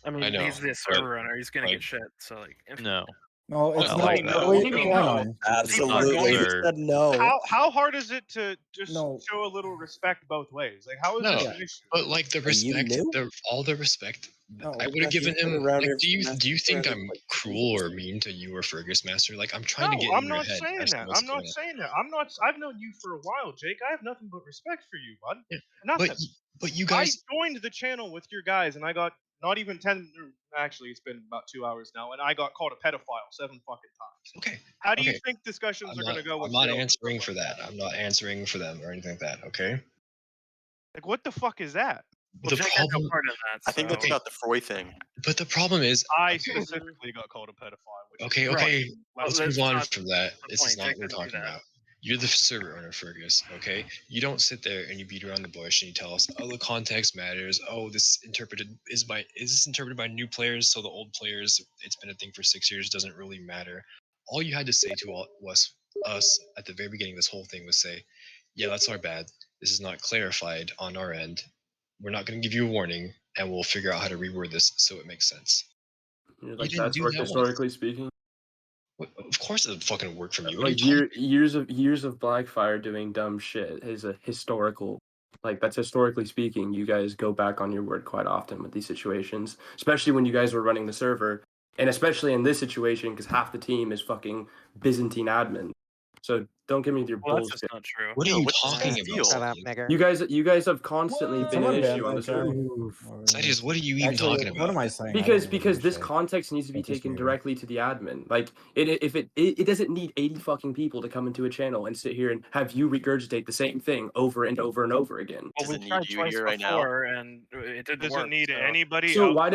I mean, I know, he's the but- server owner. He's gonna but- get shit. So like, No. No, it's No, not. like, no. Wait, People hang know. on. Absolutely. He Absurd. said no. How hard is it to just No. show a little respect both ways? Like, how is No, this an issue? but like the you respect, knew? all the respect, No, I would have Matthew, given you've been him. around Like, here do you for do you think forever, I'm like, cruel or mean to you or Fergus, Master? Like, I'm trying to get No, I'm in your not head. saying as to that. what's I'm not going on. saying that. I'm not. I've known you for a while, Jake. I have nothing but respect for you, bud. Yeah, Nothing. But you I guys, joined the channel with your guys, and I got not even 10. Actually, it's been about 2 hours now, and I got called a pedophile 7 fucking times. okay. How do you Okay. think discussions I'm are going to not, go? I'm with not sales and answering stuff for like that. I'm not answering for them or anything like that. Okay. Like, what the fuck is that? well, The Jake had no problem, part in that. I think that's so- about the Froy thing. but the problem is, I specifically got called a pedophile. Which okay, is okay. Well, Let's that's move on not from that. the This is point. not Jake what we're didn't do talking that. about. You're the server owner, Fergus. Okay, you don't sit there and you beat around the bush and you tell us, "Oh, the context matters. Oh, this is this interpreted by new players? So the old players, it's been a thing for 6 years, doesn't really matter." All you had to say to us us at the very beginning of this whole thing was say, yeah, that's our bad. This is not clarified on our end. We're not going to give you a warning, and we'll figure out how to reword this so it makes sense. Like didn't that's do worked that once. historically speaking. Of course, it doesn't fucking work from you. What are Like you talking years of Blackfire doing dumb shit is a historical. Like that's historically speaking, you guys go back on your word quite often with these situations, especially when you guys were running the server, and especially in this situation because half the team is fucking Byzantine admin. So don't give me your Well, that's bullshit. just not true. What are Yo, you what's this talking whole about, deal? Shut up, Sadius? nigger. You guys have constantly been Someone an ban issue on the that server. guy. Sadius, what are you even Actually, talking what about? am I saying? I Because don't really this shit. context needs to be It's just taken weird. directly to the admin. Like it doesn't need 80 fucking people to come into a channel and sit here and have you regurgitate the same thing over and over and over again. Well, Does we it need tried you twice here right now? before, and it didn't Doesn't work. need so. anybody So else. why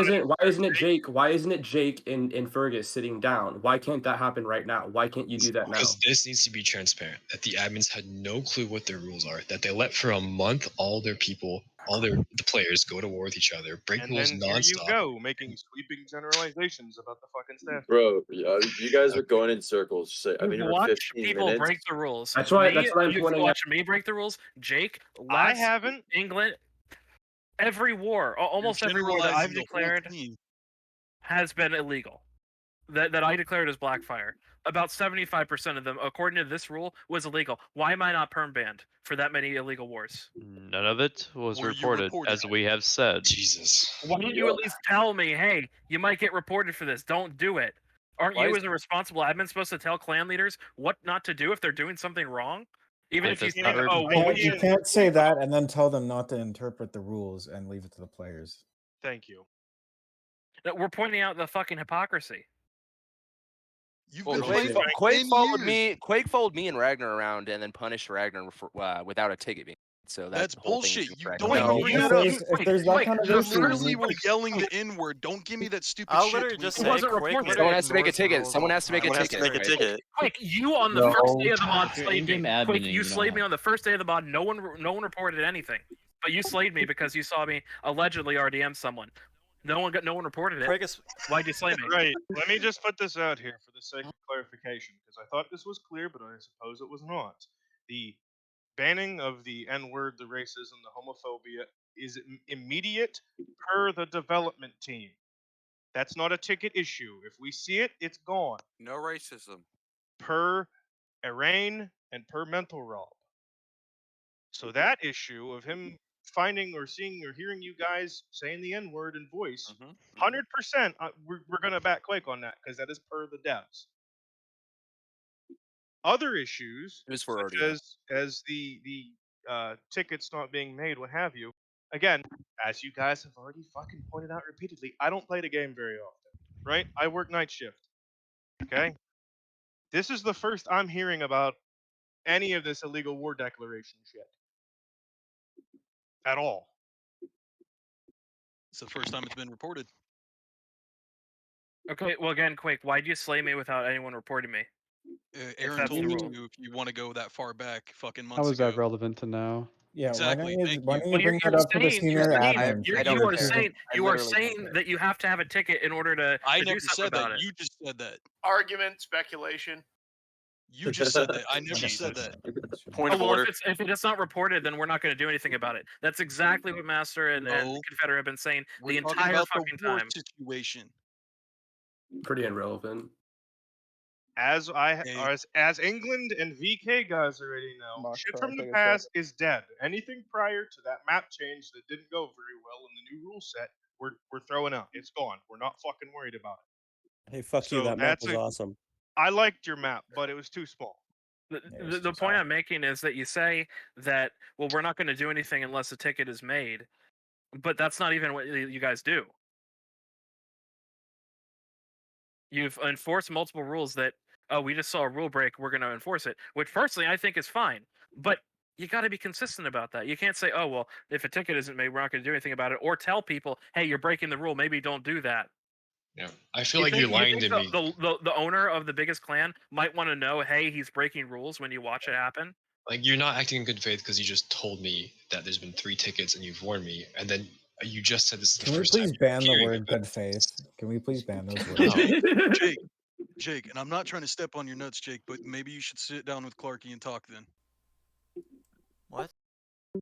isn't it Jake and Fergus sitting down? Why can't that happen right now? Why can't you do that now? Because this needs to be transparent. That the admins had no clue what their rules are. That they let for a month all their people, the players go to war with each other, break And rules then here you nonstop. go, making sweeping generalizations about the fucking staff. Bro, you guys are going in circles. I've been You've here for watched 15 people minutes. break the rules. That's why Me, I'm you've pointing out. watched me break the rules. Jake, I Les, haven't. England, every war, almost every war that I've generalizing the whole declared team. has been illegal. That I declared as Blackfire. About 75% of them, according to this rule, was illegal. Why am I not perm banned for that many illegal wars? None of it was Were you reported, reported? as we have said. Jesus. Why didn't you at least tell me, hey, you might get reported for this. Don't do it. Aren't Why you, is- as a responsible admin, supposed to tell clan leaders what not to do if they're doing something wrong? Even if you that's think, not oh, You well, can't, we you should. can't say that and then tell them not to interpret the rules and leave it to the players. Thank you. We're pointing out the fucking hypocrisy. You've Well, been Quake, playing for Quake 10 followed years. me. Quake followed me and Ragnar around, and then punished Ragnar for, without a ticket being. So That's the whole thing's bullshit. You incorrect. don't No, bring if that there's, up. if there's that kind of You issue, literally you- were yelling the N word. Don't give me that stupid I'll shit. literally to just me. say wasn't Quake reported. literally Someone has to make a ignores the ticket. rules Someone all has to the make a time. Someone has to make a ticket. Quick, you on the No. first day of the mod If you're slayed me. in-game admin Quick, and you you don't slayed me have- on the first day of the mod. No one reported anything, but you slayed me because you saw me allegedly RDM someone. No one reported it. Quake is Why'd you slay me? Right. Let me just put this out here for the sake of clarification, because I thought this was clear, but I suppose it was not. The banning of the N-word, the racism, the homophobia is immediate per the development team. That's not a ticket issue. If we see it, it's gone. No racism. Per Arain and per Mental Rob. So that issue of him finding or seeing or hearing you guys saying the N-word in voice, 100%, we're going to back Quake on that, because that is per the devs. Other issues, It was for such RDM. as the tickets not being made, what have you. Again, as you guys have already fucking pointed out repeatedly, I don't play the game very often, right? I work night shift. Okay? This is the first I'm hearing about any of this illegal war declaration shit. At all. It's the first time it's been reported. Okay, well again, Quake, why'd you slay me without anyone reporting me? Aaron that's told the me rule. to if you want to go that far back, fucking How months is ago. that relevant to now? Yeah, Exactly, thank why you. don't Well, you bring that up to the senior admin? you are saying that you have to have a ticket in order to I do never something said that. about it. You just said that. Argument, speculation. You just said that. I never said that. Point of well, order. if it's not reported, then we're not going to do anything about it. That's exactly what Master and No. Confederate have been saying We're the talking entire about fucking the war time. situation. Pretty irrelevant. As England and VK guys already know, shit from the past is dead. Anything prior to that map change that didn't go very well in the new rule set, we're throwing out. It's gone. We're not fucking worried about it. Hey, fuck you. So That map that's was awesome. I liked your map, but it was too small. The point I'm making is that you say that, well, we're not going to do anything unless a ticket is made, but that's not even what you guys do. You've enforced multiple rules that, oh, we just saw a rule break, we're going to enforce it, which personally I think is fine, but you got to be consistent about that. You can't say, oh, well, if a ticket isn't made, we're not going to do anything about it, or tell people, hey, you're breaking the rule, maybe don't do that. Yeah, I feel like you're lying to me. The owner of the biggest clan might want to know, hey, he's breaking rules when you watch it happen. Like, you're not acting in good faith because you just told me that there's been 3 tickets and you've warned me, and then you just said this is the Can we first time please ban the hearing word of it. good faith? Can we please ban those words? Jake, and I'm not trying to step on your nuts, Jake, but maybe you should sit down with Clarky and talk then. What?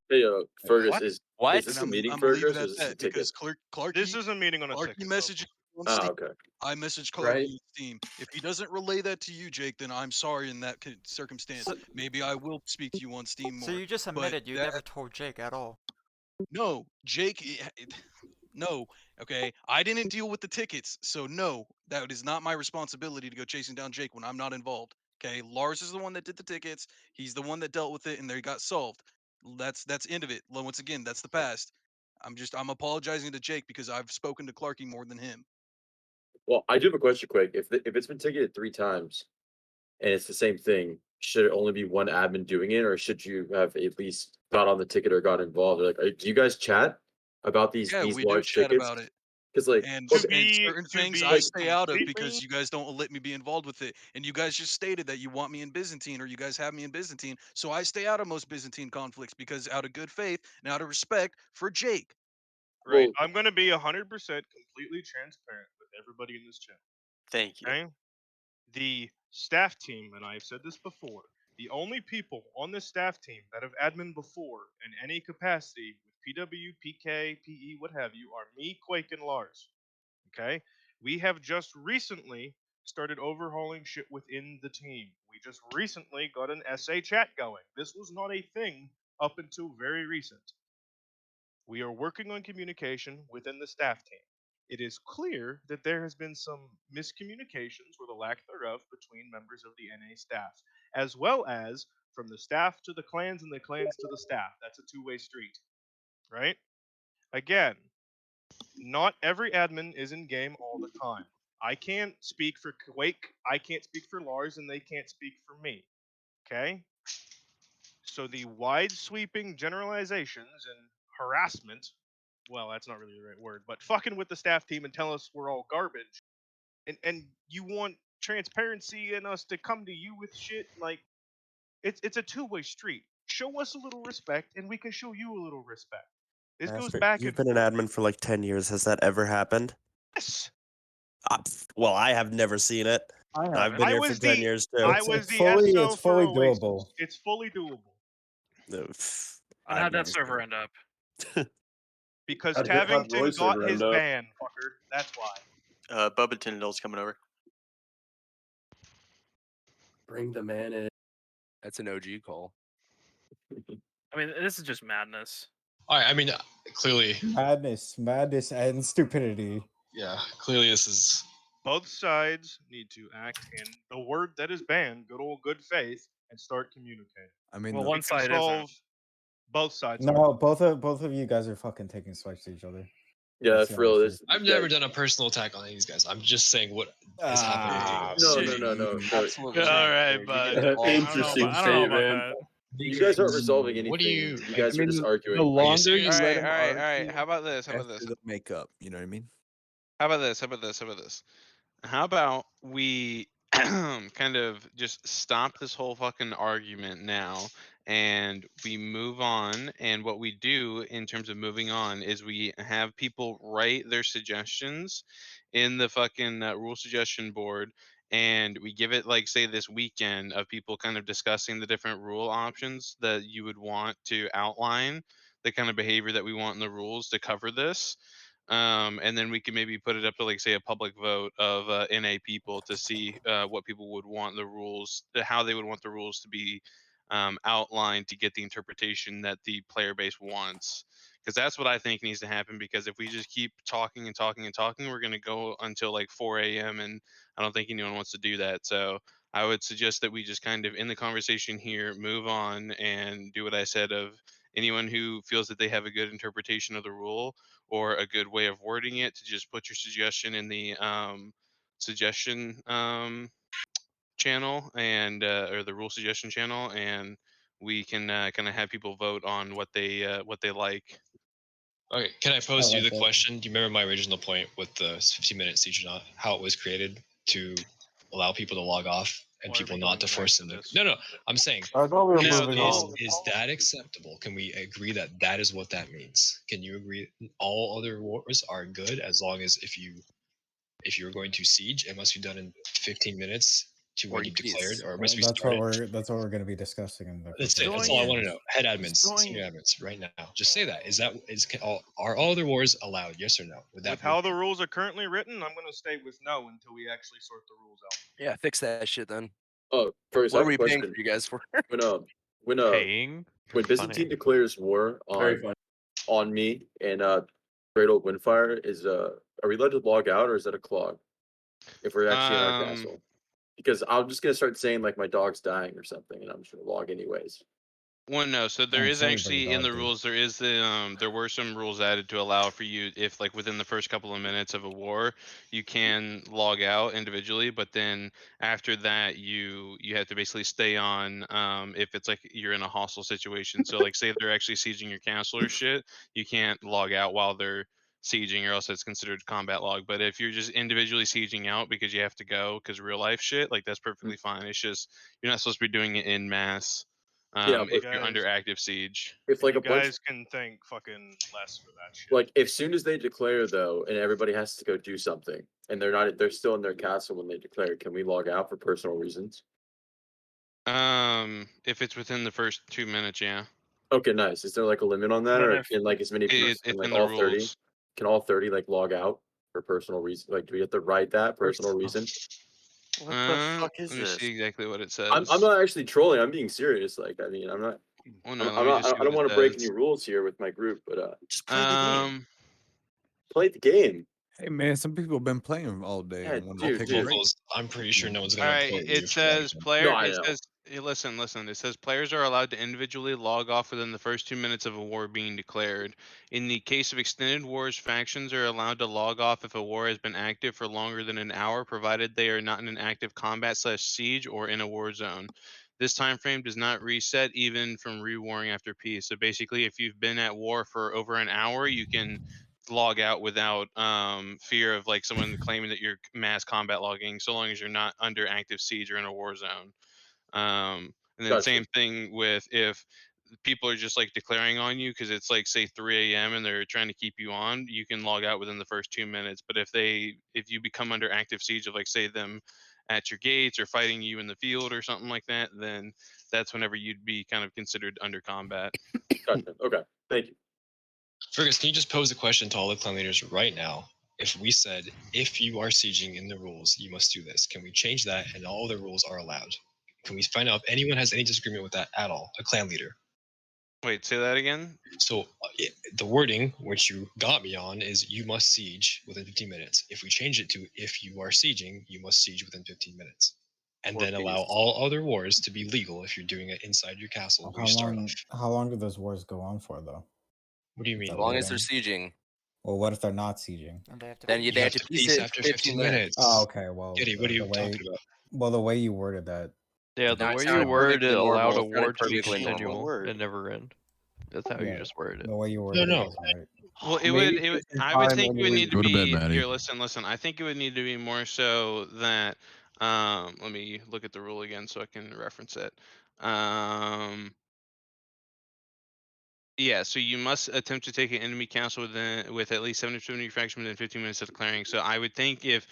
Hey, Fergus, What? is What? this And a I'm meeting, gonna leave it Fergus, or at is this a that ticket? because Clarky. This is a meeting on a Clarky ticket. messaged on Oh, Steam. okay. I messaged Clarky Right. on Steam. If he doesn't relay that to you, Jake, then I'm sorry in that circumstance. Maybe I will speak to you on Steam more. So you just but admitted you that- never told Jake at all. No, Jake. No, okay. I didn't deal with the tickets, so no, that is not my responsibility to go chasing down Jake when I'm not involved. Okay, Lars is the one that did the tickets. He's the one that dealt with it, and they got solved. That's end of it. Once again, that's the past. I'm apologizing to Jake because I've spoken to Clarky more than him. Well, I do have a question quick. If it's been ticketed 3 times and it's the same thing, should it only be one admin doing it, or should you have at least got on the ticket or got involved? Like, do you guys chat about these Yeah, we do large chat tickets? about it. Because like, And okay, certain things I stay out of because you guys don't let me be involved with it. And you guys just stated that you want me in Byzantine or you guys have me in Byzantine. So I stay out of most Byzantine conflicts because out of good faith and out of respect for Jake. Right. I'm going to be 100% completely transparent with everybody in this chat. Thank you. Okay? The staff team, and I've said this before, the only people on this staff team that have admin before in any capacity with PW, PK, PE, what have you, are me, Quake, and Lars. Okay? We have just recently started overhauling shit within the team. We just recently got an SA chat going. This was not a thing up until very recent. We are working on communication within the staff team. It is clear that there has been some miscommunications or the lack thereof between members of the NA staff, as well as from the staff to the clans and the clans to the staff. That's a two-way street, right? Again, not every admin is in game all the time. I can't speak for Quake, I can't speak for Lars, and they can't speak for me. Okay? So the wide sweeping generalizations and harassment, well, that's not really the right word, but fucking with the staff team and tell us we're all garbage. And you want transparency and us to come to you with shit, like it's a two-way street. Show us a little respect and we can show you a little respect. This goes Master, back you've and been an forth. admin for like 10 years. Has that ever happened? Yes. Well, I have never seen it. I've been I here for was 10 the years too. I was the SO it's for fully Oasis. doable. It's fully doable. And how'd that server end up? Because How'd Hip Hop Tavington Royce got server his end up? ban, fucker. That's why. Bubba Tindall's coming over. Bring the man in. That's an OG call. I mean, this is just madness. All right, I mean, clearly, Madness, and stupidity. yeah, clearly this is. Both sides need to act in the word that is banned, good old good faith, and start communicating. I mean, Well, the- one We can side solve isn't. both sides. No, both of you guys are fucking taking swipes to each other. Yeah, That's that's the real. honest This, I've never done a personal attack on any of these guys. I'm just saying what has happened with no, you. no, no, no, no. Absolutely. All not. right, You bud. get it all. Interesting I don't know about statement. You guys aren't resolving anything. What do you? You guys I mean, are just arguing. the longer serious? you All let right, him all right, argue, all right. How about this? How about this? after the makeup, you know what I mean? How about this? How about this? How about this? How about we kind of just stop this whole fucking argument now and we move on, and what we do in terms of moving on is we have people write their suggestions in the fucking rule suggestion board, and we give it like say this weekend of people kind of discussing the different rule options that you would want to outline, the kind of behavior that we want in the rules to cover this. And then we can maybe put it up to like say a public vote of NA people to see what people would want the rules, how they would want the rules to be outlined to get the interpretation that the player base wants. Because that's what I think needs to happen. Because if we just keep talking and talking and talking, we're going to go until like 4 a.m. and I don't think anyone wants to do that. So I would suggest that we just kind of in the conversation here move on and do what I said of anyone who feels that they have a good interpretation of the rule or a good way of wording it to just put your suggestion in the suggestion channel and or the rule suggestion channel, and we can kind of have people vote on what they like. Okay, can I pose you like the that. question? Do you remember my original point with the 15-minute siege or not? How it was created to allow people to log off and Why are people we not going to back force to them to. this? No, I'm saying. I thought we were Is, moving is, on. is that acceptable? Can we agree that that is what that means? Can you agree all other wars are good as long as if if you're going to siege, it must be done in 15 minutes to when Or you declared, peace. or it Well, must be that's what started. we're going to be discussing in the. That's it. proposal. That's all I want to know. Head admins, senior admins, right now. Just say that. Are all other wars allowed? Yes or no? Would that With be how okay? the rules are currently written, I'm gonna stay with no until we actually sort the rules out. Yeah, fix that shit then. Oh, first, I What are have a we paying question. for you guys for? When Paying? when Byzantine declares war Very on me and Great Old Windfire, are we allowed to log out or is that a clog? If we're actually in our castle, because I'm just gonna start saying like my dog's dying or something, and I'm just gonna log anyways. Well, no. So there is sorry for your actually in dog, the dude. rules, there were some rules added to allow for you if like within the first couple of minutes of a war, you can log out individually, but then after that, you have to basically stay on. If it's like you're in a hostile situation, so like say they're actually sieging your castle or shit, you can't log out while they're sieging, or else it's considered combat log. But if you're just individually sieging out because you have to go because real life shit, like that's perfectly fine. It's just you're not supposed to be doing it in mass. Yeah, If but you're under active siege. if like You a bunch, guys can thank fucking less for that shit. like as soon as they declare though, and everybody has to go do something, and they're still in their castle when they declare, can we log out for personal reasons? If it's within the first 2 minutes, yeah. Okay, nice. Is there like a limit on that, But or if- can like as many people, It's like in the all 30? rules. Can all 30 like log out for personal reason? Like, do we have to write that personal reason? What the fuck is Let me this? see exactly what it says. I'm not actually trolling. I'm being serious. Like, I mean, I'm not. Oh no, I'm let me not. just see I don't what want it to break says. any rules here with my group, but just play the game. Play the game. Hey man, some people have been playing all day. Yeah, and when dude, they take a dude. break, I'm pretty sure no one's All gonna right, report you it for logging says in. player. No, I It know. says listen. It says players are allowed to individually log off within the first 2 minutes of a war being declared. In the case of extended wars, factions are allowed to log off if a war has been active for longer than an hour, provided they are not in an active combat/siege or in a war zone. This time frame does not reset even from rewarring after peace. So basically, if you've been at war for over an hour, you can log out without fear of like someone claiming that you're mass combat logging, so long as you're not under active siege or in a war zone. And then Gotcha. same thing with if people are just like declaring on you because it's like say 3 a.m. and they're trying to keep you on, you can log out within the first 2 minutes. But if you become under active siege of like say them at your gates or fighting you in the field or something like that, then that's whenever you'd be kind of considered under combat. Gotcha. Okay, thank you. Fergus, can you just pose a question to all the clan leaders right now? If we said, if you are sieging in the rules, you must do this. Can we change that and all the rules are allowed? Can we find out if anyone has any disagreement with that at all? A clan leader. Wait, say that again. So the wording, which you got me on, is you must siege within 15 minutes. If we change it to if you are sieging, you must siege within 15 minutes. And Or then allow peace. all other wars to be legal if you're doing it inside your castle where you start off. How long do those wars go on for though? What do you Is mean? that As long as they're long? sieging, Well, what if they're not sieging? And they have to then be they have to piece it after 15 minutes. Oh, okay. Well, Giddy, what are you the way, talking about? well, the way you worded that. Yeah, No, the it way you sounded worded perfectly it allowed normal. a It sounded war to be perfectly normal. continual word. and never end. That's how you Yeah, just worded it. the way you worded No. it wasn't right. Well, Maybe it would. take some I would time think and it would we- need to Go to bed, be Maddie. here. Listen. I think it would need to be more so that. Let me look at the rule again so I can reference it. Yeah, so you must attempt to take an enemy castle with at least 70% of your faction within 15 minutes of declaring. So I would think if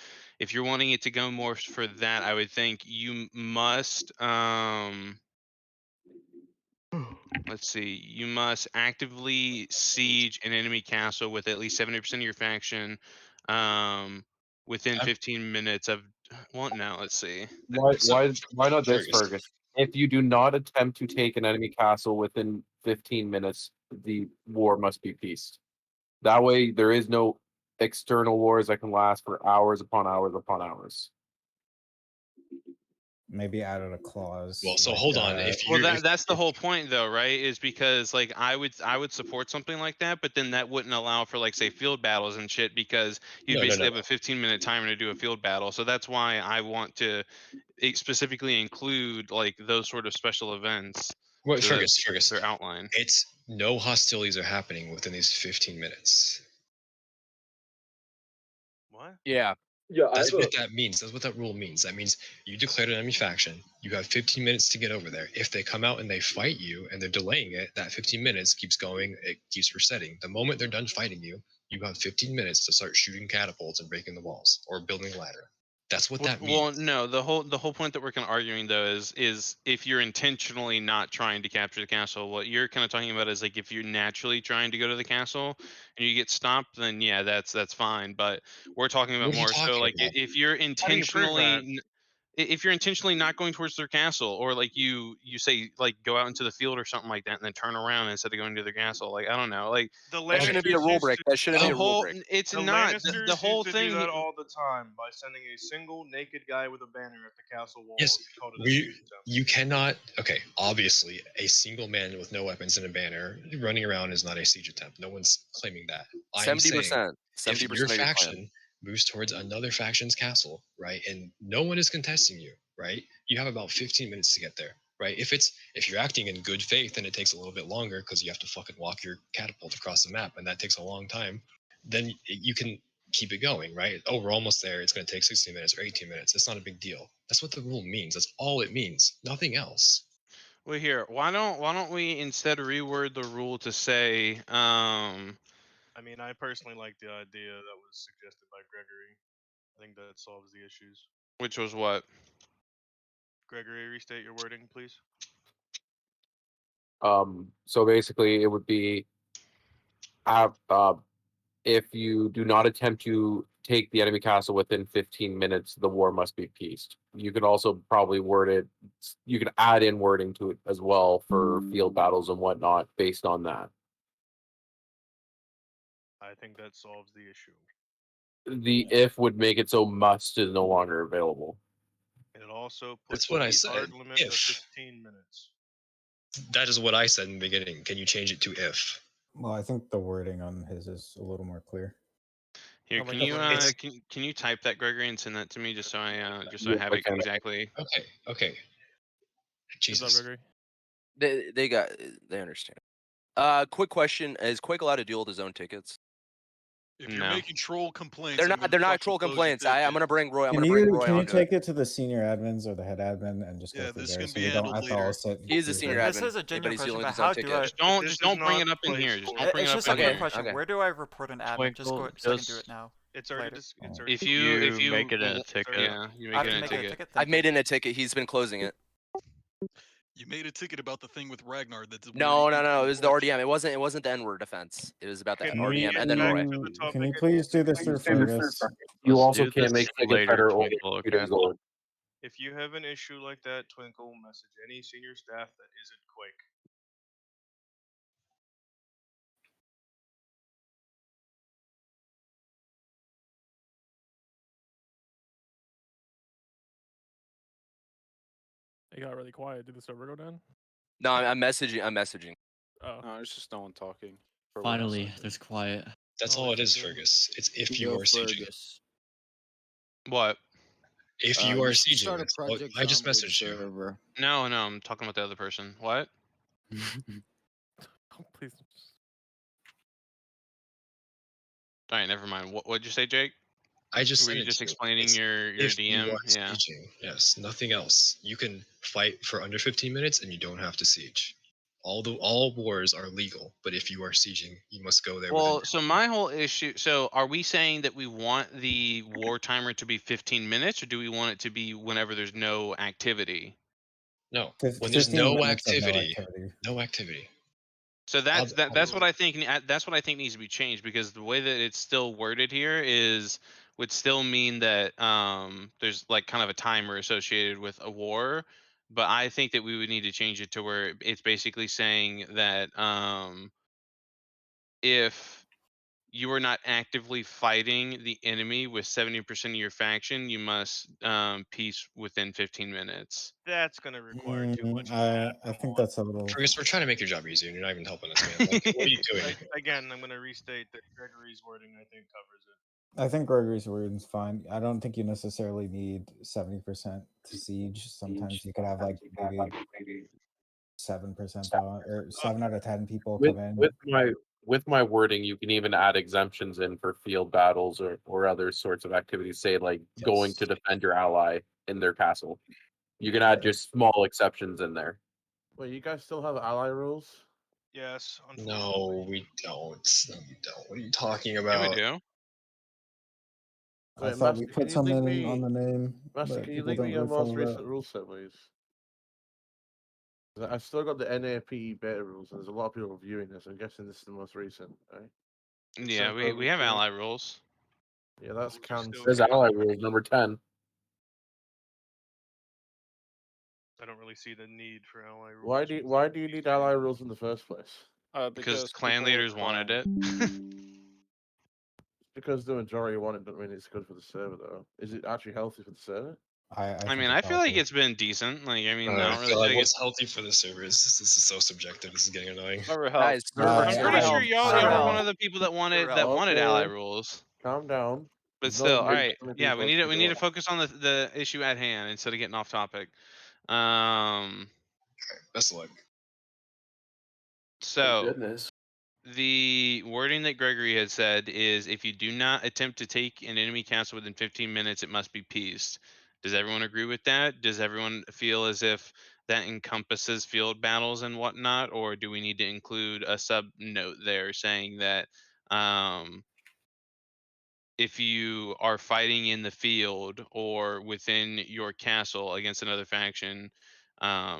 you're wanting it to go more for that, I would think you must let's see, you must actively siege an enemy castle with at least 70% of your faction within 15 minutes of well no, let's see. Why not this, Fergus. Fergus? If you do not attempt to take an enemy castle within 15 minutes, the war must be peaced. That way, there is no external wars that can last for hours upon hours upon hours. Maybe added a clause. Well, so like, hold on. If Well, you're that's the whole point, though, right? Is because like I would support something like that, but then that wouldn't allow for like say field battles and shit because you No, basically no. have a 15-minute timer to do a field battle. So that's why I want to specifically include like those sort of special events. Wait, so that Fergus. they're outlined. It's no hostilities are happening within these 15 minutes. What? Yeah. Yeah, That's what that means. That's what that rule means. That means you declared an enemy faction. You have 15 minutes to get over there. If they come out and they fight you and they're delaying it, that 15 minutes keeps going. It keeps resetting. The moment they're done fighting you, You got 15 minutes to start shooting catapults and breaking the walls or building a ladder. That's what Well, that means. well, no. The whole point that we're kind of arguing though is if you're intentionally not trying to capture the castle, what you're kind of talking about is like if you're naturally trying to go to the castle and you get stopped, then yeah, that's fine. But we're talking about What are you more so talking like about? if you're How do you prove that? if you're intentionally not going towards their castle, or like you say like go out into the field or something like that and then turn around instead of going to their castle, like I don't know, like The That shouldn't be a Lannisters rule used break. to. That shouldn't the be a rule whole break. it's The not Lannisters the whole used to thing do that all the time by sending a single naked guy with a banner at the castle walls. Yes, and called it a siege attempt. you cannot. Okay, obviously, a single man with no weapons and a banner running around is not a siege attempt. No one's claiming that. I'm saying 70%. if 70% your of your plan. faction moves towards another faction's castle, right, and no one is contesting you, right, you have about 15 minutes to get there, right? If you're acting in good faith and it takes a little bit longer because you have to fucking walk your catapult across the map and that takes a long time, then you can keep it going, right? Oh, we're almost there. It's going to take 16 minutes or 18 minutes. It's not a big deal. That's what the rule means. That's all it means. Nothing else. Well, here, why don't we instead reword the rule to say, I mean, I personally like the idea that was suggested by Gregory. I think that solves the issues. which was what? Gregory, restate your wording, please. So basically, it would be if you do not attempt to take the enemy castle within 15 minutes, the war must be peaced. You could also probably word it. You can add in wording to it as well for field battles and whatnot based on that. I think that solves the issue. The if would make it so must is no longer available. It also That's puts what I the said, hard limit of if. 15 minutes. That is what I said in the beginning. Can you change it to if? Well, I think the wording on his is a little more clear. Here, Oh my can God, you it's- can you type that, Gregory, and send that to me just so I Yes, have I it can. exactly. Okay. Jesus. They understand. Quick question: is Quake allowed to deal with his own tickets? If you're No. making troll complaints, They're I'm not. gonna They're not fucking troll close your complaints. I'm ticket. gonna bring Roy. I'm Can gonna bring you Roy can you onto it. take it to the senior admins or the head admin and just Yeah, go through this there can so be we don't handled have to all later. sit? He's the through senior there? This admin, is a but genuine he's question, dealing but with his own how do ticket. I? Just don't bring it up in here. Just don't bring It's it up just in a quick here. question. Okay. Where do I report an admin? Just Twinkle, go so I can do just- it now. It's already Later. it's Oh. already If you make it a w- ticket. yeah, you I make have it to in a make it a ticket. ticket. I've Thank made you. in a ticket. He's been closing it. You made a ticket about the thing with Ragnar. That's No. where It was the reports. RDM. It wasn't the N-word defense. It was about the Can RDM we and then get back Roy. to the topic Can you at please do hand? this through Fergus? You Let's also do can't make this tickets later, that are only Twinkle, 2 okay? days old. If you have an issue like that, Twinkle, message any senior staff that isn't Quake. It got really quiet. Did the server go down? No, I'm messaging. Oh. No, it's just no one talking. for 1 Finally, second. there's quiet. That's Oh, all it it's is, good. Fergus. It's if you Go are sieging. Fergus. What? If you are sieging, start a that's all- Project I just Zomboid messaged you. server. No, I'm talking about the other person. What? Oh, please. All right, never mind. What'd you say, Jake? I just Were sent you it just to you. explaining It's your if DM? you are Yeah. sieging. Yes, nothing else. You can fight for under 15 minutes and you don't have to siege. All wars are legal, but if you are sieging, you must go there. Well, so my whole issue. So, are we saying that we want the war timer to be 15 minutes, or do we want it to be whenever there's no activity? No, Fif- when there's 15 no minutes of no activity, activity. no activity. So that's I'll- that's what I think. That's what I think needs to be changed, because the way that it's still worded here would still mean that there's like kind of a timer associated with a war, but I think that we would need to change it to where it's basically saying that if you are not actively fighting the enemy with 70% of your faction, you must peace within 15 minutes. That's gonna require too much. I think that's a little. Fergus, we're trying to make your job easier, and you're not even helping us, man. Like, what are you doing? Again, I'm gonna restate that Gregory's wording I think covers it. I think Gregory's wording's fine. I don't think you necessarily need 70% to siege. Sometimes you could have like maybe 7% or 7 out of 10 people come in. With my wording, you can even add exemptions in for field battles or other sorts of activities. Say like going to defend your ally in their castle. You can add just small exceptions in there. Wait, you guys still have ally rules? Yes. No, we don't. No, we don't. What are you talking Yeah, about? we do. I Wait, thought we Master, can put you link something on me? the name, Master, but can you people link me don't your really most follow recent that. rule set, please? 'Cause I still got the NAPE beta rules, and there's a lot of people reviewing this. I'm guessing this is the most recent, right? Yeah, sent we over have to- ally rules. Yeah, that's Would you counts. still There's care? ally rules number 10. I don't really see the need for ally rules. Why do you need ally rules in the first place? Because clan leaders wanted it. Because the majority want it doesn't mean it's good for the server, though. Is it actually healthy for the server? I mean, I feel like it's been decent. Like, I mean, I don't really so feel like, like what's it's. healthy for the servers? This is so subjective. This is getting annoying. Guys, I'm pretty sure y'all were one health. of the people that wanted ally rules. Calm down. But There's still, not all right. many Yeah, people we need to actually do it. focus on the issue at hand instead of getting off topic. Best of luck. So goodness. the wording that Gregory had said is if you do not attempt to take an enemy castle within 15 minutes, it must be pieced. Does everyone agree with that? Does everyone feel as if that encompasses field battles and whatnot, or do we need to include a sub note there saying that if you are fighting in the field or within your castle against another faction,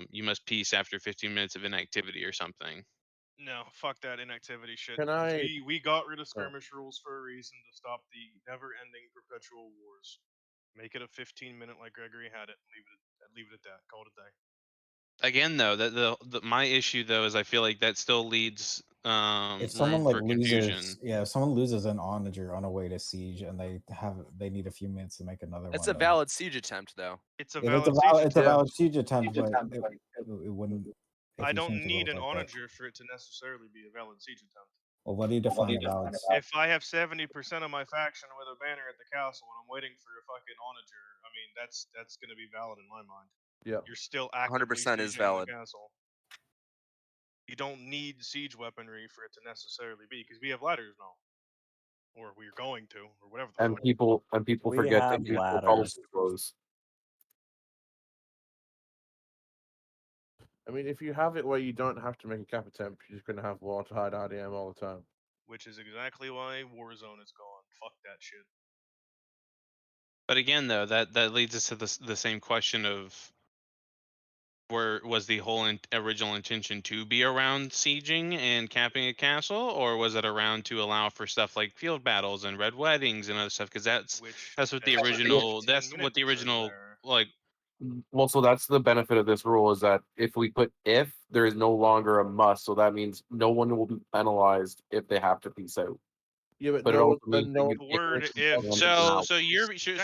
you must piece after 15 minutes of inactivity or something? No, fuck that inactivity shit. Can I- We got rid of Oh. skirmish rules for a reason to stop the never-ending perpetual wars. Make it a 15-minute like Gregory had it. Leave it at that. Call it a day. Again, though, that the my issue though is I feel like that still leads If someone room like for confusion. if someone loses an onager on a way to siege and they need a few minutes to make another It's one. a valid siege attempt, though. It's a If valid it's a valid siege attempt, but it wouldn't. if I you don't change the need rules an like that. onager for it to necessarily be a valid siege attempt. Well, what do you define a valid? If I have 70% of my faction with a banner at the castle and I'm waiting for a fucking onager, I mean that's gonna be valid in my mind. Yeah. You're still actively 100% is sieging valid. the castle. You don't need siege weaponry for it to necessarily be because we have ladders now, or we're going to, or whatever. The And fuck. people We forget have to use the ladders. policy flows. I mean, if you have it where you don't have to make a cap attempt, you're just going to have water-hide RDM all the time. Which is exactly why Warzone is gone. Fuck that shit. But again, though, that leads us to the same question of where was the whole original intention to be around sieging and capping a castle, or was it around to allow for stuff like field battles and red weddings and other stuff? Because that's what the original like. Well, so that's the benefit of this rule is that if we put if, there is no longer a must. So that means no one will be penalized if they have to piece out. Yeah, but But it no, also but means no. that you can-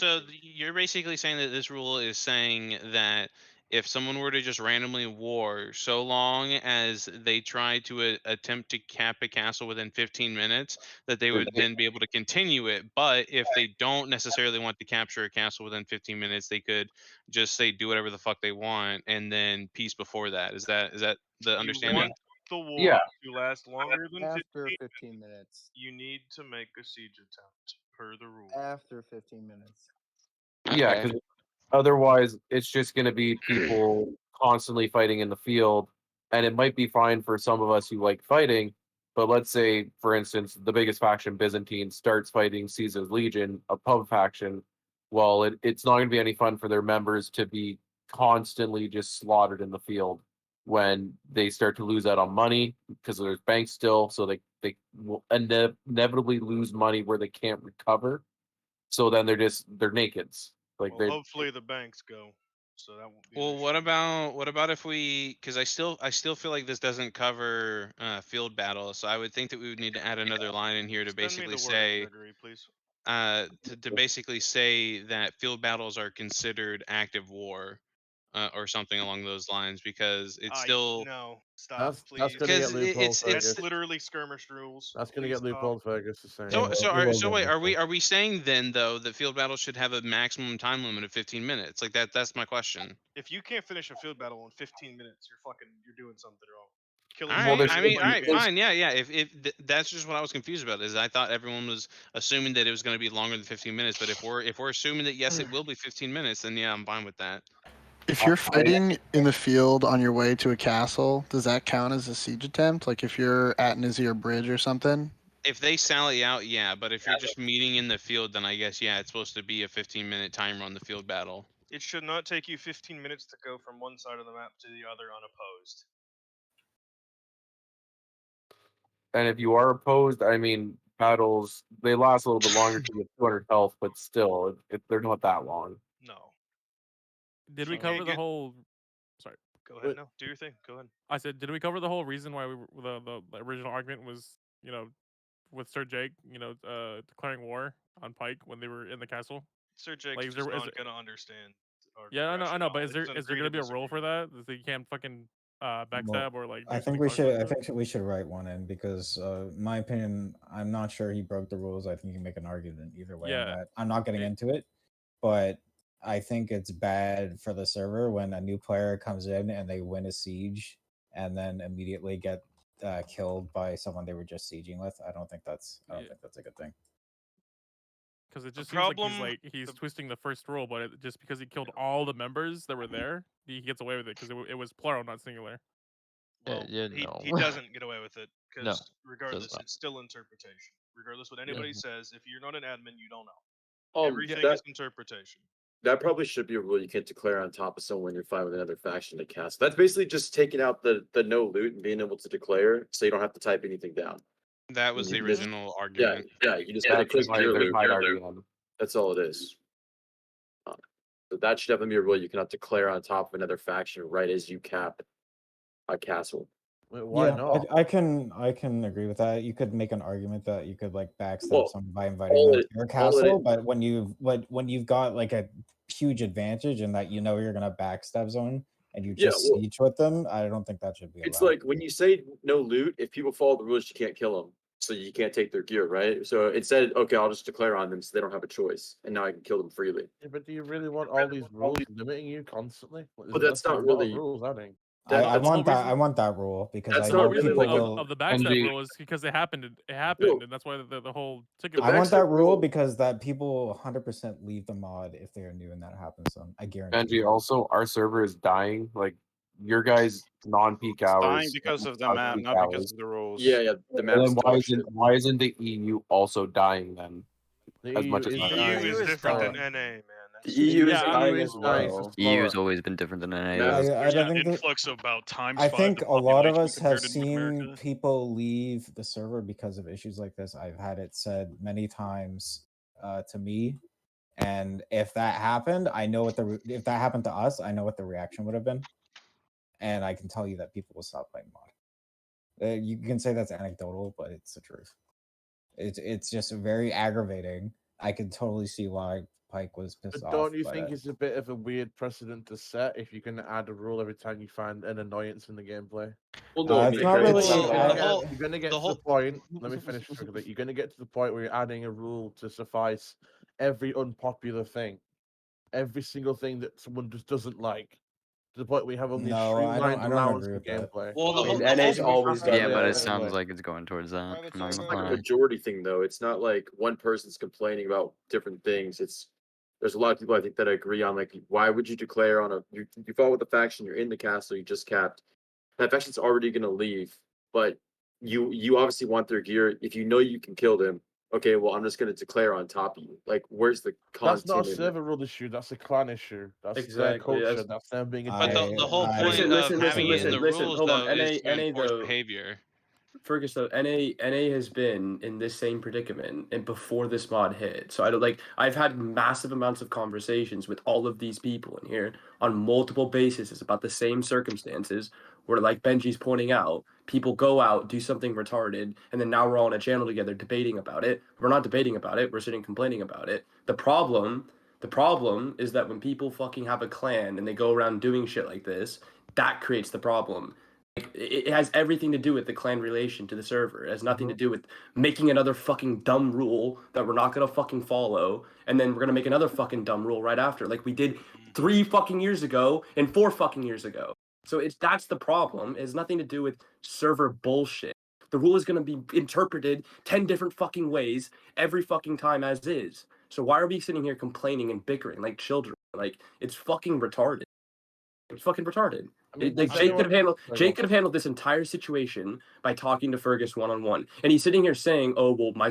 So you're basically saying that this rule is saying that if someone were to just randomly war, so long as they try to attempt to cap a castle within 15 minutes, that they would then be able to continue it. But if they don't necessarily want to capture a castle within 15 minutes, they could just say do whatever the fuck they want and then peace before that. Is that the You understanding? want the war Yeah. to last longer than After 15 15 minutes. You need to make a siege attempt per the rule. After 15 minutes. Yeah, Okay. because otherwise it's just going to be people constantly fighting in the field, and it might be fine for some of us who like fighting. But let's say, for instance, the biggest faction, Byzantine, starts fighting Caesar's Legion, a pub faction. Well, it's not going to be any fun for their members to be constantly just slaughtered in the field when they start to lose out on money because there's banks still, so they will inevitably lose money where they can't recover. So then they're nakeds. Like Well, they hopefully the banks go, so that won't be. Well, what about if we? Because I still feel like this doesn't cover field battles, so I would think that we would need to add another line in here to Send me basically the wording, say, Gregory, please. to basically say that field battles are considered active war, or something along those lines, because it's still No, stop, That's please. going to get loopholed, it's That's Fergus. literally skirmish rules. That's going to Please get stop. loopholed, Fergus. Is saying. So wait, are we saying then though that field battles should have a maximum time limit of 15 minutes? Like that's my question. If you can't finish a field battle in 15 minutes, you're doing something wrong. All Killing. right, zombies I mean, all in right, game. fine, yeah. If that's just what I was confused about, is I thought everyone was assuming that it was going to be longer than 15 minutes. But if we're assuming that yes, it will be 15 minutes, then yeah, I'm fine with that. If you're fighting in the field on your way to a castle, does that count as a siege attempt? Like if you're at Nizir Bridge or something? If they sally out, yeah, but if you're just meeting in the field, then I guess yeah, it's supposed to be a 15-minute timer on the field battle. It should not take you 15 minutes to go from one side of the map to the other unopposed. And if you are opposed, I mean, battles they last a little bit longer to get 200 health, but still, they're not that long. No. Did we You cover can't the get- whole? Sorry. Go ahead. No, do your thing. Go ahead. I said, did we cover the whole reason why the original argument was, with Sir Jake, declaring war on Pike when they were in the castle? Sir Jake's Like, just not gonna understand. Our Yeah, I know, rationale. but It's an is there agree gonna to be a rule for disagree. that? That you can't fucking Well, backstab or like? I do think something we should. I consequences? think we should write one in because, my opinion, I'm not sure he broke the rules. I think you can make an argument either way on Yeah. that. I'm not getting into it, but I think it's bad for the server when a new player comes in and they win a siege and then immediately get killed by someone they were just sieging with. I don't think that's a good thing. Because it just The seems problem- like he's twisting the first rule, but just because he killed all the members that were there, he gets away with it because it was plural, not singular. Well, yeah, he no. doesn't get away with it because No, regardless, not. it's still interpretation. Regardless what anybody says, if you're not an admin, you don't know. Um, Everything that- is interpretation. That probably should be a rule you can't declare on top of someone when you're fighting with another faction to cast. That's basically just taking out the no loot and being able to declare, so you don't have to type anything down. That was the You just- original Yeah, argument. yeah, you just Yeah, gotta click that's your my loot. hide argument. That's all it is. So that should definitely be a rule you cannot declare on top of another faction right as you cap a castle. Wait, why Yeah, not? I can agree with that. You could make an argument that you could like backstab Well, someone by inviting all them it- to your all it castle, is- but when you've got like a huge advantage and that you're gonna backstab someone and you Yeah, just well- siege with them, I don't think that should be It's allowed. like when you say no loot, if people follow the rules, you can't kill them. So you can't take their gear, right? So it said, okay, I'll just declare on them so they don't have a choice. And now I can kill them freely. Yeah, but do you really want all these rules limiting you constantly? Like, But there's that's not a lot of really- rules, I think. I that's want the that. I want that rule because That's I not know really people like will. Of the backstab NG. rule is because it happened, and that's why the whole ticket. The I want backstab that rule rule- because that people 100% leave the mod if they are new and that happens. So I guarantee. Benji, also, our server is dying. Like your guys' non-peak hours. Dying because of the our map, peak not because hours. of the rules. Yeah, the And map's then dog shit. why isn't the EU also dying then? The As much EU as is not. dying. EU is is different dying. than NA, man. The That's EU is Yeah, dying EU as is dying, well. so EU has slower. always been different than NA. Mass- though. I There's don't an think that- influx of about times I 5 think the a lot of population us have compared to seen America. people leave the server because of issues like this. I've had it said many times to me, and if that happened, I know if that happened to us, I know what the reaction would have been, and I can tell you that people will stop playing mod. You can say that's anecdotal, but it's the truth. It's just very aggravating. I can totally see why Pike was pissed But off. don't you by think that. it's a bit of a weird precedent to set if you're going to add a rule every time you find an annoyance in the gameplay? Well, no, I It's mean, not it's- really. the You're going to get the to whole- the point. Let me finish quickly. You're going to get to the point where you're adding a rule to suffice every unpopular thing, every single thing that someone just doesn't like, to the point where we have only No, I streamlined don't allowance agree for with that. gameplay. Well, the I mean, whole- NA's the always done Yeah, but that it sounds anyway. like it's going towards that. I'm not It's gonna like a lie. majority thing, though. It's not like one person's complaining about different things. There's a lot of people I think that agree on like, why would you declare on you fought with the faction, you're in the castle, you just capped. That faction's already gonna leave, but you obviously want their gear. If you know you can kill them, okay, well I'm just gonna declare on top of you. Like, where's the That's not a content in it? server rule issue. That's a clan issue. That's their Exactly, culture. That's them being a. But the whole I- point Listen, of having it in the listen, rules hold on, though is NA to enforce though- behavior. Fergus, though, NA has been in this same predicament and before this mod hit. So I don't like. I've had massive amounts of conversations with all of these people in here on multiple bases about the same circumstances. Where, like Benji's pointing out, people go out, do something retarded, and then now we're all on a channel together debating about it. We're not debating about it. We're sitting complaining about it. The problem is that when people fucking have a clan and they go around doing shit like this, that creates the problem. It has everything to do with the clan relation to the server. It has nothing to do with making another fucking dumb rule that we're not gonna fucking follow, and then we're gonna make another fucking dumb rule right after, like we did 3 fucking years ago and 4 fucking years ago. So that's the problem. It has nothing to do with server bullshit. The rule is gonna be interpreted 10 different fucking ways every fucking time as is. So why are we sitting here complaining and bickering like children? Like, it's fucking retarded. It's fucking retarded. I mean, Like does Jake could have anyone- handled Sorry, Jake go. could have handled this entire situation by talking to Fergus one-on-one, and he's sitting here saying, "Oh well, my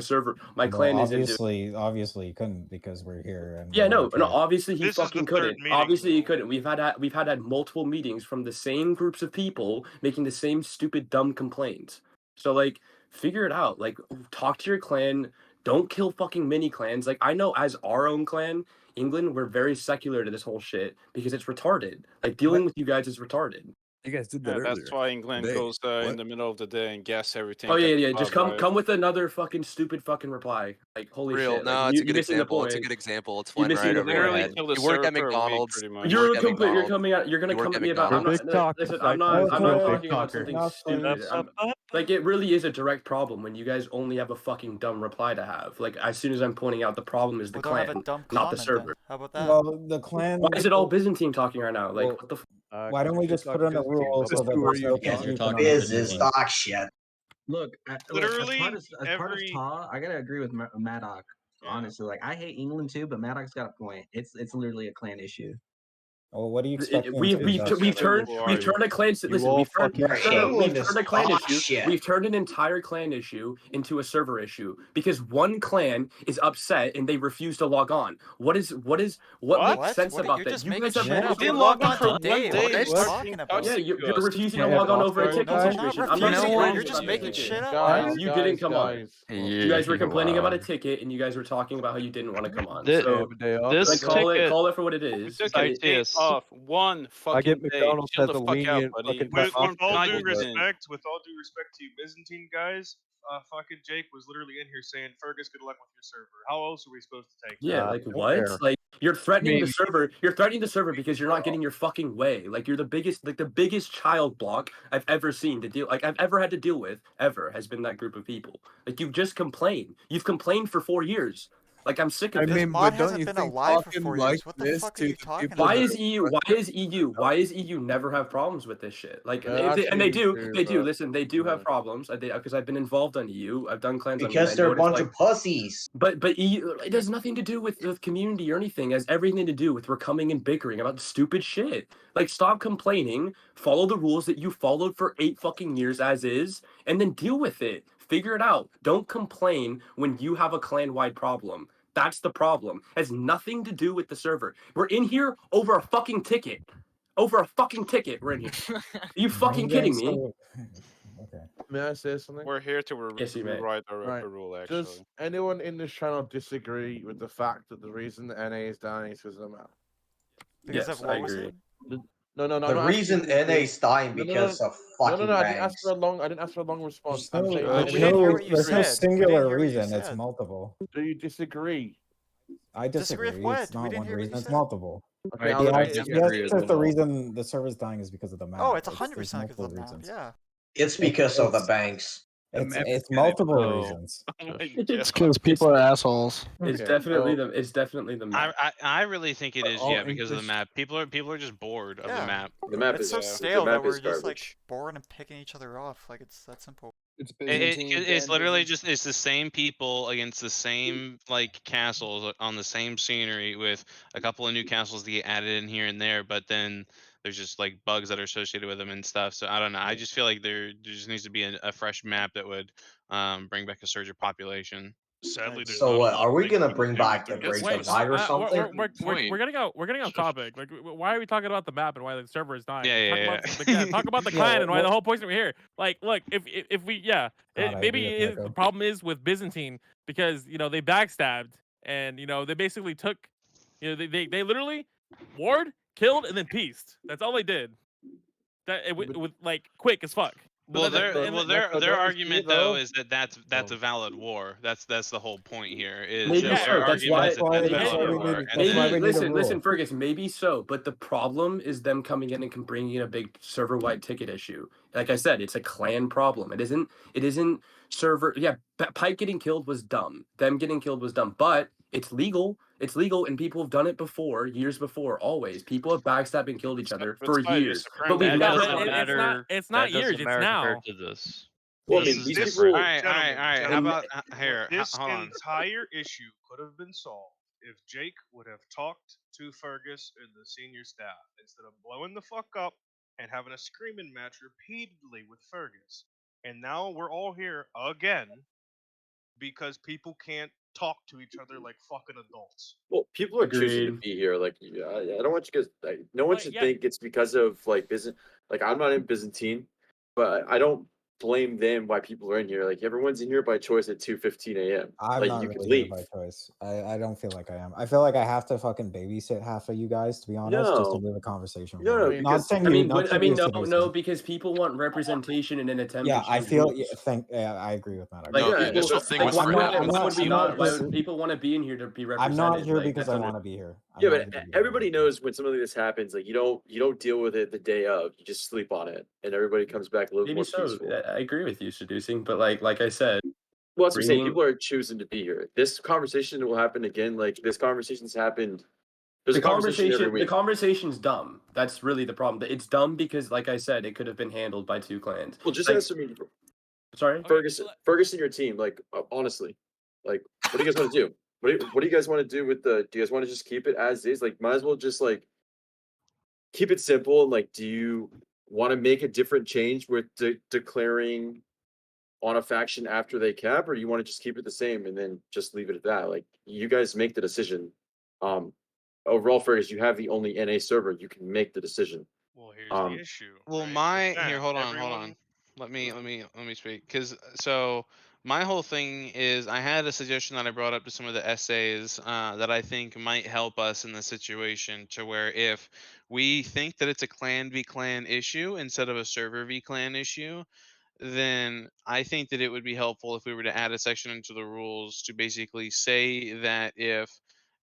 clan Well, isn't." obviously he couldn't because we're here. And Yeah, we're no, okay. no. Obviously, he This is the fucking third couldn't. meeting, Obviously, he though. couldn't. We've had multiple meetings from the same groups of people making the same stupid, dumb complaints. So like, figure it out. Like, talk to your clan. Don't kill fucking mini clans. Like, I know as our own clan, England, we're very secular to this whole shit because it's retarded. Like, dealing with you guys is retarded. You guys did Yeah, that's why England today. goes in What? the middle of the day and guess everything. Oh yeah, that yeah. you Just have, come, right? come with another fucking stupid fucking reply. Like, holy Real, shit. no, Like, it's a you're good missing the example. It's a point. good example. It's You're flying missing right the over your point. head. Kill the You work at server a week, McDonald's. pretty much. You work at You're McDonald's. coming out. You're gonna You work come at at me about. I'm McDonald's. not. Listen, I'm not. I'm not talking about something stupid. Like, it really is a direct problem when you guys only have a fucking dumb reply to have. Like, as soon as I'm pointing out the problem is the Well, don't have clan, a dumb not the comment then. server. How about that? Well, the clan. Why is it all Byzantine talking right now? Like, Well, what the? Why don't we just put in a rule so that there's no confusion on Business the talk shit. Look, Literally, as part of Ta, I gotta agree with Maddox. Honestly, like I hate England too, but Maddox got a point. It's literally a clan issue. Well, what do you expect? We've turned a clan. Listen, we've turned a clan issue. We've turned an entire clan issue into a server issue because one clan is upset and they refuse to log on. What makes sense What? about You're that? just You making guys have shit up. multiple They logged on today. What are you talking about? Yeah, you're refusing to log on over a ticket situation. I'm not refusing, saying you're just making shit up. Guys, you didn't come on. You guys were Yeah, complaining about a wow. ticket, and you guys were talking about how you didn't want to come on. This- So this like, call ticket- it for what it is. Took a day off, one fucking I get day. McDonald's Chill has the a fuck out, lenient buddy. fucking With all Can due I- respect to you Byzantine guys, fucking Jake was literally in here saying, Fergus, good luck with your server. How else are we supposed to take Yeah, that? like what? fair. Like you're threatening mean- the server. You're threatening the server because you're not getting your fucking way. Like you're the biggest child block I've ever seen to deal. Like I've ever had to deal with ever has been that group of people. Like you just complain. You've complained for 4 years. Like I'm sick of I it. mean, mod but don't hasn't you been think alive for talking 4 like years. What the this fuck to are you the talking people Why about? is EU? Why is EU never have problems with this shit? Like, Yeah, and they do. actually, They do. but- Listen, they do have problems. Because I've been involved on EU. I've done clans on EU. Because I they're know a what it's bunch like. of pussies. But EU, it has nothing to do with community or anything. It has everything to do with we're coming and bickering about stupid shit. Like, stop complaining. Follow the rules that you followed for 8 fucking years as is, and then deal with it. Figure it out. Don't complain when you have a clan-wide problem. That's the problem. It has nothing to do with the server. We're in here over a fucking ticket. Over a fucking ticket. We're in here. Are you fucking kidding me? Okay. May I say something? We're here to Yes, you may. rewrite a Right. rule, actually. Does anyone in this channel disagree with the fact that the reason the NA is dying is because of the map? Because Yes, of I what was agree. it? No. The I'm not reason asking you to- NA is dying No, because of No, fucking I didn't ask banks. for a long. I didn't ask for a long response. There's I'm no, saying, we do didn't you hear what there's you no said. We didn't singular hear what you reason. It's said. multiple. Do you disagree? I Disagree disagree. with what? It's We not didn't one hear what reason. you It's said. multiple. Okay, I I'll The let idea you disagree get- as says the well. reason the server's dying is because of the map. Oh, it's There's 100% because multiple of the map. reasons. Yeah. It's because of the It's- banks. It's multiple Oh. reasons. It's because people are assholes. It's Okay, definitely so- the map. I really think it is, all yeah, because of the English- map. People are just bored of Yeah. the map. The map It's is so the stale map that we're is just like garbage. bored and picking each other off. Like it's that simple. It's It's literally just it's the same people against the same like castles on the same scenery with a couple of new castles that get added in here and there, but then there's just like bugs that are associated with them and stuff. So I don't know. I just feel like there just needs to be a fresh map that would bring back a surge of population. Sadly, there's So not a what? lot Are of we things gonna can bring do back with the their Great guys. Divide or something? We're getting off topic. Like, why are we talking about the map and why the server is dying? Yeah, Talk about the Yeah, clan and why well- the whole point that we're here. Like, look, if we, God, I maybe agree with the Echo. problem is with Byzantine because they backstabbed and they basically took, they literally warred, killed, and then pieced. That's all they did. That with like quick as fuck. Well, their That argument is though though. is that that's a valid war. That's the whole point here. Is Maybe their so. That's argument why. is that that's a that's why valid we war, need- and that's Maybe why we need a listen, rule. Fergus. Maybe so, but the problem is them coming in and bringing in a big server-wide ticket issue. Like I said, it's a clan problem. It isn't server. Yeah, Pike getting killed was dumb. Them getting killed was dumb, but it's legal. It's legal, and people have done it before, years before. Always, people have backstabbed and killed each other for years. But we've That never. doesn't matter. It's not that doesn't years. It's matter now. compared to this. Well, I This mean, is these different. people. all right. How Gentlemen, about here? this Hold on. entire issue could have been solved if Jake would have talked to Fergus and the senior staff instead of blowing the fuck up and having a screaming match repeatedly with Fergus. And now we're all here again because people can't talk to each other like fucking adults. Well, people are choosing to Agreed. be here. Like, I don't want you guys. No one Wait, should yeah. think it's because of like Byzant. Like, I'm not in Byzantine, but I don't blame them why people are in here. Like, everyone's in here by choice at 2:15 a.m. I'm Like, not you could really here leave. by choice. I don't feel like I am. I feel like I have to fucking babysit half of you guys, to be honest, just to No, move the conversation no, forward. Not because saying I you, mean, not but I saying mean, you, no, Seducing. because people want representation in an attempt Yeah, to I change feel. rules. Yeah, I agree with Matt. Like, yeah, people, that's the thing. like, why, I'm not. I'm why not. would we I'm not? not. Why Just, would people want to be in here to be I'm not represented? here Like, because that's I under. want to be here. I'm Yeah, not but here because I everybody knows when something like this happens. Like, you don't deal with it the day of. You just sleep on it, and everybody comes back a little Maybe more so. peaceful. I agree with you, seducing, but like I said, Well, that's what I'm saying. bringing People are choosing to be here. This conversation will happen again. Like, this conversation's happened. There's a conversation every the week. conversation's dumb. That's really the problem. It's dumb because, like I said, it could have been handled by two clans. Well, just Like, answer me, sorry, Ferguson, your team. Like, honestly, like, what do you guys want to do? What do you guys want to do with the? Do you guys want to just keep it as is? Like, might as well just like keep it simple. And like, do you want to make a different change with declaring on a faction after they cap, or do you want to just keep it the same and then just leave it at that? Like, you guys make the decision. Overall, Fergus, you have the only NA server. You can make the decision. Well, here's the issue. Well, right? here, That hold on. everyone- Let me speak. Cause so my whole thing is I had a suggestion that I brought up to some of the essays that I think might help us in the situation to where if we think that it's a clan v clan issue instead of a server v clan issue, then I think that it would be helpful if we were to add a section into the rules to basically say that if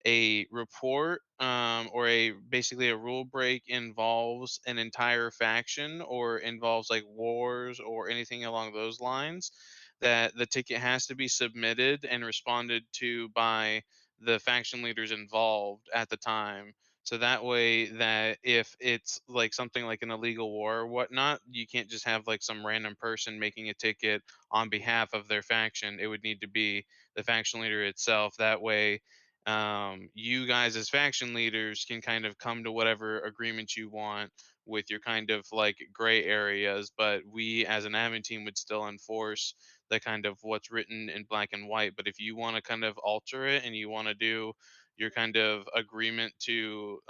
a report or a basically a rule break involves an entire faction or involves like wars or anything along those lines, that the ticket has to be submitted and responded to by the faction leaders involved at the time, so that way that if it's like something like an illegal war or whatnot, you can't just have like some random person making a ticket on behalf of their faction. It would need to be the faction leader itself. That way, you guys as faction leaders can kind of come to whatever agreement you want with your kind of like gray areas, but we as an admin team would still enforce the kind of what's written in black and white. But if you want to kind of alter it and you want to do your kind of agreement to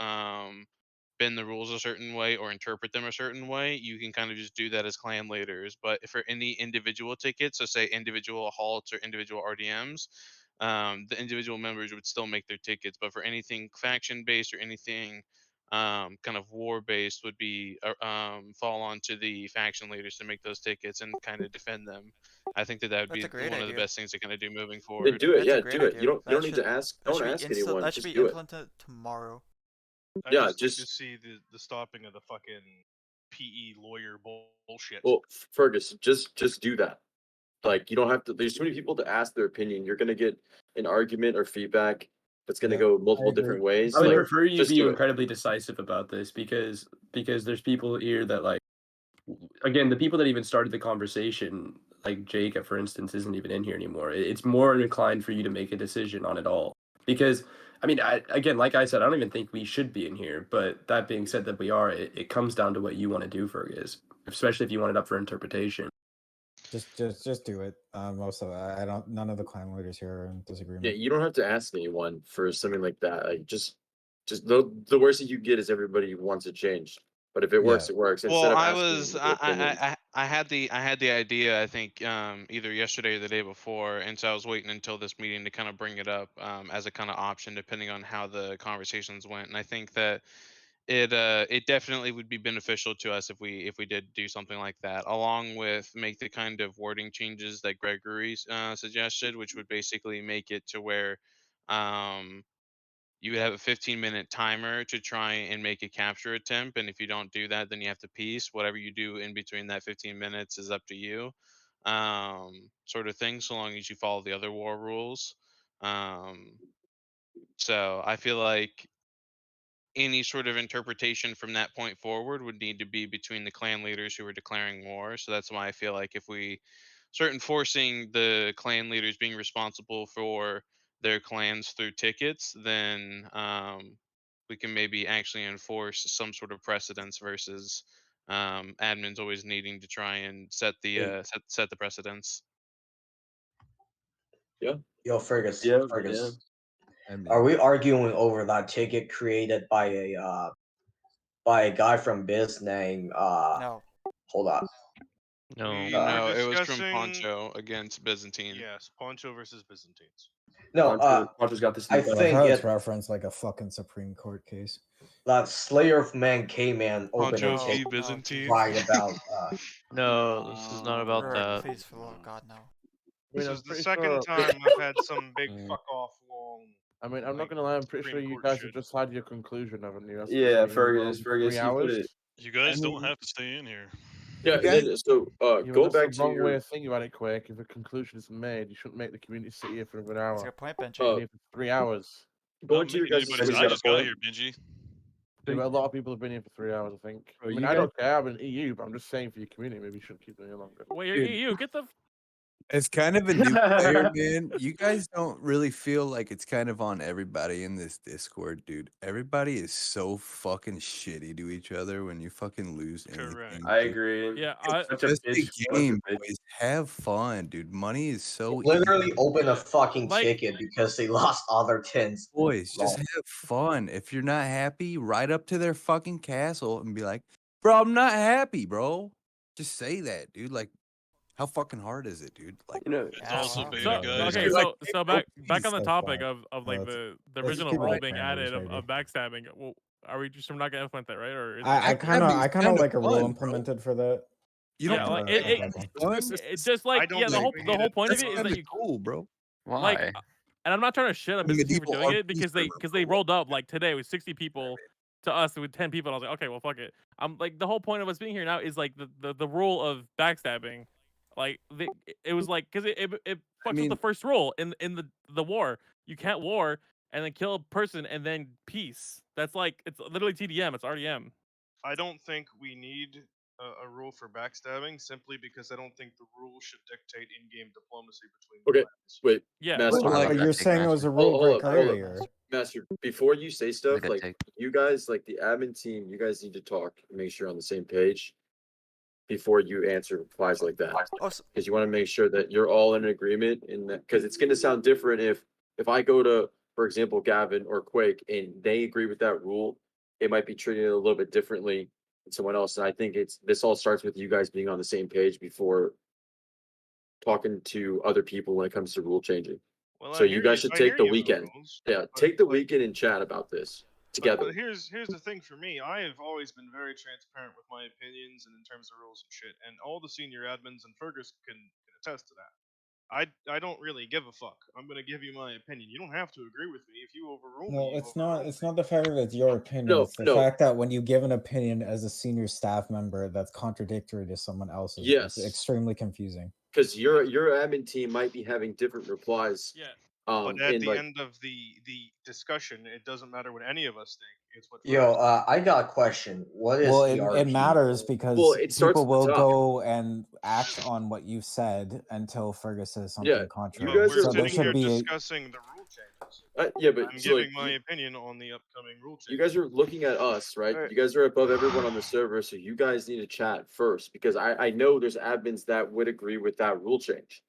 bend the rules a certain way or interpret them a certain way, you can kind of just do that as clan leaders. But for any individual tickets, so say individual halts or individual RDMs, the individual members would still make their tickets. But for anything faction based or anything kind of war based, would be fall on to the faction leaders to make those tickets and kind of defend them. I think that would That's be a great one of the idea. best things to kind of do moving Then forward. do it. That's a Yeah, great do it. idea. You That don't need should- to ask. That Don't should be ask anyone. That should Just be do it. implemented tomorrow. I Yeah, just like to just see the stopping of the fucking PE lawyer bullshit. well, Fergus, just do that. Like, you don't have to. There's too many people to ask their opinion. You're gonna get an argument or feedback that's gonna Yeah, go I multiple agree. different ways. I would Like, prefer you just be do it. incredibly decisive about this because there's people here that like, again, the people that even started the conversation, like Jake, for instance, isn't even in here anymore. It's more inclined for you to make a decision on it all because. I mean, again, like I said, I don't even think we should be in here. But that being said, that we are, it comes down to what you want to do, Fergus. Especially if you want it up for interpretation. Just do it. Also, I don't. None of the clan leaders here are in disagreement. Yeah, you don't have to ask anyone for something like that. Like, just the worst that you get is everybody wants it changed. But if it works, it works. Instead Well, of I asking was their opinions. I had the idea I think either yesterday or the day before, and so I was waiting until this meeting to kind of bring it up as a kind of option depending on how the conversations went. And I think that it definitely would be beneficial to us if we did do something like that, along with make the kind of wording changes that Gregory suggested, which would basically make it to where um, you would have a 15-minute timer to try and make a capture attempt, and if you don't do that, then you have to piece. Whatever you do in between that 15 minutes is up to you, sort of thing, so long as you follow the other war rules. um, so I feel like any sort of interpretation from that point forward would need to be between the clan leaders who are declaring war. So that's why I feel like if we start enforcing the clan leaders being responsible for their clans through tickets, then we can maybe actually enforce some sort of precedence versus admins always needing to try and set the set the precedence. Yeah. Yo, Fergus. Yeah, Fergus. I mean, Are we arguing over that ticket created by a guy from Biz named No. hold on. No. We No, were it was from discussing- Poncho against Byzantine. Yes, Poncho versus Byzantines. No, Poncho's got the I seat back. think How it's it referenced like a fucking Supreme Court case. that Slayer of Man K-Man opened Poncho a v. ticket Byzantine. right about No, this is not about Rick, that. please, for the love of God, no. I mean, This I'm is the pretty second sure. time I've had some big Mm. fuck off long. I mean, I'm not like, gonna lie. I'm pretty sure Supreme you Court guys shit. have just had your conclusion, haven't you? That's Yeah, been going Fergus, on Fergus, 3 you put hours. it. You guys I don't mean, have to stay in here. Yeah, and guys- then so Yeah, go but that's back the to wrong way your of thinking about it, Quake. If a conclusion is made, you shouldn't make the community sit here for another That's a hour. good point, Benji. Been here for 3 hours. going Not to your making guys' anybody's. Benji's I got a just got point. here, Benji. Yeah, but a lot of people have been here for 3 hours, I think. Bro, I mean, you I guys- don't care. I'm an EU, but I'm just saying for your community, maybe you shouldn't keep them here longer. Wait, you're Dude. EU. Get the As kind of a new player, man, you guys don't really feel like it's kind of on everybody in this Discord, dude. Everybody is so fucking shitty to each other when you fucking lose Correct. anything. I dude. agree. Yeah, It's Such a just a bitch. Such a game, bitch. boys. Have fun, dude. Money is so literally easy. opened a fucking Like- ticket because they lost all their tins. Boys, just have fun. If you're not happy, ride up to their fucking castle and be like, bro, I'm not happy, bro. Just say that, dude. Like, how fucking hard is it, dude? Like, You know, It's Yeah, also well, beta, So guys. okay, Like, so back on the so topic far. of like let's- the let's original keep it rule like being parameters, added of maybe. backstabbing. Well, are we just not gonna implement that, right? Or is it I just- kind of kinda like a rule fun, bro. implemented for that. you yeah, don't like think it, that's it's just like I don't yeah, the think whole we the need whole it. point of That's it is that kinda you cool, bro. Why? like, and I'm not trying to shit on The Byzantine for medieval doing it RPG because server, they bro. rolled up like today with 60 people to us with 10 people. And I was like, okay, well, fuck it. I'm like the whole point of us being here now is like the rule of backstabbing. Like it was like because it fucks with mean- the first rule in the war. You can't war and then kill a person and then peace. That's like it's literally TDM. It's RDM. I don't think we need a rule for backstabbing simply because I don't think the rule should dictate in-game diplomacy between Okay, clans. wait, Yeah. Master. But, like, But you're saying it was a rule Hold break up, hold up. earlier. Master, before you say stuff, good like take. you guys, like the admin team, you guys need to talk and make sure you're on the same page before you answer replies like that. Oh, so, Because you want to make sure that you're all in agreement in that. Because it's going to sound different if I go to, for example, Gavin or Quake, and they agree with that rule, it might be treated a little bit differently than someone else. And I think this all starts with you guys being on the same page before talking to other people when it comes to rule changing. Well, So you guys should take the weekend. Yeah, but, take the like- weekend and chat about this together. But here's the thing for me. I have always been very transparent with my opinions and in terms of rules and shit. And all the senior admins and Fergus can attest to that. I don't really give a fuck. I'm gonna give you my opinion. You don't have to agree with me. If you overrule No, me, you it's not. overrule It's me. not the fact that it's your opinion. No, it's the no. fact that when you give an opinion as a senior staff member that's contradictory to someone else's, Yes. it's extremely confusing. Because your admin team might be having different replies. Yeah. But at in, the like, end of the discussion, it doesn't matter what any of us think. It's what Yo, Fergus I got a question. What is Well, the it RP? matters because Well, it starts people at the will top. go and act on what you said until Fergus says something Yeah, contrary. you guys we're are so there sitting here should be a, discussing the rule changes. yeah, but I'm so, like, giving my opinion on the upcoming rule changes. you guys are looking at us, right? Alright. You guys are above everyone on the server, so you guys need to chat first because I know there's admins that would agree with that rule change.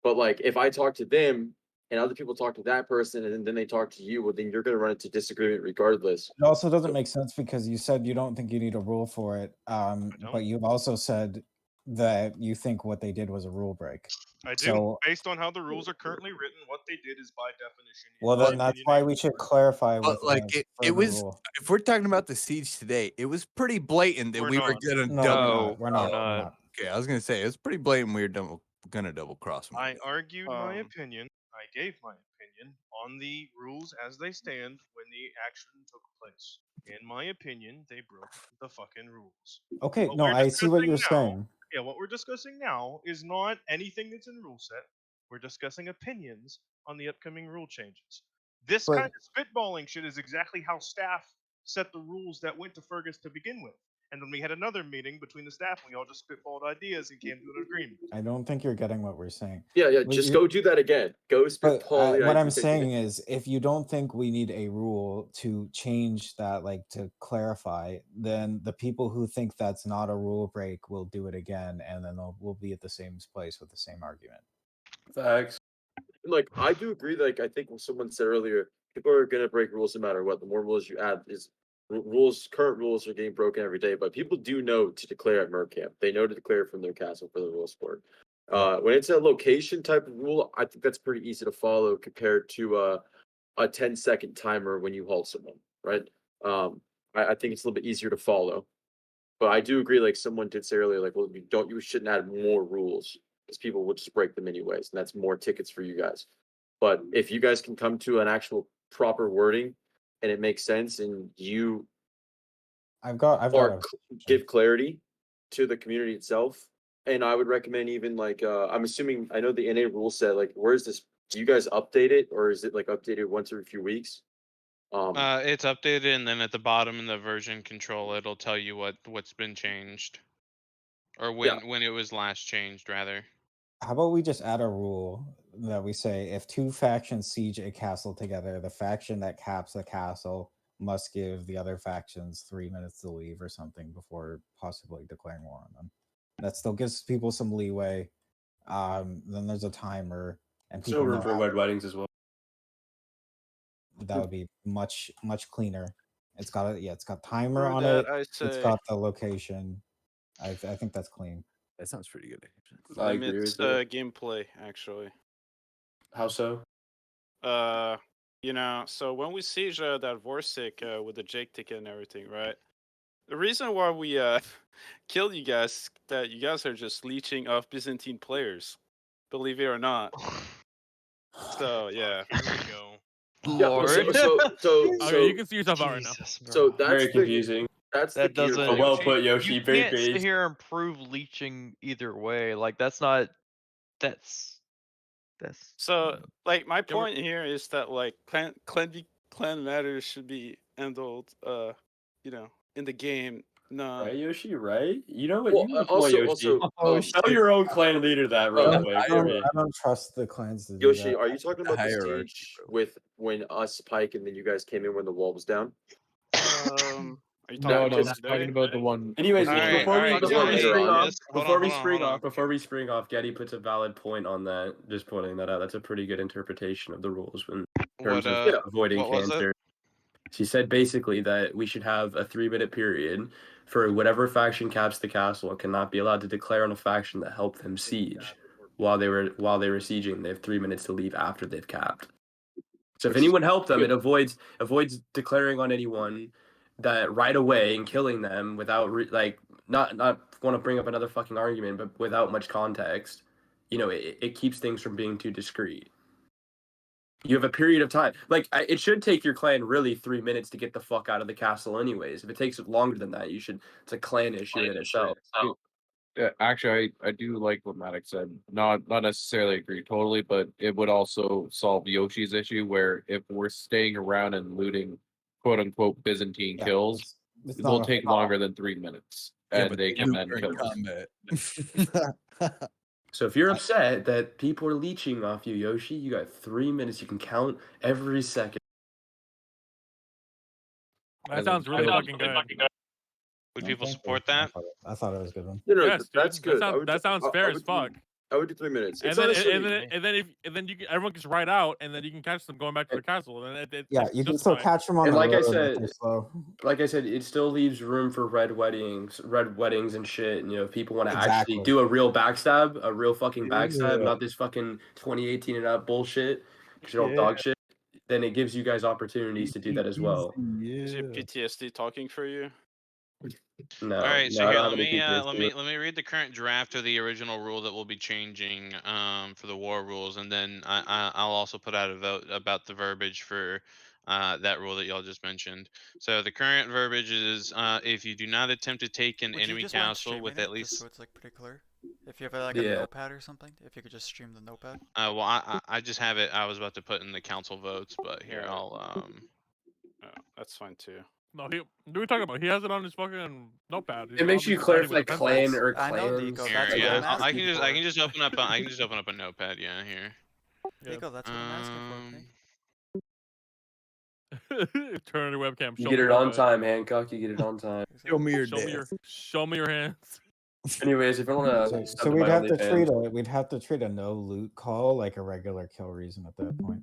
But like if I talk to them and other people talk to that person and then they talk to you, well then you're gonna run into disagreement regardless. it also doesn't make sense because you said you don't think you need a rule for it, but you've also said that you think what they did was a rule break. I do. So, Based on how the rules are currently written, what they did is by definition. in well, my then that's opinion, why a we rule should break. clarify with But like it further was. rule. If we're talking about the siege today, it was pretty blatant that We're we were not. gonna No, double. we're not. We're not. Okay, I was gonna say it was pretty blatant. We were gonna double cross them. I argued my opinion. I gave my opinion on the rules as they stand when the action took place. In my opinion, they broke the fucking rules. Okay, What no, we're I see what you're discussing now- saying. Yeah, what we're discussing now is not anything that's in rule set. We're discussing opinions on the upcoming rule changes. This But- kind of spitballing shit is exactly how staff set the rules that went to Fergus to begin with. and then we had another meeting between the staff, and we all just spitballed ideas and came to an agreement. I don't think you're getting what we're saying. Yeah, What just you- go do that again. Go But spitball the what I'm ideas again. saying is, if you don't think we need a rule to change that, like to clarify, then the people who think that's not a rule break will do it again, and then we'll be at the same place with the same argument. Facts. Like, I do agree. Like, I think what someone said earlier, people are gonna break rules no matter what. The more rules you add, is rules. Current rules are getting broken every day, but people do know to declare at Merc Camp. They know to declare from their castle for the rule sport. When it's a location type of rule, I think that's pretty easy to follow compared to a 10-second timer when you halt someone, right? I think it's a little bit easier to follow. But I do agree, like someone did say earlier, like, well, you shouldn't add more rules because people will just break them anyways, and that's more tickets for you guys. But if you guys can come to an actual proper wording and it makes sense, and you I've got give clarity to the community itself, and I would recommend even like I'm assuming I know the NA rule set, like where's this? Do you guys update it, or is it like updated once every few weeks? It's updated, and then at the bottom in the version control, it'll tell you what's been changed, or when it was last changed, rather. How about we just add a rule that we say if two factions siege a castle together, the faction that caps the castle must give the other factions 3 minutes to leave or something before possibly declaring war on them. That still gives people some leeway. Then there's a timer, and people Still room know for wed weddings as well. that would be much cleaner. It's got it's got timer For on that, it. I It's say- got the location. I think that's clean. That sounds pretty good. I agree Limits with it. gameplay, actually. How so? So when we siege that Vorsic with the Jake ticket and everything, right? The reason why we killed you guys, that you guys are just leeching off Byzantine players, believe it or not. So yeah. Here we go. Yeah, well, Okay, you can see yourself out right now. So that's Very the- confusing. That's That the gear doesn't. thing. Well put, Yoshi. You Very can't sit based. here and prove leeching either way. Like that's not. That's. So like my point here is that like clan matters should be handled in the game. No. Right, Yoshi, right? You know what? Well, you know Yoshi. Tell your own clan leader that real quick. I for me. don't trust the clans to do Yoshi, that. are you talking about the hierarchy, stage with when us Pike and then you guys came in when the wall was down? Are you No, talking I'm talking about the one. Anyways, Alright, before we alright, before we later spring on. off, Yes, before we spring off, Getty puts a valid point on that. Just pointing that out. That's a pretty good interpretation of the rules in terms of avoiding what was it? cancer. She said basically that we should have a 3-minute period for whatever faction caps the castle and cannot be allowed to declare on a faction that helped them siege while they were sieging. They have 3 minutes to leave after they've capped. So if anyone helped them, it avoids declaring on anyone that right away and killing them without not want to bring up another fucking argument, but without much context. It keeps things from being too discreet. You have a period of time. It should take your clan really 3 minutes to get the fuck out of the castle anyways. If it takes longer than that, it's a clan issue in itself. Yeah, actually, I do like what Maddox said. Not necessarily agree totally, but it would also solve Yoshi's issue where if we're staying around and looting quote unquote Byzantine kills, it's it will not a take problem. longer than 3 minutes. Yeah, And but they can do then during kill us. combat. So if you're upset that people are leeching off you, Yoshi, you got 3 minutes. You can count every second. That sounds really fucking good. Would people support that? I thought it was a good one. No, Yes, dude. that's good. That sounds fair as fuck. I would do 3 minutes. And It's then, not and necessarily- then you can, everyone gets right out, and then you can catch them going back to the castle. And Yeah, you can still catch them on And the like road I if said, they're slow. it still leaves room for red weddings and shit. And, if people want to Exactly. actually do a real backstab, a real fucking backstab, Yeah. not this fucking 2018 and up bullshit, because you're all dog shit, then it gives you guys opportunities to do that as well. Is your PTSD talking for you? No. All right, so no, I here, don't have let any me PTSD. let me read the current draft of the original rule that will be changing for the war rules, and then I'll also put out a vote about the verbiage for that rule that y'all just mentioned. So the current verbiage is if you do not attempt to take an Would you enemy just mind castle with streaming at it, least just so it's like pretty clear? If you have like a Yeah. notepad or something, if you could just stream the notepad. well, I just have it. I was about to put in the council votes, but here Yeah. I'll That's fine too. No, what are we talking about? He has it on his fucking notepad. He's It makes you obviously writing clarify with a pencil. clan or I know, clans. Nico. Here, That's what yeah, I'm asking I can for. just open up I can just open up a notepad. Yeah, here. Nico, that's what I'm asking for. Nick. Turn on your webcam. You Show get me it your on notepad. time, Hancock. You get it on time. Show me your Show me your hands. Anyways, if you want to, So we'd have to treat a no loot call like a regular kill reason at that point.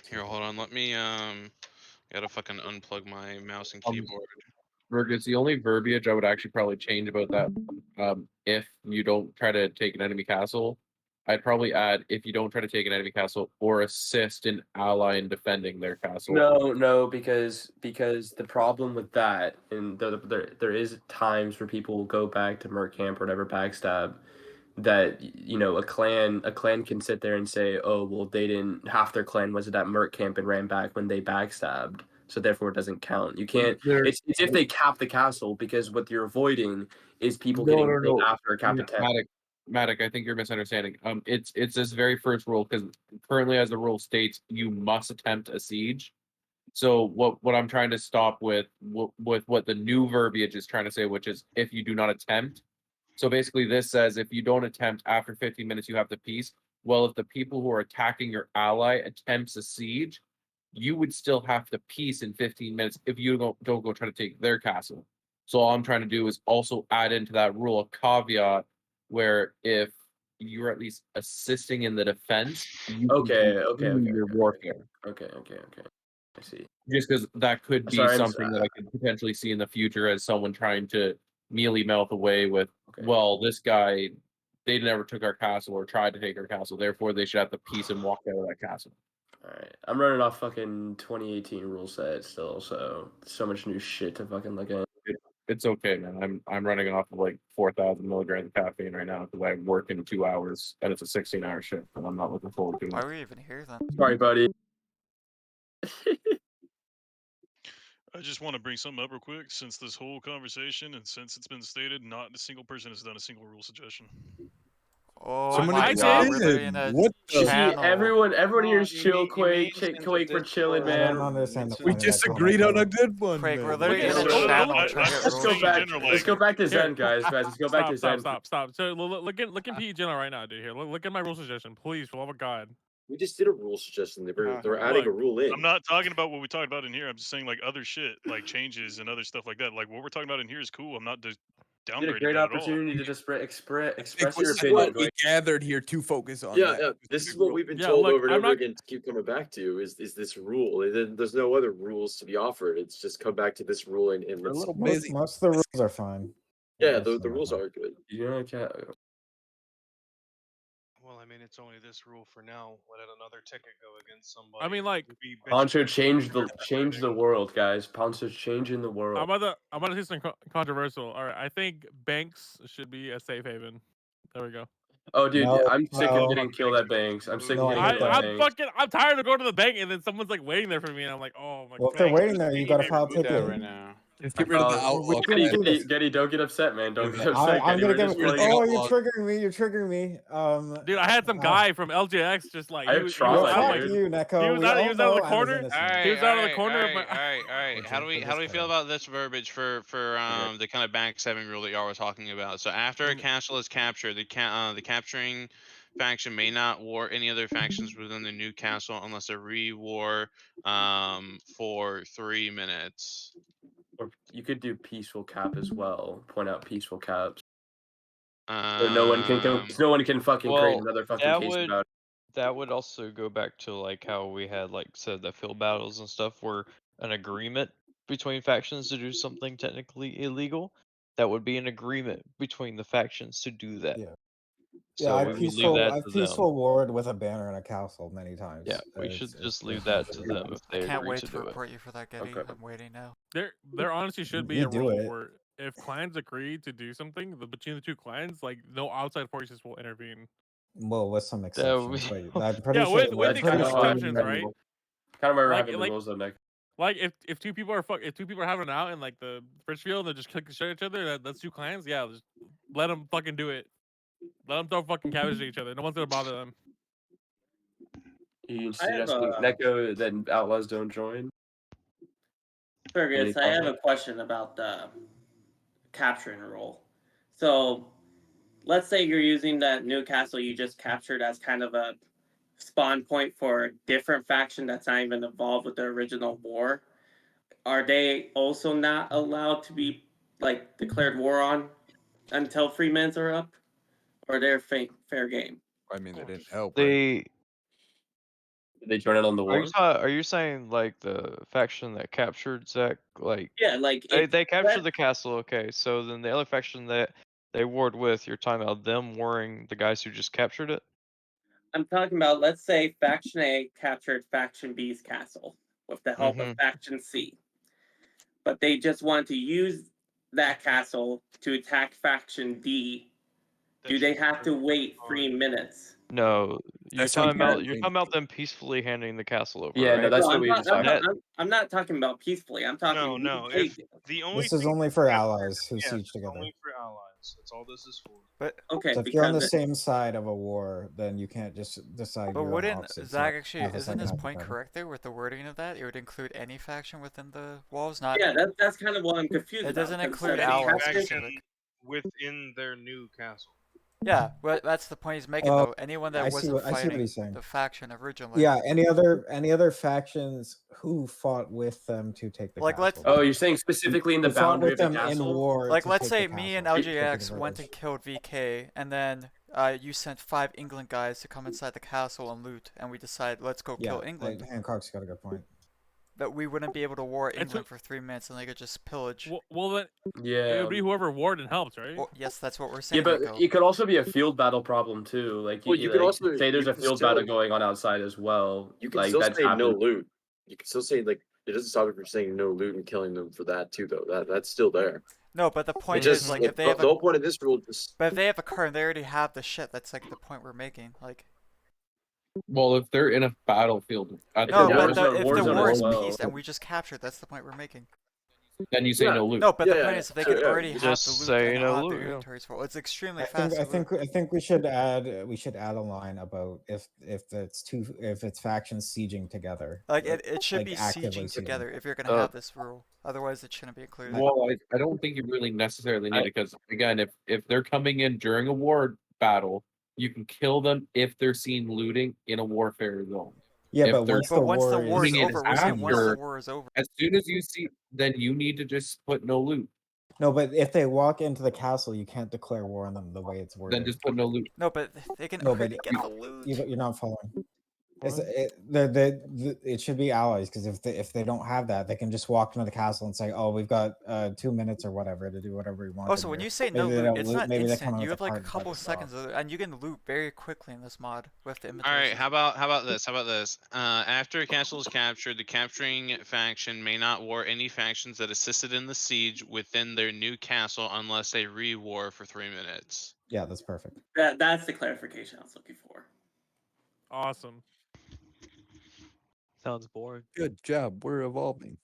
Here, hold on. Let me gotta fucking unplug my mouse and Um, keyboard. Vergus, the only verbiage I would actually probably change about that, if you don't try to take an enemy castle, I'd probably add if you don't try to take an enemy castle or assist an ally in defending their castle. No, because the problem with that, and there is times where people will go back to Merc Camp or whatever backstab, that a clan can sit there and say, oh well, they didn't, half their clan was at that Merc Camp and ran back when they backstabbed, so therefore it doesn't count. You can't. It's if they cap the castle, because what you're avoiding is people getting killed after a cap attack. Matic, I think you're misunderstanding. It's this very first rule, because currently, as the rule states, you must attempt a siege. So what I'm trying to stop with what the new verbiage is trying to say, which is if you do not attempt. So basically, this says if you don't attempt after 15 minutes, you have to peace. Well, if the people who are attacking your ally attempts a siege, you would still have to peace in 15 minutes if you don't go try to take their castle. So all I'm trying to do is also add into that rule a caveat where if you're at least assisting in the defense, you Okay. your warfare. Okay. I see. Just because that could be Sorry, something that I could potentially see in the future as someone trying to mealy mouth away with, well, this guy, they never took our castle or tried to take our castle, therefore they should have to peace and walk out of that castle. All right, I'm running off fucking 2018 rule set still, so much new shit to fucking look at. It's okay, man. I'm running off of like 4,000 milligrams of caffeine right now because I work in 2 hours and it's a 16-hour shift, and I'm not looking forward to it. Why are we even here then? Sorry, buddy. I just want to bring something up real quick. Since this whole conversation and since it's been stated, not a single person has done a single rule suggestion. Oh Somebody my did. god, we're literally in a What the- channel. Everyone here is chill, Quake. Quake for chilling, I don't man. understand the We point of just that agreed on comment. a good one. Quake, man. we're literally in a no, channel I- trying to get let's rules. go back- Let's go back to Here. Zen, guys. Let's go back to Zen. Stop. So look in PE General right now, dude. Here, look at my rule suggestion, please, for the love of God. We just did a rule suggestion. They were adding a Look, rule in. I'm not talking about what we talked about in here. I'm just saying like other shit, like changes and other stuff like that. Like what we're talking about in here is cool. I'm not just You had a downgrading great that at all. opportunity to just express This your is opinion. what we Quake. gathered here to focus on. Yeah, that. yeah. This is what we've been Yeah, told look, over and I'm over not- again to keep coming back to is this rule. There's no other rules to be offered. It's just come back to this rule and We're a let's. little Most, busy. most of the rules are fine. Yeah, Most the of them rules fine. are good. Well, I mean, it's only this rule for now. Let another ticket go against somebody. I mean, like, who be Poncho benchmarked changed for the world, guys. Poncho's changing the world. I'm about to say something controversial. All right, I think banks should be a safe haven. There we go. Oh, dude, No, I'm sick no. of getting killed at banks. I'm sick No, of I getting hate killed that. at banks. I'm tired of going to the bank and then someone's like waiting there for me, and I'm like, oh my Well, god. if they're waiting there, you gotta file a ticket. right now. Just get rid of the outlaw. Getty, don't get upset, man. Don't get upset. I'm Getty. gonna We're give. just playing Oh, outlaw. you're triggering me. You're triggering me. Dude, I had some guy from LJX just like I have trauma, Fuck dude. you, Neko. He was out of the corner. Alright, He was out of the corner of my. Alright. How do we feel about this verbiage for the kind of backstabbing rule that y'all were talking about? So after a castle is captured, the capturing faction may not war any other factions within the new castle unless a re-war for 3 minutes. Or you could do peaceful cap as well. Point out peaceful caps. So no one can fucking create Well, another fucking that case would about it. that would also go back to like how we had like said that field battles and stuff were an agreement between factions to do something technically illegal. That would be an agreement between the factions to do that. Yeah. So Yeah, we I've would leave that I've to them. peaceful warred with a banner and a castle many times. Yeah, we It's- should it's just leave definitely that to them if they Can't agree wait to to do it. report you for that, Getty. I'm waiting now. There honestly should be You a do rule it. where if clans agree to do something between the two clans, like no outside forces will intervene. Well, with some would exceptions. be- But I'm pretty Yeah, sure. with I'm the pretty sure- exceptions, right? Kind of why we're Like- having the like- rules though, Nick. Like if two people are having it out in like the bridge field and they're just kicking shit at each other, that's two clans. Yeah, just let them fucking do it. Let them throw fucking cabbage at each other. No one's gonna bother them. You I have suggesting Neko that outlaws don't join? Fergus, I have a question about the capturing rule. So, let's say you're using that new castle you just captured as kind of a spawn point for a different faction that's not even involved with the original war. Are they also not allowed to be like declared war on until 3 minutes are up, or they're fair game? I mean, they didn't help. They Did they join in on the war? Are you saying like the faction that captured Zach? Like Yeah, like they captured the castle. Okay, so then the other faction that they warred with, you're talking about them warring the guys who just captured it. I'm talking about, let's say Faction A captured Faction B's castle with the help of Faction C. But they just want to use that castle to attack Faction D. Do they have to wait 3 minutes? No, you're That sounds talking about bad. them peacefully handing the castle over. Yeah, no, right? that's No, what we decided. I'm not talking about peacefully. I'm talking. No. Hey, If the only This is thing only for allies who yes, siege it's together. only for allies. That's all this is for. But okay, So if you're on the same side of a war, then you can't just decide. But you're on wouldn't opposite Zach side. actually, Have a isn't second his half point of it. correct there with the wording of that? It would include any faction within the walls, not. yeah, that's kind of what I'm confused It about. doesn't 'cause include that's Any allies faction- faction within their new castle. Yeah, but that's the point he's making Oh, though. Anyone that I see wasn't what- I see what fighting he's saying. the faction originally. Yeah. Any other factions who fought with them to take the Like, let's- castle? Oh, you're saying specifically in the Who fought boundary with of the them in castle? war. Like, to let's take say the me and castle, to take the LJX went village. and killed VK, and then you sent 5 England guys to come inside the castle and loot, and we decide let's go kill England. Hancock's got a good point. That we wouldn't be able to war England for 3 minutes, and they could just pillage. Well, then Yeah. it would be whoever warred and helped, right? Well, yes, that's what we're saying. Yeah, but Rico. it could also be a field battle problem too. Like, Well, you could like, also- say there's you a can field still- battle going on outside as well. You can like still that's say no happened. loot. You can still say like it doesn't stop you from saying no loot and killing them for that too, though. That's still there. No, but the point It is, just like, like, if they the have whole a, point of this rule just but if they have a car and they already have the shit, that's like the point we're making. Like, Well, if they're in a battlefield at no, the but war the, if the Warzone war as is well. peace and we just captured, that's the point we're making. then you say Yeah. no loot. No, but the Yeah, point yeah, is, if they sure, can yeah. already have Just the loot say and no have loot, their yeah. inventories full, it's extremely I fast. think we should add a line about if it's factions sieging together. Like it should like be actively sieging together if you're gonna Uh, have this rule. Otherwise, it shouldn't be included. Well, I don't think you really necessarily need it because again, if they're coming in during a war battle, you can kill them if they're seen looting in a warfare zone. Yeah, If but they're once the war coming is in over, we're saying once the after, war is over. as soon as you see, then you need to just put no loot. No, but if they walk into the castle, you can't declare war on them the way it's worded. Then just put no loot. No, but they can No, already but get the loot. you're not following. It should be allies because if they don't have that, they can just walk into the castle and say, "Oh, we've got 2 minutes or whatever to do whatever we want." Oh, in so when here." you say Maybe no they loot, don't it's loot, not maybe they come instant. out You with have a like a card and couple fuck us off. seconds, and you can loot very quickly in this mod with the All inventory. right, how about this? How about this? After a castle is captured, the capturing faction may not war any factions that assisted in the siege within their new castle unless they re-war for 3 minutes. Yeah, that's perfect. That's the clarification I was looking for. Awesome. Sounds boring. Good job. We're evolving.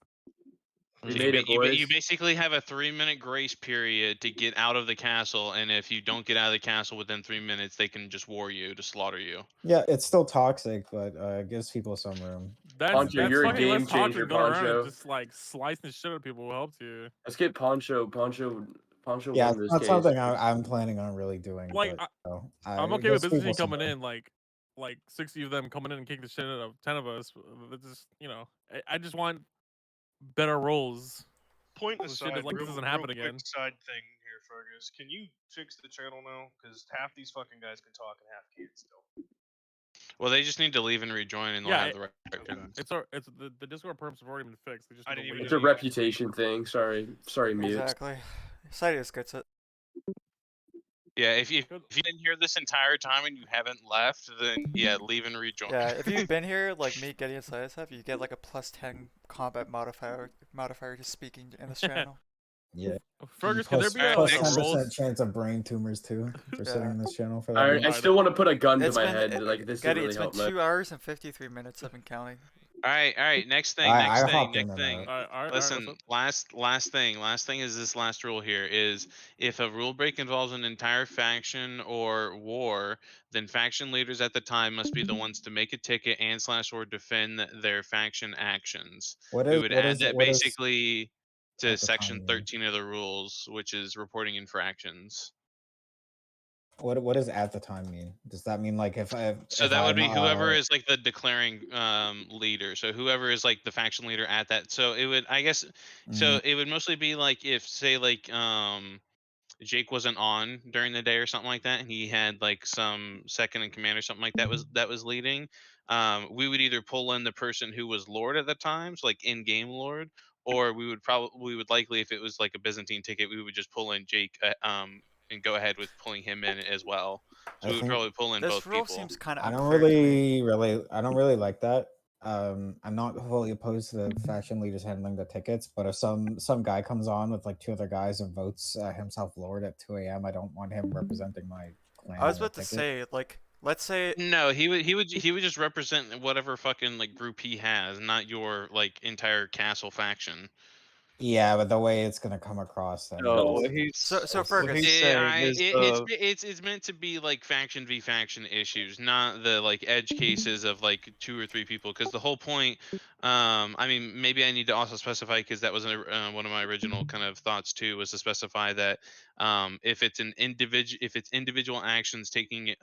So We you, made it, boys. you basically have a 3-minute grace period to get out of the castle, and if you don't get out of the castle within 3 minutes, they can just war you to slaughter you. Yeah, it's still toxic, but it gives people some room. That's Poncho, you're a fucking less game toxic changer, going around and Poncho. just like slicing the shit out of people who helped you. Let's get Poncho. Poncho Yeah, won it's this not case. something I'm planning on really doing. Like, but, you know, I'm it okay with gives people Byzantine some coming room. in, like 60 of them coming in and kicking the shit out of 10 of us. It's just, I just want better roles. Point So shit aside, like this doesn't happen again. quick side thing here, Fergus. Can you fix the channel now? Because half these fucking guys can talk and half can't still. Well, they just need to leave and rejoin, and they'll Yeah, have the right. it's the Discord perps have already been fixed. They just I need to didn't wait. It's a reputation thing. Sorry, mute. Exactly. Sidious gets it. Yeah, if you didn't hear this entire time and you haven't left, then yeah, leave and rejoin. Yeah, if you've been here, like me, Getty, and Sidious have, you get like a +10 combat modifier to speaking in this channel. Yeah. Fergus, can there Plus- be a, plus like, 10% rules? chance of brain tumors too for sitting in this channel for that. I long. still want to put a gun to It's my been, head. Like this Getty, didn't it's really been help much. 2 hours and 53 minutes. I've been counting. All right. Next thing. I Next thing. hopped in Next and thing. out. All right, what's Listen, up? last thing. Last thing is this last rule here is if a rule break involves an entire faction or war, then faction leaders at the time must be the ones to make a ticket and / or defend their faction actions. What We is would what add is that what is basically to at the section time mean? 13 of the rules, which is reporting infractions. What does at the time mean? Does that mean like So if that would I'm be whoever is like the declaring leader. So whoever is like the faction leader at that. So it would, I guess, so mm, it would mostly be like if say like Jake wasn't on during the day or something like that, and he had like some second in command or something like that was leading. We would either pull in the person who was Lord at the time, so like in-game Lord, or we would likely, if it was like a Byzantine ticket, we would just pull in Jake and go ahead with pulling him in as well. So I we would think probably pull in This both rule people. seems kind of I don't unfair to me. I don't really like that. I'm not fully opposed to the faction leaders handling the tickets, but if some guy comes on with like two other guys and votes himself Lord at 2 a.m., I don't want him representing my clan I was in a about to ticket. say, like, let's say No, he would just represent whatever fucking like group he has, not your like entire castle faction. Yeah, but the way it's gonna come across, No, anyways. so Fergus. It's meant to be like faction v faction issues, not the like edge cases of like 2 or 3 people. Because the whole point, I mean, maybe I need to also specify because that was one of my original kind of thoughts too, was to specify that if it's individual actions taking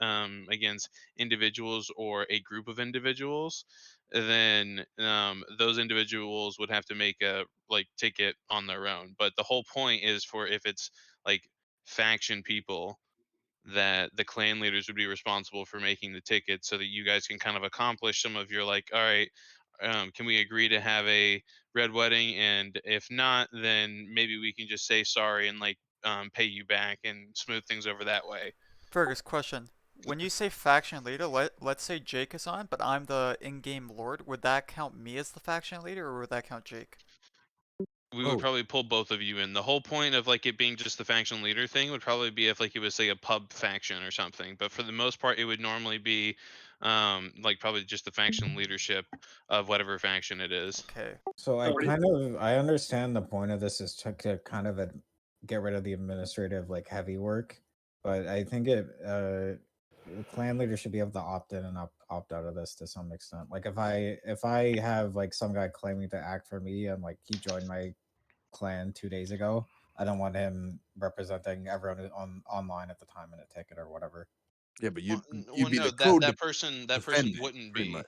against individuals or a group of individuals, then those individuals would have to make a like ticket on their own. But the whole point is for if it's like faction people, that the clan leaders would be responsible for making the ticket so that you guys can kind of accomplish some of your like, all right, can we agree to have a red wedding, and if not, then maybe we can just say sorry and like pay you back and smooth things over that way. Fergus, question. When you say faction leader, let's say Jake is on, but I'm the in-game Lord. Would that count me as the faction leader, or would that count Jake? We would probably pull both of you in. The whole point of like it being just the faction leader thing would probably be if like it was say a pub faction or something. But for the most part, it would normally be like probably just the faction leadership of whatever faction it is. Okay. So I understand the point of this is to kind of get rid of the administrative like heavy work, but I think the clan leader should be able to opt in and opt out of this to some extent. Like if I have like some guy claiming to act for me and like he joined my clan 2 days ago, I don't want him representing everyone online at the time in a ticket or whatever. Yeah, but you'd Well, be no, the code that person defendant, wouldn't pretty be. much.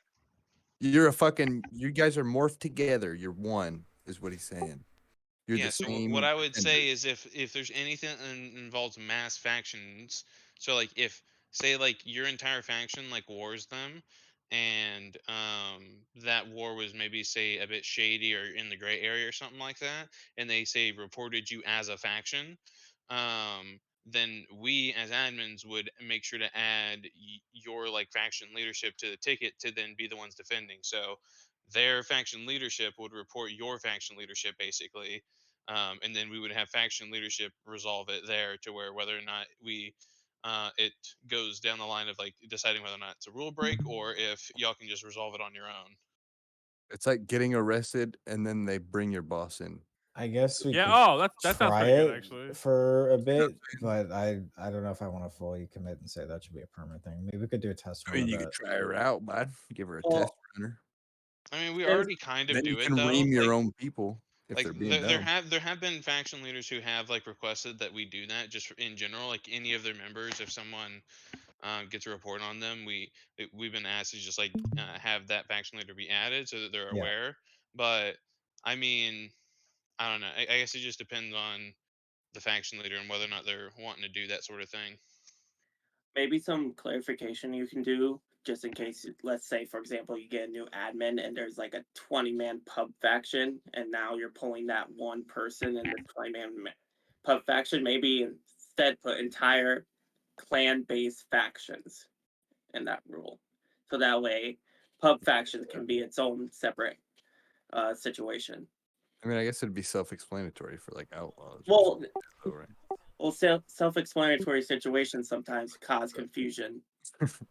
You're a fucking. You guys are morphed together. You're one, is what he's saying. You're Yeah, the so same. what I would defender. say is if there's anything that involves mass factions, so like if say like your entire faction like wars them, and that war was maybe say a bit shady or in the gray area or something like that, and they say reported you as a faction, then we as admins would make sure to add your like faction leadership to the ticket to then be the ones defending. So their faction leadership would report your faction leadership basically, and then we would have faction leadership resolve it there to whether or not it goes down the line of like deciding whether or not it's a rule break or if y'all can just resolve it on your own. It's like getting arrested and then they bring your boss in. I guess we Yeah. could Oh, that sounds try pretty good it actually. for a bit, but I don't know if I want to fully commit and say that should be a permanent thing. Maybe we could do a test I run mean, of you that. could try her out, bud. Give her a Well, test runner. I mean, we There's- already kind of Then you do it can though. ream your Like, own people if they're being there dumb. have been faction leaders who have like requested that we do that just in general. Like any of their members, if someone gets a report on them, we've been asked to just like have that faction leader be added so that they're Yeah. aware. But I mean, I don't know. I guess it just depends on the faction leader and whether or not they're wanting to do that sort of thing. maybe some clarification you can do just in case, let's say for example you get a new admin and there's like a 20-man pub faction and now you're pulling that one person in the 20-man pub faction. Maybe instead put entire clan-based factions in that rule, so that way pub factions can be its own separate situation. I mean, I guess it'd be self-explanatory for like outlaws. Well, though, right? well, self-explanatory situations sometimes cause confusion.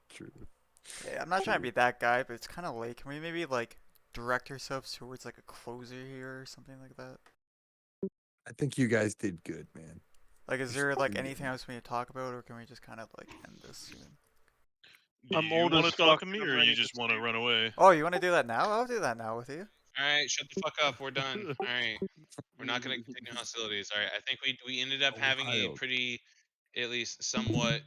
True. Okay, I'm not trying to be that guy, but it's kind of late. Can we maybe like direct ourselves towards like a closer here or something like that? I think you guys did good, man. Like, is You're there like fucking good, anything man. else we need to talk about, or can we just kind of like end this soon? Do I'm you old want as to talk fuck to me, and I'm or ready you to just want to sleep. run away? Oh, you want to do that now? I'll do that now with you. All right, shut the fuck up. We're done. All right, we're not gonna continue hostilities. All right, I think we ended up having a Wild. pretty, at least somewhat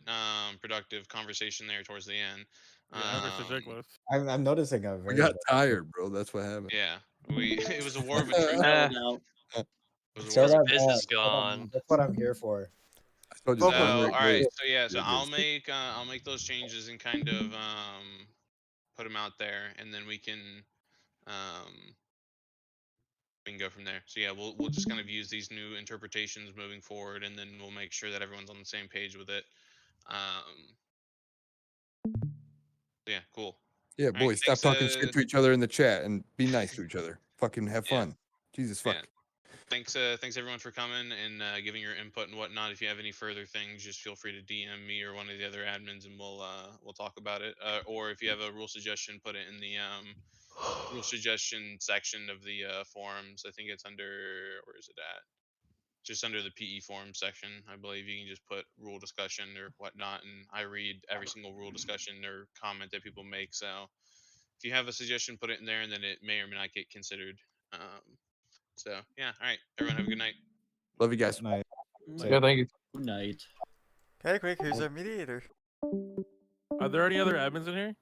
productive conversation there towards the end. Yeah, versus Jigglypuff. I'm noticing a We very got tired, bro. That's what happened. Yeah, it was a war of attrition. It was a So war of that, attrition. that's what I'm here for. I told you So, this wasn't all very right, good. so yeah, so It I'll is. make those changes and kind of put them out there, and then we can go from there. So yeah, we'll just kind of use these new interpretations moving forward, and then we'll make sure that everyone's on the same page with it. Yeah, cool. Yeah, All right, boys, stop thanks, talking shit to each other in the chat and be nice to each other. Fucking have Yeah. fun. Jesus Yeah. fuck. Thanks everyone for coming and giving your input and whatnot. If you have any further things, just feel free to DM me or one of the other admins, and we'll talk about it. Or if you have a rule suggestion, put it in the rule suggestion section of the forums. I think it's under, where is it at? Just under the PE forum section, I believe. You can just put rule discussion or whatnot, and I read every single rule discussion or comment that people make. So if you have a suggestion, put it in there, and then it may or may not get considered. So yeah, all right, everyone have a good night. Love you guys. Night. Yeah, thank you. Good night. Okay, quick. Here's our mediator. Are there any other admins in here?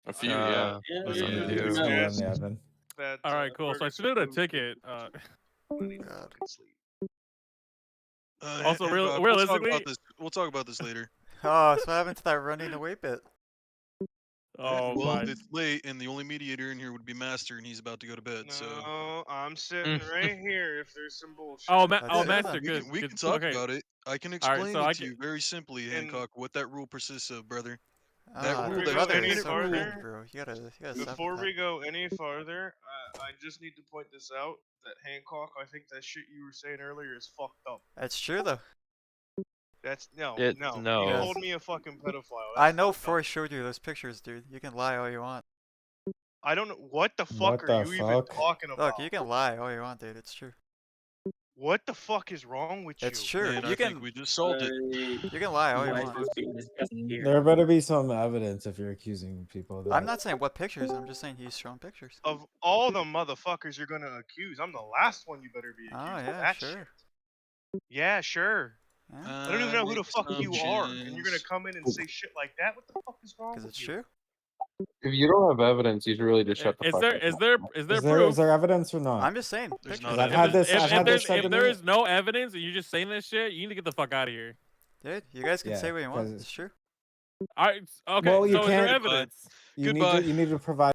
A few, yeah. There's a Yeah, few. it's me, I'm the admin. That, All right, cool. So I submitted a ticket. Also, Hey, real- Bob, realistically- we'll talk about this later. Oh, so what happened to that running away bit? Oh well, my. it's late, and the only mediator in here would be Master, and he's about to go to bed. So No, I'm sitting right here. If there's some bullshit. Oh, That's oh, it, Master, we good. can, we good. can talk Okay. about it. I can All right, explain so I it to you can- very simply, Hancock, what that rule persists of, brother. That Ah, rule, dude, that brother, 10-minute it's so rule. big, bro. You gotta stop Before with we that. go any farther, I just need to point this out that Hancock, I think that shit you were saying earlier is fucked up. That's true though. That's no. It- You no. called me a fucking pedophile. I That's know fucked up. Forrest showed you those pictures, dude. You can lie all you want. I don't know what the fuck What are the you even fuck? talking about. Look, you can lie all you want, dude. It's true. What the fuck is wrong with It's you? true. And You I can think we just solved it. you can lie all you Why is want. this being discussed here? There better be some evidence if you're accusing people of that. I'm not saying what pictures. I'm just saying he's shown pictures. Of all the motherfuckers you're gonna accuse, I'm the last one you better be accused Oh of yeah, that sure. shit. Yeah, sure. Yeah. I don't even know who the fuck you are, and you're gonna Assumptions. come in and say shit like that. What the fuck is wrong Because with it's you? true. If you don't have evidence, you should really just shut the Is fuck there up. is there is there Is proof? there evidence or not? I'm just saying. There's Pictures. not I've If had there's- this. I've had this said if to there me. is no evidence and you're just saying this shit, you need to get the fuck out of here. Dude, you guys can Yeah, say what you want. 'cause- It's true. All right. Okay. Well, you so is there can't- evidence? You Goodbye. need to provide